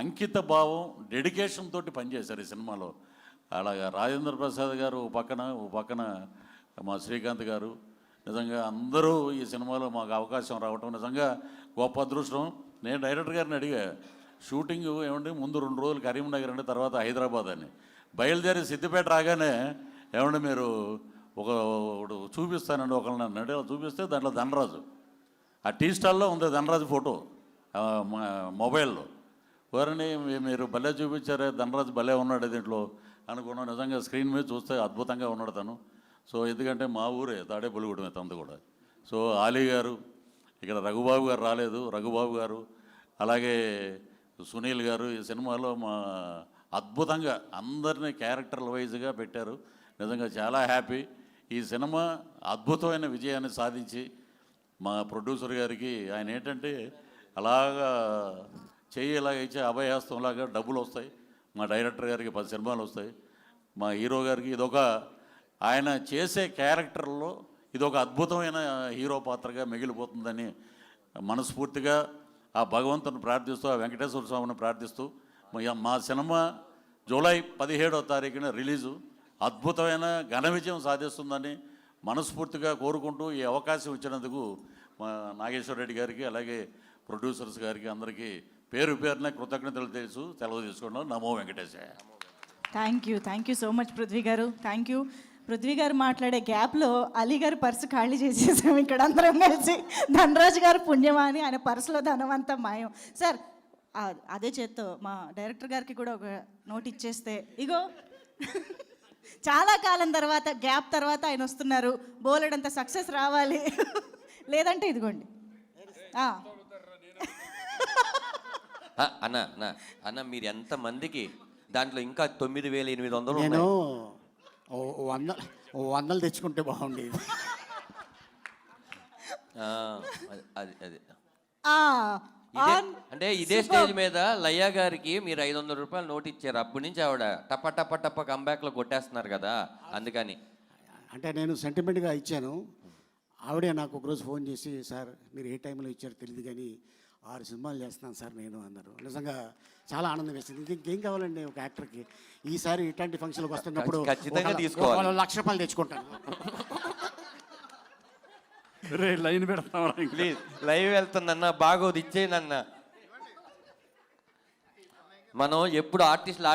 అంకిత భావం, డెడికేషన్ తోటి పనిచేశారు ఈ సినిమాలో. అలాగా రాజేంద్ర ప్రసాద్ గారు ఓ పక్కన మా శ్రీకాంత్ గారు, నిజంగా అందరూ ఈ సినిమాలో మాకు అవకాశం రావటం నిజంగా గొప్ప అదృష్టం. నేను డైరెక్టర్ గారిని అడిగా, షూటింగ్ ఏమంటే ముందు 2 రోజులు కరీంనగర్ అండి, తర్వాత హైదరాబాద్ అని. బయలుదేరి సిద్దిపేట రాగానే ఏమంటే మీరు ఒకడు చూపిస్తానండి ఒకళ్ళని అన్నాడు. చూపిస్తే దాంట్లో ధనరాజు, ఆ టీ స్టాల్లో ఉంది ధనరాజు ఫోటో మొబైల్లో. వారిని మీరు భలే చూపించారే, ధనరాజు భలే ఉన్నాడు దీంట్లో అనుకున్నాను. నిజంగా స్క్రీన్ మీద చూస్తే అద్భుతంగా ఉన్నాడు తను. సో ఎందుకంటే మా ఊరే తాడేపల్లిగూడెమే తనది కూడా. సో ఆలీ గారు, ఇక్కడ రఘుబాబు గారు రాలేదు, రఘుబాబు గారు, అలాగే సునీల్ గారు ఈ సినిమాలో మా అద్భుతంగా అందరినీ క్యారెక్టర్ వైజ్గా పెట్టారు. నిజంగా చాలా హ్యాపీ. ఈ సినిమా అద్భుతమైన విజయాన్ని సాధించి మా ప్రొడ్యూసర్ గారికి ఆయన ఏంటంటే అలాగా చెయ్యి ఇలాగ ఇచ్చే అభయహస్తంలాగా డబ్బులు వస్తాయి. మా డైరెక్టర్ గారికి 10 సినిమాలు వస్తాయి. మా హీరో గారికి ఇదొక ఆయన చేసే క్యారెక్టర్లో ఇదొక అద్భుతమైన హీరో పాత్రగా మిగిలిపోతుందని మనస్ఫూర్తిగా ఆ భగవంతుని ప్రార్థిస్తూ, ఆ వెంకటేశ్వర స్వామిని ప్రార్థిస్తూ మా సినిమా జూలై 17వ తారీఖున రిలీజు అద్భుతమైన ఘన విజయం సాధిస్తుందని మనస్ఫూర్తిగా కోరుకుంటూ ఈ అవకాశం ఇచ్చినందుకు మా నాగేశ్వర రెడ్డి గారికి అలాగే ప్రొడ్యూసర్స్ గారికి అందరికీ పేరు పేరున కృతజ్ఞతలు సెలవు తీసుకున్నాం. నమో వెంకటేశాయ. Thank you so much Prithvi garu. Thank you. Prithvi గారు మాట్లాడే గ్యాప్లో అలీ గారు పర్సు ఖాళీ చేసేసాం ఇక్కడ అందరం కలిసి. ధనరాజు గారు పుణ్యమా అని ఆయన పర్సులో ధనం అంతా మాయం. సార్ అదే చేత్తో మా డైరెక్టర్ గారికి కూడా ఒక నోట్ ఇచ్చేస్తే, ఇగో చాలా కాలం తర్వాత గ్యాప్ తర్వాత ఆయన వస్తున్నారు, బోలెడంత సక్సెస్ రావాలి, లేదంటే ఇదిగోండి. అన్న అన్న అన్న మీరు ఎంతమందికి దాంట్లో ఇంకా 9,800 నేను 100 తెచ్చుకుంటే బాగుండేది. అది అంటే ఇదే స్టేజ్ మీద లయ్య గారికి మీరు 500 రూపాయలు నోట్ ఇచ్చారు. అప్పటి నుంచి ఆవిడ టప్ప టప్ప టప్ప కంబ్యాక్లో కొట్టేస్తున్నారు కదా, అందుకని. అంటే నేను సెంటిమెంట్గా ఇచ్చాను. ఆవిడే నాకు ఒకరోజు ఫోన్ చేసి, సార్ మీరు ఏ టైంలో ఇచ్చారో తెలియదు కానీ 6 సినిమాలు చేస్తున్నాను సార్ నేను అన్నారు. నిజంగా చాలా ఆనందం వేసింది. ఇంకేం కావాలండి ఒక యాక్టర్కి? ఈసారి ఇట్లాంటి ఫంక్షన్కి వస్తున్నప్పుడు ఖచ్చితంగా తీసుకోవాలి. 1,00,000 రూపాయలు తెచ్చుకుంటాను. లైన్ పెడతాం ప్లీజ్. లైవ్ వెళ్తుందన్న, బాగోదు, ఇచ్చేయనన్న. మనం ఎప్పుడు ఆర్టిస్టులు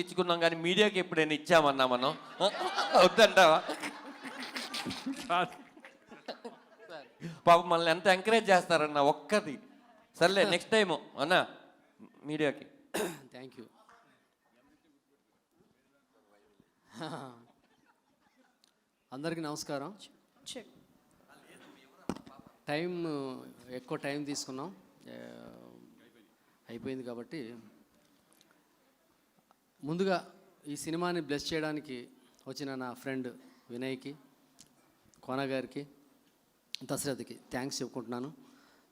ఇచ్చుకున్నాం కానీ మీడియాకి ఎప్పుడైనా ఇచ్చామన్నా మనం? వద్దంటావా? పాపం మనల్ని ఎంత ఎంకరేజ్ చేస్తారన్న ఒక్కది. సర్లే నెక్స్ట్ టైము అన్న మీడియాకి. Thank you. అందరికీ నమస్కారం. ఎక్కువ టైం తీసుకున్నాం, అయిపోయింది కాబట్టి ముందుగా ఈ సినిమాని బ్లెస్ చేయడానికి వచ్చిన నా ఫ్రెండ్ వినయ్కి, కోన గారికి, దశరథకి థ్యాంక్స్ చెప్పుకుంటున్నాను.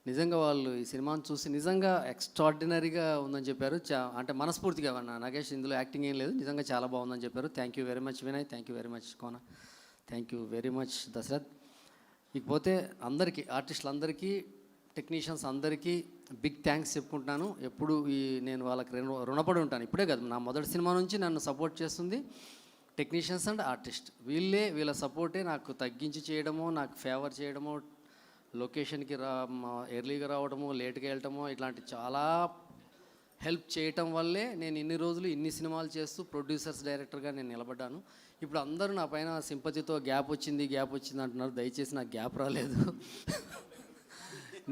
నిజంగా వాళ్ళు ఈ సినిమాను చూసి నిజంగా ఎక్స్ట్రాడినరీగా ఉందని చెప్పారు. అంటే మనస్ఫూర్తిగా నాగేష్ ఇందులో యాక్టింగ్ ఏం లేదు, నిజంగా చాలా బాగుందని చెప్పారు. Thank you very much Vinay, thank you very much Kona, thank you very much Dashrath. ఇకపోతే అందరికీ, ఆర్టిస్టులందరికీ, టెక్నీషియన్స్ అందరికీ బిగ్ థ్యాంక్స్ చెప్పుకుంటున్నాను. ఎప్పుడు నేను వాళ్ళకి రుణపడి ఉంటాను. ఇప్పుడే కాదు, నా మొదటి సినిమా నుంచి నన్ను సపోర్ట్ చేస్తుంది టెక్నీషియన్స్ అండ్ ఆర్టిస్ట్. వీళ్ళ సపోర్టే నాకు తగ్గించి చేయడమో, నాకు ఫేవర్ చేయడమో, లొకేషన్కి ఎర్లీగా రావడమో, లేట్గా వెళ్ళటమో, ఇట్లాంటి చాలా హెల్ప్ చేయటం వల్లే నేను ఇన్ని రోజులు ఇన్ని సినిమాలు చేస్తూ ప్రొడ్యూసర్స్ డైరెక్టర్గా నేను నిలబడ్డాను. ఇప్పుడు అందరూ నా పైన సింపతితో గ్యాప్ వచ్చింది అంటున్నారు. దయచేసి నాకు గ్యాప్ రాలేదు.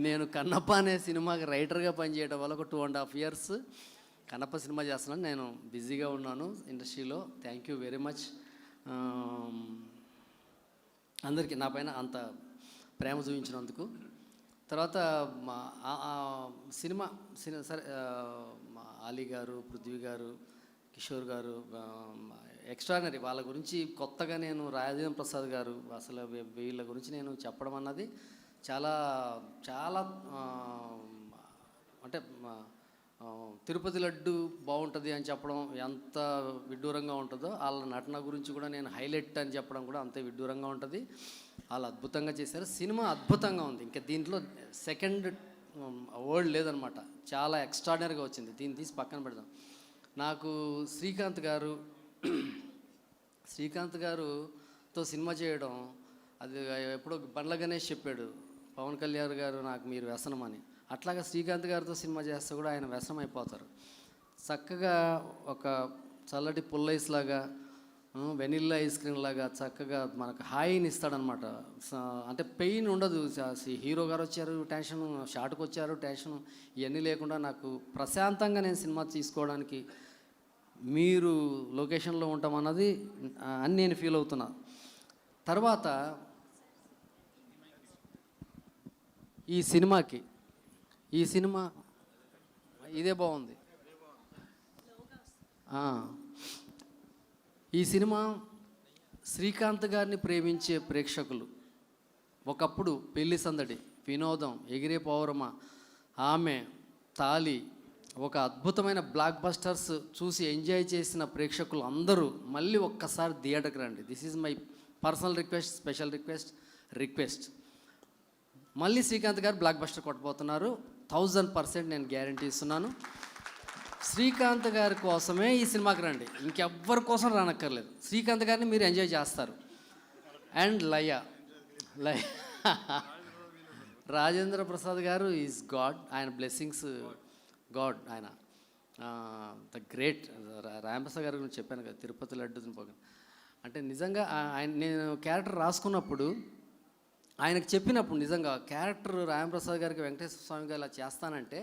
నేను కన్నప్ప అనే సినిమాకి రైటర్గా పనిచేయడం వల్ల ఒక 2.5 years కన్నప్ప సినిమా చేస్తున్నాను. నేను బిజీగా ఉన్నాను ఇండస్ట్రీలో. థ్యాంక్ యూ వెరీ మచ్ అందరికీ నా పైన అంత ప్రేమ చూపించినందుకు. తర్వాత సినిమా సరే, అలీ గారు, పృథ్వీ గారు, కిషోర్ గారు ఎక్స్ట్రానరీ. వాళ్ళ గురించి కొత్తగా నేను రాజేంద్ర ప్రసాద్ గారు, అసలు వీళ్ళ గురించి నేను చెప్పడం అన్నది చాలా చాలా అంటే తిరుపతి లడ్డు బాగుంటుంది అని చెప్పడం ఎంత విడ్డూరంగా ఉంటుందో, వాళ్ళ నటన గురించి కూడా నేను హైలైట్ అని చెప్పడం కూడా అంతే విడ్డూరంగా ఉంటుంది. వాళ్ళు అద్భుతంగా చేశారు. సినిమా అద్భుతంగా ఉంది. ఇంకా దీంట్లో సెకండ్ వర్డ్ లేదనమాట. చాలా ఎక్స్ట్రాడినరీగా వచ్చింది. దీన్ని తీసి పక్కన పెడదాం. నాకు శ్రీకాంత్ గారుతో సినిమా చేయడం, అది ఎప్పుడో బండ్ల గణేష్ చెప్పాడు, పవన్ కళ్యాణ్ గారు నాకు మీరు వ్యసనం అని. అట్లాగా శ్రీకాంత్ గారితో సినిమా చేస్తే కూడా ఆయన వ్యసనం అయిపోతారు. చక్కగా ఒక చల్లటి పుల్లైస్ లాగా, వెనిల్లా ఐస్ క్రీమ్ లాగా చక్కగా మనకు హాయిని ఇస్తాడనమాట. అంటే పెయిన్ ఉండదు. హీరో గారు వచ్చారు టెన్షన్, షార్ట్కి వచ్చారు టెన్షన్, ఇవన్నీ లేకుండా నాకు ప్రశాంతంగా నేను సినిమా తీసుకోవడానికి మీరు లొకేషన్లో ఉంటామన్నది అని నేను ఫీల్ అవుతున్నా. తర్వాత ఈ సినిమా ఇదే బాగుంది. ఈ సినిమా శ్రీకాంత్ గారిని ప్రేమించే ప్రేక్షకులు, ఒకప్పుడు పెళ్లి సందడి, వినోదం, ఎగిరే పౌరమ, ఆమె, తాలి, ఒక అద్భుతమైన బ్లాక్ బస్టర్స్ చూసి ఎంజాయ్ చేసిన ప్రేక్షకులు అందరూ మళ్ళీ ఒక్కసారి థియేటర్కి రండి. This is my personal request, special request. మళ్ళీ శ్రీకాంత్ గారు బ్లాక్ బస్టర్ కొట్టబోతున్నారు. 1000% నేను గ్యారంటీ ఇస్తున్నాను. శ్రీకాంత్ గారి కోసమే ఈ సినిమాకి రండి, ఇంకెవ్వరి కోసం రానక్కర్లేదు. శ్రీకాంత్ గారిని మీరు ఎంజాయ్ చేస్తారు. అండ్ లయ రాజేంద్ర ప్రసాద్ గారు ఈజ్ గాడ్. ఆయన బ్లెస్సింగ్స్ గాడ్. ఆయన ద గ్రేట్. రాంప్రసాద్ గారి గురించి చెప్పాను కదా, తిరుపతి లడ్డు తినిపోగాను. అంటే నిజంగా ఆయన, నేను క్యారెక్టర్ రాసుకున్నప్పుడు ఆయనకు చెప్పినప్పుడు నిజంగా క్యారెక్టర్ రాంప్రసాద్ గారికి వెంకటేశ్వర స్వామి గారు ఇలా చేస్తానంటే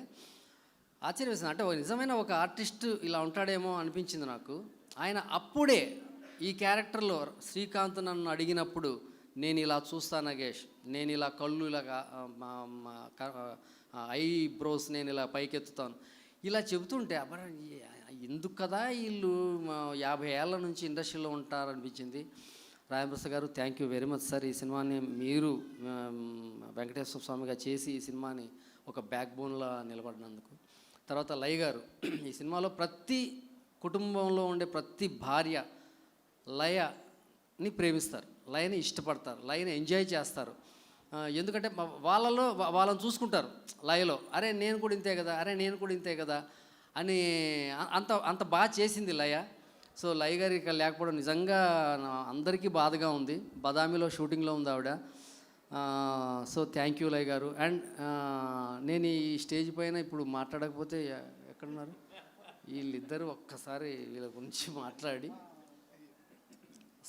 ఆశ్చర్యం వేసింది. అంటే నిజమైన ఒక ఆర్టిస్ట్ ఇలా ఉంటాడేమో అనిపించింది నాకు. ఆయన అప్పుడే ఈ క్యారెక్టర్లో శ్రీకాంత్ నన్ను అడిగినప్పుడు, నేను ఇలా చూస్తాను నగేష్, నేను ఇలా కళ్ళు ఇలా ఐ బ్రోస్ నేను ఇలా పైకెత్తుతాను, ఇలా చెబుతుంటే అబ్బా ఎందుకు కదా వీళ్ళు 50 ఏళ్ళ నుంచి ఇండస్ట్రీలో ఉంటారనిపించింది. రామప్రసాద్ గారు, thank you very much sir. ఈ సినిమాని మీరు వెంకటేశ్వర స్వామిగా చేసి ఈ సినిమాని ఒక బ్యాక్ బోన్లా నిలబడినందుకు. తర్వాత లయ గారు, ఈ సినిమాలో ప్రతి కుటుంబంలో ఉండే ప్రతి భార్య లయని ప్రేమిస్తారు, లయని ఇష్టపడతారు, లయని ఎంజాయ్ చేస్తారు. ఎందుకంటే వాళ్ళని చూసుకుంటారు లయలో. అరే నేను కూడా ఇంతే కదా, అరే నేను కూడా ఇంతే కదా అని అంత బాగా చేసింది లయ. సో లయ గారి ఇక్కడ లేకపోవడం నిజంగా అందరికీ బాధగా ఉంది. బదామిలో షూటింగ్లో ఉంది ఆవిడ. సో థ్యాంక్ యూ లయ గారు. అండ్ నేను ఈ స్టేజ్ పైన ఇప్పుడు మాట్లాడకపోతే ఎక్కడున్నారు వీళ్ళిద్దరూ, ఒక్కసారి వీళ్ళ గురించి మాట్లాడి.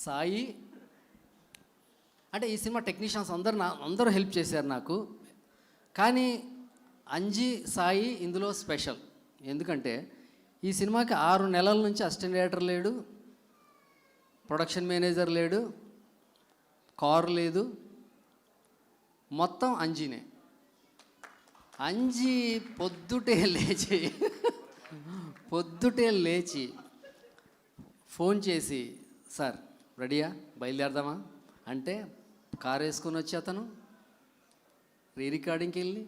సాయి, అంటే ఈ సినిమా టెక్నీషియన్స్ అందరూ హెల్ప్ చేశారు నాకు. కానీ అంజీ, సాయి ఇందులో స్పెషల్. ఎందుకంటే ఈ సినిమాకి 6 నెలల నుంచి అసిస్టెంట్ డైరెక్టర్ లేడు, ప్రొడక్షన్ మేనేజర్ లేడు, కారు లేదు, మొత్తం అంజీనే. అంజీ పొద్దుటే లేచి ఫోన్ చేసి, సార్ రెడీయా, బయలుదేరదామా అంటే కారు వేసుకొని వచ్చి అతను రికార్డింగ్కి వెళ్ళి,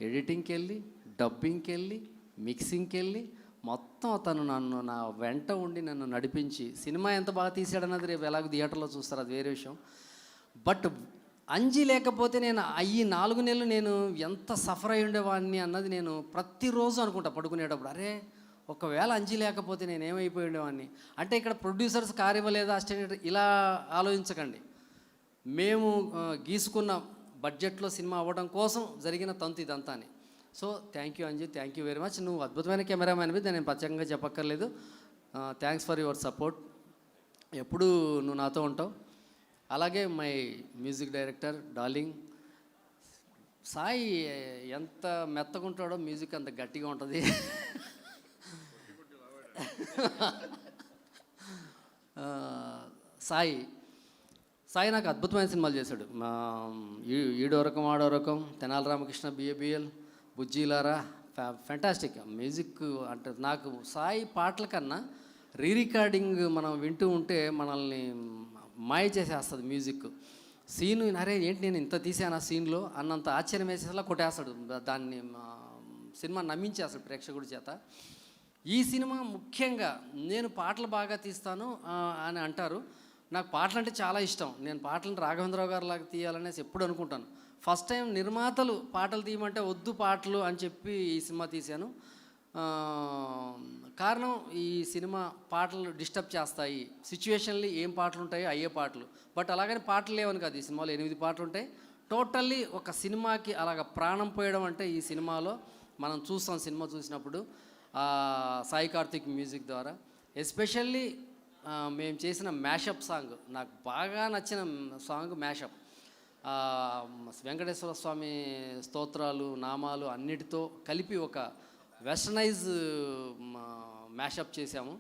ఎడిటింగ్కి వెళ్ళి, డబ్బింగ్కి వెళ్ళి, మిక్సింగ్కి వెళ్ళి, మొత్తం అతను నా వెంట ఉండి నన్ను నడిపించి, సినిమా ఎంత బాగా తీసాడన్నది రేపు ఎలాగో థియేటర్లో చూస్తారు, అది వేరే విషయం. బట్ అంజీ లేకపోతే నేను ఈ 4 నెలలు నేను ఎంత సఫర్ అయి ఉండేవాడిని అన్నది నేను ప్రతిరోజు అనుకుంటా పడుకునేటప్పుడు. అరే ఒకవేళ అంజీ లేకపోతే నేను ఏమైపోయి ఉండేవాడిని. అంటే ఇక్కడ ప్రొడ్యూసర్స్ కారు ఇవ్వలేదా, అసిస్టెంట్ ఇలా ఆలోచించకండి. మేము గీసుకున్న బడ్జెట్లో సినిమా అవ్వడం కోసం జరిగిన తంతు ఇదంతా అని. So thank you Anji, thank you very much. నువ్వు అద్భుతమైన కెమెరామ్యాన్ మీద నేను ప్రత్యేకంగా చెప్పక్కర్లేదు. Thanks for your support. ఎప్పుడూ నువ్వు నాతో ఉంటావు. అలాగే my music director darling Sai, ఎంత మెత్తగుంటాడో మ్యూజిక్ అంత గట్టిగా ఉంటుంది. సాయి నాకు అద్భుతమైన సినిమాలు చేశాడు. ఈడో రకం ఆడో రకం, తెనాలి రామకృష్ణ, బిఏబిఎల్, బుజ్జీలారా, ఫెంటాస్టిక్ మ్యూజిక్. అంటే నాకు సాయి పాటల కన్నా రికార్డింగ్ మనం వింటూ ఉంటే మనల్ని మాయ చేసేస్తుంది మ్యూజిక్. సీను అరే ఏంటి నేను ఇంత తీసాను ఆ సీన్లో అన్నంత ఆశ్చర్యం వేసేలా కొట్టేస్తాడు, దాన్ని సినిమా నమ్మించేస్తాడు ప్రేక్షకుడి చేత. ఈ సినిమా ముఖ్యంగా నేను పాటలు బాగా తీస్తాను అని అంటారు. నాకు పాటలు అంటే చాలా ఇష్టం. నేను పాటలను రాఘవేంద్రరావు గారు లాగా తీయాలనేసి ఎప్పుడు అనుకుంటాను. ఫస్ట్ టైం నిర్మాతలు పాటలు తీయమంటే వద్దు పాటలు అని చెప్పి ఈ సినిమా తీశాను. కారణం ఈ సినిమా పాటలు డిస్టర్బ్ చేస్తాయి, సిచ్యువేషన్లీ ఏం పాటలు ఉంటాయో అయ్యే పాటలు. బట్ అలాగని పాటలు లేవని కాదు, ఈ సినిమాలో 8 పాటలు ఉంటాయి. టోటల్లీ ఒక సినిమాకి అలాగ ప్రాణం పోయడం అంటే ఈ సినిమాలో మనం చూస్తాం. సినిమా చూసినప్పుడు సాయి కార్తిక్ మ్యూజిక్ ద్వారా, ఎస్పెషల్లీ మేము చేసిన మ్యాషప్ సాంగ్, నాకు బాగా నచ్చిన సాంగ్ మ్యాషప్. వెంకటేశ్వర స్వామి స్తోత్రాలు, నామాలు అన్నిటితో కలిపి ఒక వెస్టర్నైజ్ మ్యాషప్ చేశాము.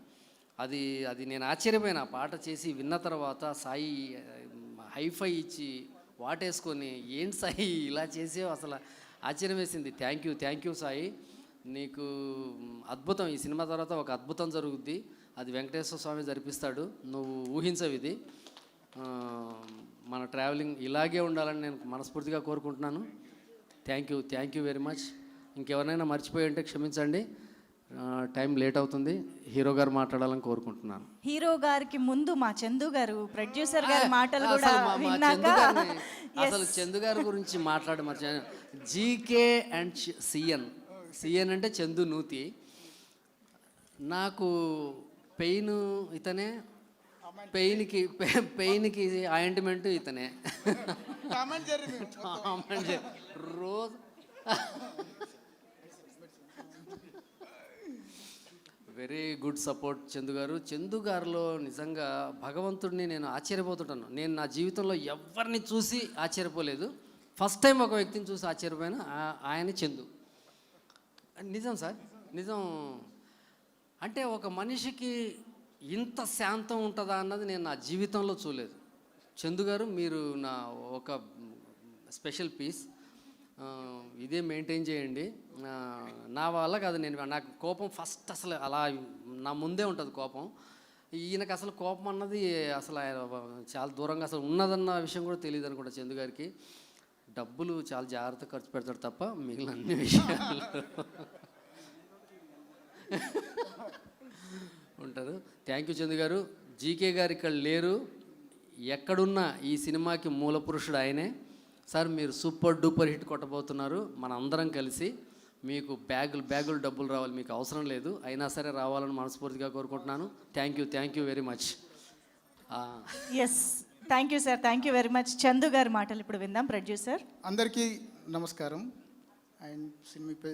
అది నేను ఆశ్చర్యపోయిన పాట చేసి విన్న తర్వాత. సాయి హైఫై ఇచ్చి వాటేసుకొని, ఏంటి సాయి ఇలా చేసేవు, అసలు ఆశ్చర్యం వేసింది. థ్యాంక్ యూ సాయి, నీకు అద్భుతం. ఈ సినిమా తర్వాత ఒక అద్భుతం జరుగుద్ది. అది వెంకటేశ్వర స్వామి జరిపిస్తాడు. నువ్వు ఊహించవు ఇది. మన ట్రావెలింగ్ ఇలాగే ఉండాలని నేను మనస్ఫూర్తిగా కోరుకుంటున్నాను. Thank you very much. ఇంకెవరైనా మర్చిపోయి ఉంటే క్షమించండి, టైం లేట్ అవుతుంది. హీరో గారు మాట్లాడాలని కోరుకుంటున్నాను. హీరో గారికి ముందు మా చందు గారు ప్రొడ్యూసర్ గారి మాటలు కూడా విన్నాక అసలు చందు గారి గురించి మర్చాను. జీకే అండ్ సిఎన్ అంటే చందు నూతి. నాకు పెయిన్ ఇతనే, పెయిన్కి ఆయింట్మెంట్ ఇతనే. రోజు వెరీ గుడ్ సపోర్ట్ చందు గారు. చందు గారిలో నిజంగా భగవంతుడిని నేను ఆశ్చర్యపోతుంటాను. నేను నా జీవితంలో ఎవరిని చూసి ఆశ్చర్యపోలేదు. ఫస్ట్ టైం ఒక వ్యక్తిని చూసి ఆశ్చర్యపోయినా ఆయన చందు. నిజం సార్, నిజం. అంటే ఒక మనిషికి ఇంత శాంతం ఉంటుందా అన్నది నేను నా జీవితంలో చూడలేదు. చందు గారు మీరు నా ఒక స్పెషల్ పీస్. ఇదే మెయింటైన్ చేయండి. నా వల్ల కాదు, నాకు కోపం ఫస్ట్ అసలు అలా నా ముందే ఉంటుంది కోపం. ఈయనకు అసలు కోపం అన్నది అసలు చాలా దూరంగా అసలు ఉన్నదన్న విషయం కూడా తెలియదు అనుకుంటా చందు గారికి. డబ్బులు చాలా జాగ్రత్తగా ఖర్చు పెడతాడు తప్ప మిగిలిన అన్ని విషయాలు ఉంటారు. థ్యాంక్ యూ చందు గారు. జీకే గారు ఇక్కడ లేరు, ఎక్కడున్నా ఈ సినిమాకి మూల పురుషుడు ఆయనే. సార్ మీరు సూపర్ డూపర్ హిట్ కొట్టబోతున్నారు. మన అందరం కలిసి మీకు బ్యాగులు డబ్బులు రావాలి, మీకు అవసరం లేదు, అయినా సరే రావాలని మనస్ఫూర్తిగా కోరుకుంటున్నాను. Thank you very much. Yes, thank you sir, thank you very much. Chandu గారి మాటలు ఇప్పుడు విందాం. ప్రొడ్యూసర్ అందరికీ నమస్కారం. అండ్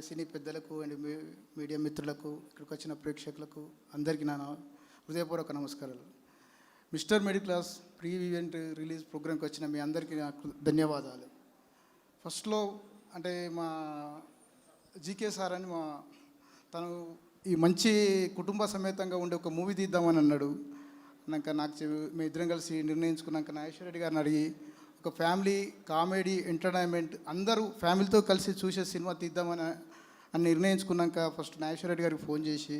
సినీ పెద్దలకు అండ్ మీడియా మిత్రులకు, ఇక్కడికి వచ్చిన ప్రేక్షకులకు అందరికీ నా హృదయపూర్వక నమస్కారాలు. Mister middle Class pre event release ప్రోగ్రామ్కి వచ్చిన మీ అందరికీ నాకు ధన్యవాదాలు. ఫస్ట్లో అంటే మా జీకే సార్ అని తను ఈ మంచి కుటుంబ సమేతంగా ఉండే ఒక మూవీ తీద్దామని అన్నాడు. నాకు మేము ఇద్దరం కలిసి నిర్ణయించుకున్నాక నాగేశ్వర రెడ్డి గారిని అడిగి ఒక ఫ్యామిలీ కామెడీ ఎంటర్టైన్మెంట్ అందరూ ఫ్యామిలీతో కలిసి చూసే సినిమా తీద్దామని నిర్ణయించుకున్నాక ఫస్ట్ నాగేశ్వర రెడ్డి గారికి ఫోన్ చేసి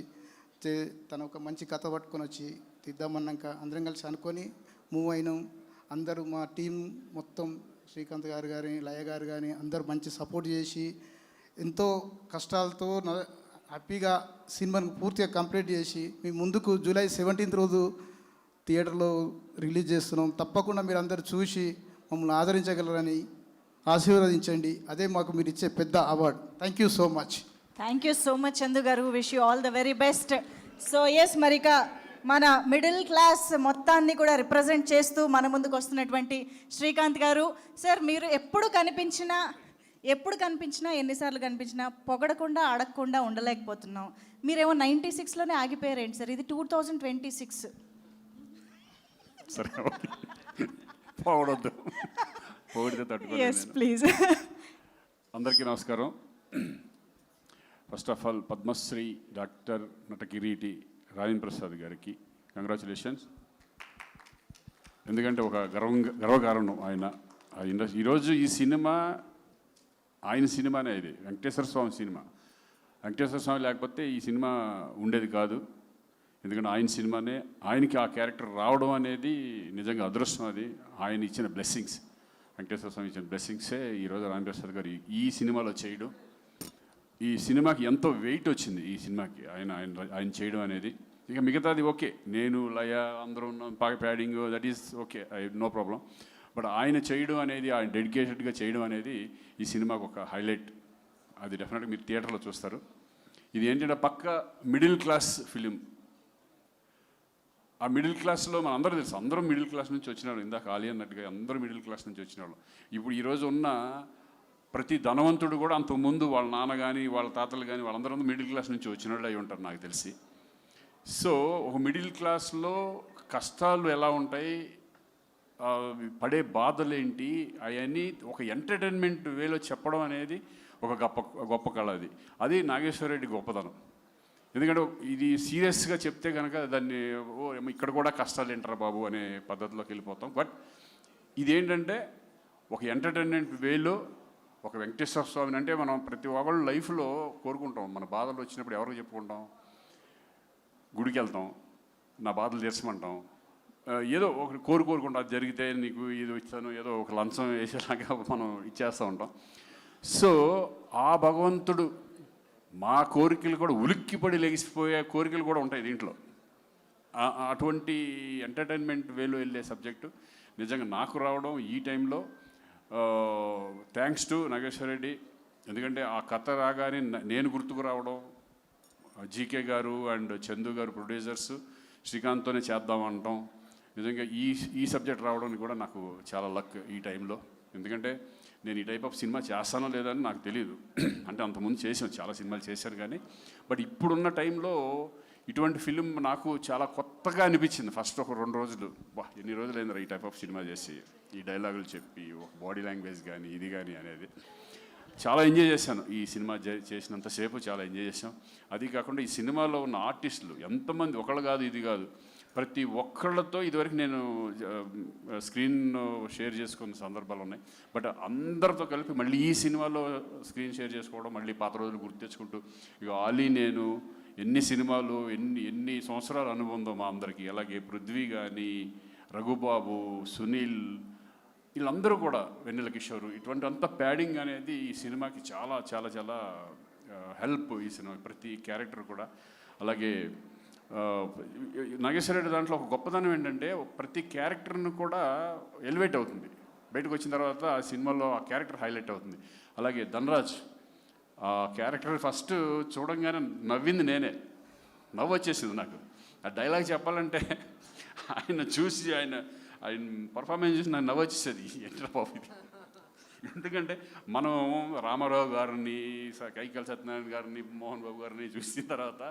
తను ఒక మంచి కథ పట్టుకొని వచ్చి తీద్దామన్నాక అందరం కలిసి అనుకొని మూవ్ అయినాం. అందరూ మా టీం మొత్తం శ్రీకాంత్ గారు కానీ లయ గారు కానీ అందరూ మంచి సపోర్ట్ చేసి ఎంతో కష్టాలతో హ్యాపీగా సినిమాను పూర్తిగా కంప్లీట్ చేసి మీ ముందుకు జూలై 17th రోజు థియేటర్లో రిలీజ్ చేస్తున్నాం. తప్పకుండా మీరు అందరూ చూసి మమ్మల్ని ఆదరించగలరని ఆశీర్వదించండి. అదే మాకు మీరు ఇచ్చే పెద్ద award. Thank you so much. Thank you so much Chandu garu. Wish you all the very best. So yes, మరిక మన మిడిల్ క్లాస్ మొత్తాన్ని కూడా రిప్రజెంట్ చేస్తూ మన ముందుకు వస్తున్నటువంటి శ్రీకాంత్ గారు. సార్ మీరు ఎప్పుడు కనిపించినా ఎన్నిసార్లు కనిపించినా పొగడకుండా అడగకుండా ఉండలేకపోతున్నాం. మీరేమో 96లోనే ఆగిపోయారేంటి సార్? ఇది 2026. సరే, పొగడొద్దు, పొగిడితే తట్టుకోలేదు. Yes please. అందరికీ నమస్కారం. First of all Padmashri doctor Natakireeti Rajendra Prasad గారికి కంగ్రాచులేషన్స్. ఎందుకంటే ఒక గర్వకారణం ఆయన ఇండస్ట్రీ. ఈరోజు ఈ సినిమా ఆయన సినిమానే, ఇది వెంకటేశ్వర స్వామి సినిమా. వెంకటేశ్వర స్వామి లేకపోతే ఈ సినిమా ఉండేది కాదు. ఎందుకంటే ఆయన సినిమానే, ఆయనకి ఆ క్యారెక్టర్ రావడం అనేది నిజంగా అదృష్టం. అది ఆయన ఇచ్చిన బ్లెస్సింగ్స్, వెంకటేశ్వర స్వామి ఇచ్చిన బ్లెస్సింగ్సే ఈరోజు రాజేంద్ర ప్రసాద్ గారు ఈ సినిమాలో చేయడం. ఈ సినిమాకి ఎంతో వెయిట్ వచ్చింది ఈ సినిమాకి ఆయన చేయడం అనేది. ఇక మిగతాది ఓకే, నేను లయ అందరూ ఉన్నాం, padding that is okay, no problem. But ఆయన చేయడం అనేది, ఆయన డెడికేటెడ్గా చేయడం అనేది ఈ సినిమాకు ఒక హైలైట్. అది డెఫినెట్గా మీరు థియేటర్లో చూస్తారు. ఇది ఏంటంటే పక్క మిడిల్ క్లాస్ ఫిలిం. ఆ మిడిల్ క్లాస్లో మన అందరూ తెలుసు, అందరూ మిడిల్ క్లాస్ నుంచి వచ్చినారు. ఇందాక ఆలి అన్నట్టుగా అందరూ మిడిల్ క్లాస్ నుంచి వచ్చినారు. ఇప్పుడు ఈరోజు ఉన్న ప్రతి ధనవంతుడు కూడా అంతకుముందు వాళ్ళ నాన్న కానీ వాళ్ళ తాతలు కానీ వాళ్ళందరూ మిడిల్ క్లాస్ నుంచి వచ్చిన వాళ్ళు అయి ఉంటారు నాకు తెలిసి. సో ఒక మిడిల్ క్లాస్లో కష్టాలు ఎలా ఉంటాయి, పడే బాధలు ఏంటి, అవన్నీ ఒక ఎంటర్టైన్మెంట్ వేలో చెప్పడం అనేది ఒక గొప్ప కళ. అది నాగేశ్వర రెడ్డి గొప్పతనం. ఎందుకంటే ఇది సీరియస్గా చెప్తే కనుక దాన్ని ఇక్కడ కూడా కష్టాలు ఏంటారా బాబు అనే పద్ధతిలోకి వెళ్ళిపోతాం. బట్ ఇదేంటంటే ఒక ఎంటర్టైన్మెంట్ వేలో ఒక వెంకటేశ్వర స్వామిని అంటే మనం ప్రతి ఒక్కళ్ళు లైఫ్లో కోరుకుంటాం. మన బాధలు వచ్చినప్పుడు ఎవరికి చెప్పుకుంటాం? గుడికి వెళ్తాం, నా బాధలు తీర్చమంటాం. ఏదో ఒక కోరుకోకుండా అది జరిగితే నీకు ఇది ఇస్తాను, ఏదో ఒక లంచం వేసేలాగా మనం ఇచ్చేస్తూ ఉంటాం. సో ఆ భగవంతుడు మా కోరికలు కూడా ఉలిక్కిపడి లెగిసిపోయే కోరికలు కూడా ఉంటాయి దీంట్లో. అటువంటి ఎంటర్టైన్మెంట్ వేలో వెళ్ళే సబ్జెక్టు నిజంగా నాకు రావడం ఈ టైంలో థ్యాంక్స్ టు నాగేశ్వర రెడ్డి. ఎందుకంటే ఆ కథ రాగానే నేను గుర్తుకు రావడం, జీకే గారు అండ్ చందు గారు ప్రొడ్యూసర్స్ శ్రీకాంత్తోనే చేద్దామంటాం. నిజంగా ఈ సబ్జెక్ట్ రావడానికి కూడా నాకు చాలా లక్ ఈ టైంలో. ఎందుకంటే నేను ఈ టైప్ ఆఫ్ సినిమా చేస్తానో లేదని నాకు తెలియదు. అంటే అంతకుముందు చేసాను, చాలా సినిమాలు చేశాను కానీ, బట్ ఇప్పుడున్న టైంలో ఇటువంటి ఫిలిం నాకు చాలా కొత్తగా అనిపించింది. ఫస్ట్ ఒక 2 రోజులు, ఎన్ని రోజులు అయిందో ఈ టైప్ ఆఫ్ సినిమా చేసి, ఈ డైలాగులు చెప్పి, ఒక బాడీ లాంగ్వేజ్ కానీ ఇది కానీ అనేది చాలా ఎంజాయ్ చేశాను. ఈ సినిమా చేసినంతసేపు చాలా ఎంజాయ్ చేశాం. అది కాకుండా ఈ సినిమాలో ఉన్న ఆర్టిస్టులు ఎంతమంది, ఒకళ్ళు కాదు ఇది కాదు, ప్రతి ఒక్కళ్ళతో ఇదివరకు నేను స్క్రీన్ షేర్ చేసుకున్న సందర్భాలు ఉన్నాయి. బట్ అందరితో కలిపి మళ్ళీ ఈ సినిమాలో స్క్రీన్ షేర్ చేసుకోవడం, మళ్ళీ పాత రోజులు గుర్తు తెచ్చుకుంటూ, ఇక ఆలీ నేను ఎన్ని సినిమాలు ఎన్ని సంవత్సరాల అనుబంధం మా అందరికీ. అలాగే పృథ్వీ కానీ, రఘుబాబు, సునీల్, వీళ్ళందరూ కూడా, వెన్నెల కిషోర్, ఇటువంటి అంత ప్యాడింగ్ అనేది ఈ సినిమాకి చాలా చాలా చాలా హెల్ప్. ఈ సినిమా ప్రతి క్యారెక్టర్ కూడా. అలాగే నాగేశ్వర రెడ్డి దాంట్లో ఒక గొప్పతనం ఏంటంటే ప్రతి క్యారెక్టర్ను కూడా ఎలివేట్ అవుతుంది. బయటకు వచ్చిన తర్వాత ఆ సినిమాలో ఆ క్యారెక్టర్ హైలైట్ అవుతుంది. అలాగే ధనరాజ్ ఆ క్యారెక్టర్ ఫస్ట్ చూడంగానే నవ్వింది నేనే, నవ్వు వచ్చేసింది నాకు. ఆ డైలాగ్ చెప్పాలంటే ఆయన చూసి ఆయన పర్ఫార్మెన్స్ చూసి నాకు నవ్వు వచ్చేసేది. ఏంట్రా బాబు ఇది. ఎందుకంటే మనం రామారావు గారిని, కైకల్ సత్యనారాయణ గారిని, మోహన్ బాబు గారిని చూసిన తర్వాత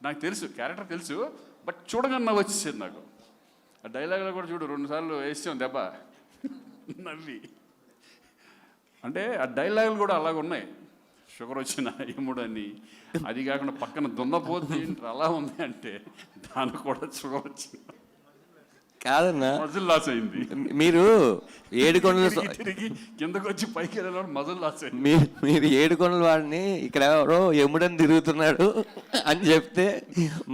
నాకు తెలుసు, క్యారెక్టర్ తెలుసు, బట్ చూడగానే నవ్వు వచ్చేసేది నాకు. ఆ డైలాగ్లో కూడా చూడు 2 సార్లు వేసాం దెబ్బ నవ్వి. అంటే ఆ డైలాగులు కూడా అలాగ ఉన్నాయి. షుగర్ వచ్చిన ఎముడని, అది కాకుండా పక్కన దున్నపోతే అలా ఉంది అంటే దానికి కూడా షుగర్ వచ్చింది కాదన్నా, మజిల్ లాస్ అయింది. మీరు 7 కొండలు తిరిగి కిందకు వచ్చి పైకి వెళ్ళడం మజిల్ లాస్ అయింది. మీరు 7 కొండల వాడిని ఇక్కడ ఎవరో ఎముడని తిరుగుతున్నాడు అని చెప్తే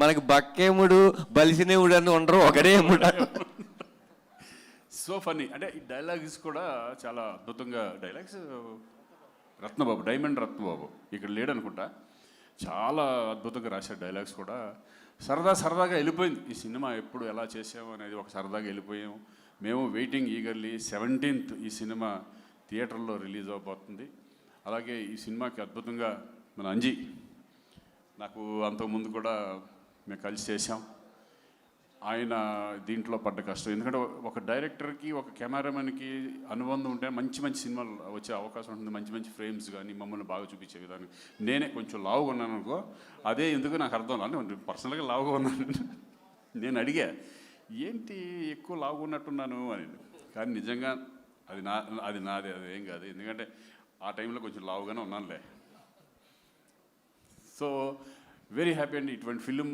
మనకి బక్కేముడు బలిసినేముడు అని ఉండరు, ఒకడే ఎముడు. So funny. అంటే ఈ డైలాగ్స్ కూడా చాలా అద్భుతంగా డైలాగ్స్. రత్నబాబు, డైమండ్ రత్నబాబు ఇక్కడ లేడనుకుంటా, చాలా అద్భుతంగా రాశారు డైలాగ్స్ కూడా. సరదాగా వెళ్ళిపోయింది ఈ సినిమా. ఎప్పుడు ఎలా చేసాము అనేది ఒక సరదాగా వెళ్ళిపోయాము. మేము వెయిటింగ్ ఈగర్లీ 17th ఈ సినిమా థియేటర్లో రిలీజ్ అవబోతుంది. అలాగే ఈ సినిమాకి అద్భుతంగా మన అంజీ, నాకు అంతకుముందు కూడా మేము కలిసి చేసాం. ఆయన దీంట్లో పడ్డ కష్టం, ఎందుకంటే ఒక డైరెక్టర్కి ఒక కెమెరామెన్కి అనుబంధం ఉంటే మంచి సినిమాలు వచ్చే అవకాశం ఉంటుంది. మంచి ఫ్రేమ్స్ కానీ మమ్మల్ని బాగా చూపించే విధానం. నేనే కొంచెం లావుగా ఉన్నాను అనుకో, అదే ఎందుకు నాకు అర్థం కాదు. పర్సనల్గా లావుగా ఉన్నాను. నేను అడిగా ఏంటి ఎక్కువ లావుగా ఉన్నట్టున్నాను అని, కానీ నిజంగా అది నాది, అదేం కాదు. ఎందుకంటే ఆ టైంలో కొంచెం లావుగానే ఉన్నానులే. సో వెరీ హ్యాపీ అండి. ఇటువంటి ఫిలిం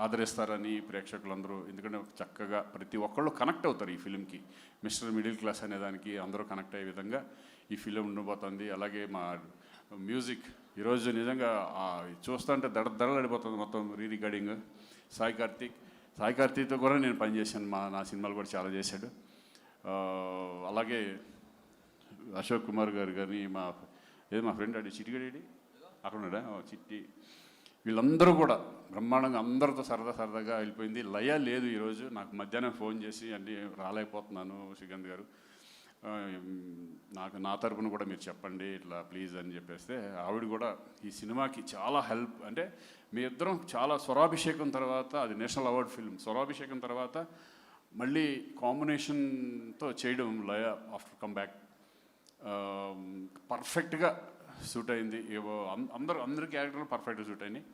ఆదరిస్తారని ప్రేక్షకులందరూ, ఎందుకంటే చక్కగా ప్రతి ఒక్కళ్ళు కనెక్ట్ అవుతారు ఈ ఫిలింకి. మిస్టర్ మిడిల్ క్లాస్ అనే దానికి అందరూ కనెక్ట్ అయ్యే విధంగా ఈ ఫిలిం ఉండబోతుంది. అలాగే మా మ్యూజిక్ ఈరోజు నిజంగా చూస్తుంటే దడదడలాడిపోతుంది మొత్తం. రికార్డింగ్ సాయి కార్తీక్తో కూడా నేను పనిచేశాను. నా సినిమాలు కూడా చాలా చేశాడు. అలాగే అశోక్ కుమార్ గారు కానీ, మా ఫ్రెండ్ అడి చిట్టిగడి అక్కడ ఉన్నాడా, చిట్టి, వీళ్ళందరూ కూడా బ్రహ్మాండంగా అందరితో సరదాగా వెళ్ళిపోయింది. లయ లేదు ఈరోజు. నాకు మధ్యాహ్నం ఫోన్ చేసి అన్నీ రాలేకపోతున్నాను శ్రీకాంత్ గారు, నా తరపున కూడా మీరు చెప్పండి ఇట్లా ప్లీజ్ అని చెప్పేస్తే, ఆవిడ కూడా ఈ సినిమాకి చాలా హెల్ప్. అంటే మీ ఇద్దరం చాలా స్వరాభిషేకం తర్వాత, అది నేషనల్ అవార్డ్ ఫిల్మ్, స్వరాభిషేకం తర్వాత మళ్ళీ కాంబినేషన్తో చేయడం లయ ఆఫ్టర్ కమ్ బ్యాక్ పర్ఫెక్ట్గా సూట్ అయింది. అందరి క్యారెక్టర్లు పర్ఫెక్ట్గా సూట్ అయినాయి.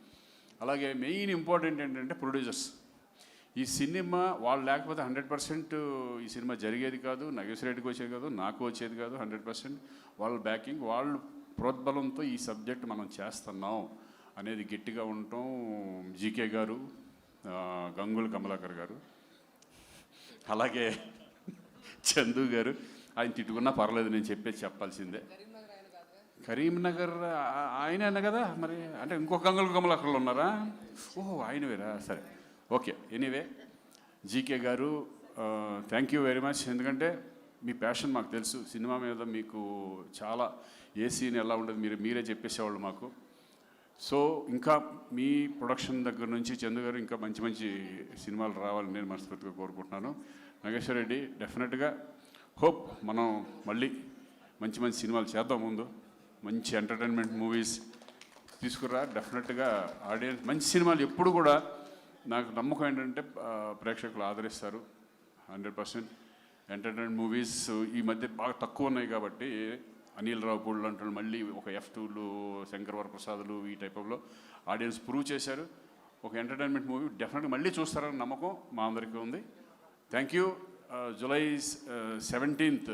అలాగే మెయిన్ ఇంపార్టెంట్ ఏంటంటే ప్రొడ్యూసర్స్. ఈ సినిమా వాళ్ళు లేకపోతే 100% ఈ సినిమా జరిగేది కాదు, నాగేశ్వర రెడ్డికి వచ్చేది కాదు, నాకు వచ్చేది కాదు. 100% వాళ్ళ బ్యాకింగ్, వాళ్ళు ప్రోద్బలంతో ఈ సబ్జెక్ట్ మనం చేస్తున్నాం అనేది గట్టిగా ఉండటం. జీకే గారు, గంగుల కమలాకర్ గారు, అలాగే చందు గారు, ఆయన తిట్టుకున్నా పర్లేదు, నేను చెప్పాల్సిందే. కరీంనగర్ ఆయన అన్న కదా మరి, అంటే ఇంకొక గంగుల కమలాకర్లు ఉన్నారా? ఓహో ఆయన వేరా, సరే ఓకే. ఎనీవే జీకే గారు థ్యాంక్ యూ వెరీ మచ్. ఎందుకంటే మీ ప్యాషన్ మాకు తెలుసు, సినిమా మీద మీకు చాలా ఏ సీన్ ఎలా ఉండదు మీరే చెప్పేసేవాళ్ళు మాకు. సో ఇంకా మీ ప్రొడక్షన్ దగ్గర నుంచి చందు గారు ఇంకా మంచి మంచి సినిమాలు రావాలని నేను మనస్ఫూర్తిగా కోరుకుంటున్నాను. నాగేశ్వర రెడ్డి డెఫినెట్గా హోప్ మనం మళ్ళీ మంచి మంచి సినిమాలు చేద్దాం. ముందు మంచి ఎంటర్టైన్మెంట్ మూవీస్ తీసుకురా. డెఫినెట్గా ఆడియన్స్ మంచి సినిమాలు ఎప్పుడు కూడా నాకు నమ్మకం ఏంటంటే ప్రేక్షకులు ఆదరిస్తారు 100%. ఎంటర్టైన్మెంట్ మూవీస్ ఈ మధ్య బాగా తక్కువ ఉన్నాయి కాబట్టి అనిల్ రావుపూళ్ళు అంటున్నారు, మళ్ళీ ఒక F2లు, శంకర్ వరప్రసాద్లు ఈ టైప్లో ఆడియన్స్ ప్రూవ్ చేశారు. ఒక ఎంటర్టైన్మెంట్ మూవీ డెఫినెట్గా మళ్ళీ చూస్తారని నమ్మకం మా అందరికీ ఉంది. Thank you. జూలై 17th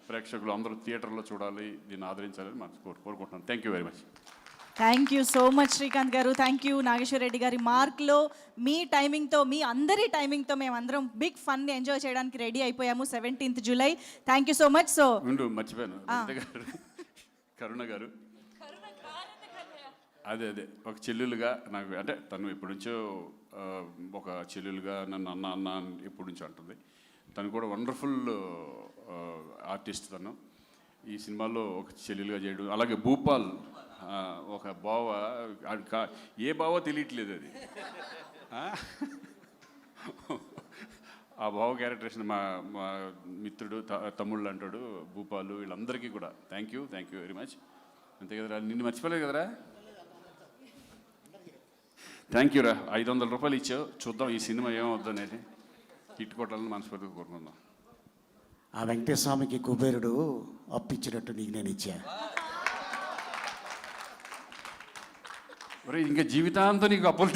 ప్రేక్షకులు అందరూ థియేటర్లో చూడాలి, దీన్ని ఆదరించాలని మనం కోరుకుంటున్నాను. Thank you very much. Thank you so much Srikanth garu. Thank you Nageswara Reddy గారి. మార్క్లో మీ టైమింగ్తో, మీ అందరి టైమింగ్తో మేమందరం బిగ్ ఫన్ని ఎంజాయ్ చేయడానికి రెడీ అయిపోయాము 17th July. Thank you so much. So మర్చిపోయాను, కరుణ గారు అదే ఒక చెల్లెలుగా నాకు, అంటే తను ఎప్పటి నుంచో ఒక చెల్లెలుగా నన్ను అన్న ఎప్పటి నుంచో అంటుంది. తను కూడా వండర్ఫుల్ ఆర్టిస్ట్. తను ఈ సినిమాలో ఒక చెల్లెలుగా చేయడం, అలాగే భూపాల్ ఒక బావ, ఏ బావో తెలియట్లేదు అది. ఆ బావ క్యారెక్టరేషన్ మా మిత్రుడు తమ్ముళ్ళు అంటాడు భూపాలు, వీళ్ళందరికీ కూడా థ్యాంక్ యూ వెరీ మచ్. అంతే కదరా, నిన్ను మర్చిపోలేదు కదరా. థ్యాంక్ యూ రా. 500 రూపాయలు ఇచ్చావు, చూద్దాం ఈ సినిమా ఏమవుద్దు అనేది. హిట్ కొట్టాలని మనస్ఫూర్తిగా కోరుకుందాం. ఆ వెంకటేశ్వర స్వామికి కుబేరుడు అప్పిచ్చినట్టు నీకు నేను ఇచ్చా. ఒరే ఇంకా జీవితాంతం నీకు అప్పులు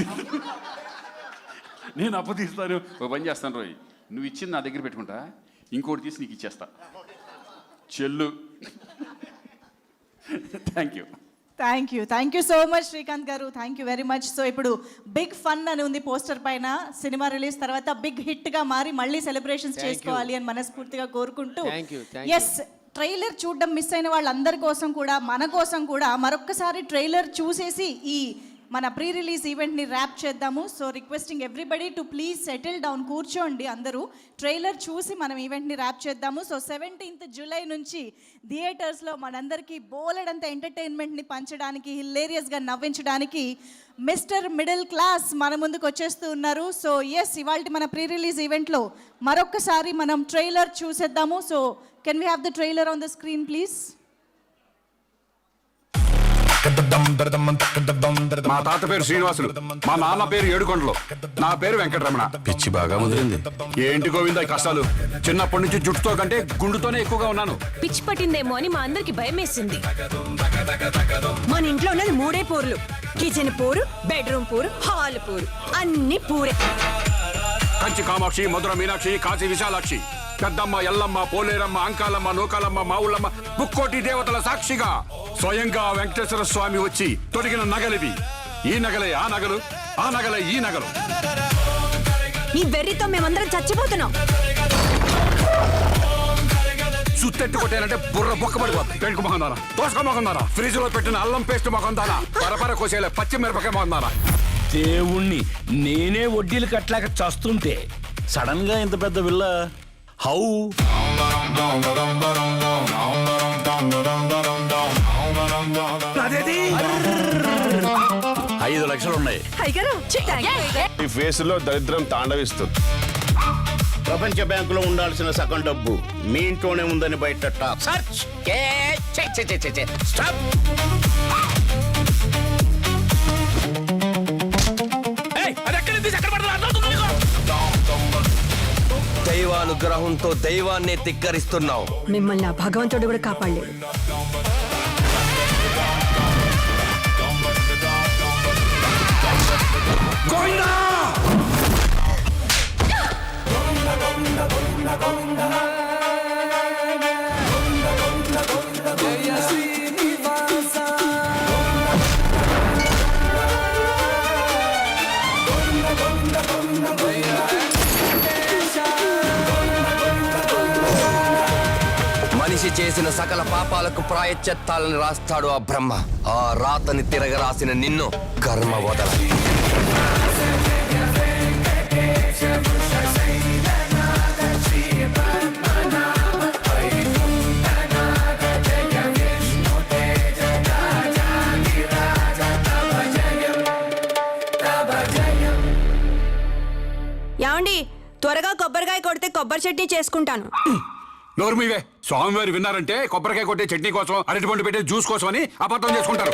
నేను అప్పు తీస్తాను. ఒక పని చేస్తాను రోయ్, నువ్వు ఇచ్చింది నా దగ్గర పెట్టుకుంటా, ఇంకోటి తీసి నీకు ఇచ్చేస్తా చెల్లు. Thank you so much Srikanth garu. Thank you very much. So ఇప్పుడు బిగ్ ఫన్ అని ఉంది పోస్టర్ పైన. సినిమా రిలీజ్ తర్వాత బిగ్ హిట్గా మారి మళ్ళీ సెలబ్రేషన్స్ చేసుకోవాలి అని మనస్ఫూర్తిగా కోరుకుంటూ, ఎస్ ట్రైలర్ చూడడం మిస్ అయిన వాళ్ళందరి కోసం కూడా, మన కోసం కూడా మరొక్కసారి ట్రైలర్ చూసేసి ఈ మన ప్రీ రిలీజ్ ఈవెంట్ని ర్యాప్ చేద్దాము. So requesting everybody to please settle down, కూర్చోండి అందరూ. ట్రైలర్ చూసి మనం ఈవెంట్ని ర్యాప్ చేద్దాము. సో 17th జూలై నుంచి థియేటర్స్లో మనందరికీ బోలెడంత ఎంటర్టైన్మెంట్ని పంచడానికి, హిలేరియస్గా నవ్వించడానికి మిస్టర్ మిడిల్ క్లాస్ మన ముందుకు వచ్చేస్తూ ఉన్నారు. సో ఎస్, ఇవాళ మన ప్రీ రిలీజ్ ఈవెంట్లో మరొక్కసారి మనం ట్రైలర్ చూసేద్దాము. So can we have the trailer on the screen please? మా తాత పేరు శ్రీనివాసులు, మా నాన్న పేరు ఏడుకొండలు, నా పేరు వెంకటరమణ. పిచ్చి బాగా ముదిరింది. ఏంటి గోవిందా ఈ కష్టాలు? చిన్నప్పటి నుంచి జుట్టుతో కంటే గుండుతోనే ఎక్కువగా ఉన్నాను. పిచ్చి పట్టిందేమో అని మా అందరికి భయం వేసింది. మన ఇంట్లో ఉన్నది 3 పూర్లు: కిచెన్ పూరు, బెడ్రూమ్ పూరు, హాల్ పూరు, అన్ని పూరే. కంచి కామాక్షి, మధుర మీనాక్షి, కాశీ విశాలాక్షి, పెద్దమ్మ, ఎల్లమ్మ, పోలేరమ్మ, అంకాలమ్మ, నూకాలమ్మ, మావుళ్ళమ్మ, ముక్కోటి దేవతల సాక్షిగా స్వయంగా వెంకటేశ్వర స్వామి వచ్చి తొడిగిన నగలివి. ఈ నగలే ఆ నగలు, ఆ నగలే ఈ నగలు. ఈ వెర్రితో మేమందరం చచ్చిపోతున్నాం. సుత్తెట్టు కొట్టానంటే బుర్ర బొక్కబడిపోతుంది. పెంకు మొహందానా, దోసక మొహందానా, ఫ్రిడ్జ్ లో పెట్టిన అల్లం పేస్ట్ మొహందానా, పరపర కోసేలే పచ్చిమిరపకాయ మొహందానా. దేవుణ్ణి నేనే వడ్డీలు కట్టలేక చస్తుంటే సడన్ గా ఇంత పెద్ద విల్ల హౌ? 5 లక్షలు ఉన్నాయి. ఈ ఫేసులో దరిద్రం తాండవిస్తుంది. ప్రపంచ బ్యాంకులో ఉండాల్సిన సగం డబ్బు మీ ఇంట్లోనే ఉందని బయట టాక్. దైవానుగ్రహంతో దైవాన్నే ధిక్కరిస్తున్నావు. మిమ్మల్ని ఆ భగవంతుడు కూడా కాపాడలేడు. గోవిందా! మనిషి చేసిన సకల పాపాలకు ప్రాయశ్చిత్తాలను రాస్తాడు ఆ బ్రహ్మ. ఆ రాతని తిరగరాసిన నిన్ను కర్మ వదల. ఏమండి, త్వరగా కొబ్బరికాయ కొడితే కొబ్బరి చట్నీ చేసుకుంటాను. నోరు మీవే. స్వామివారు విన్నారంటే కొబ్బరికాయ కొట్టే చట్నీ కోసం, అరటిపండు పెట్టే జ్యూస్ కోసం అని అబద్ధం చేసుకుంటారు.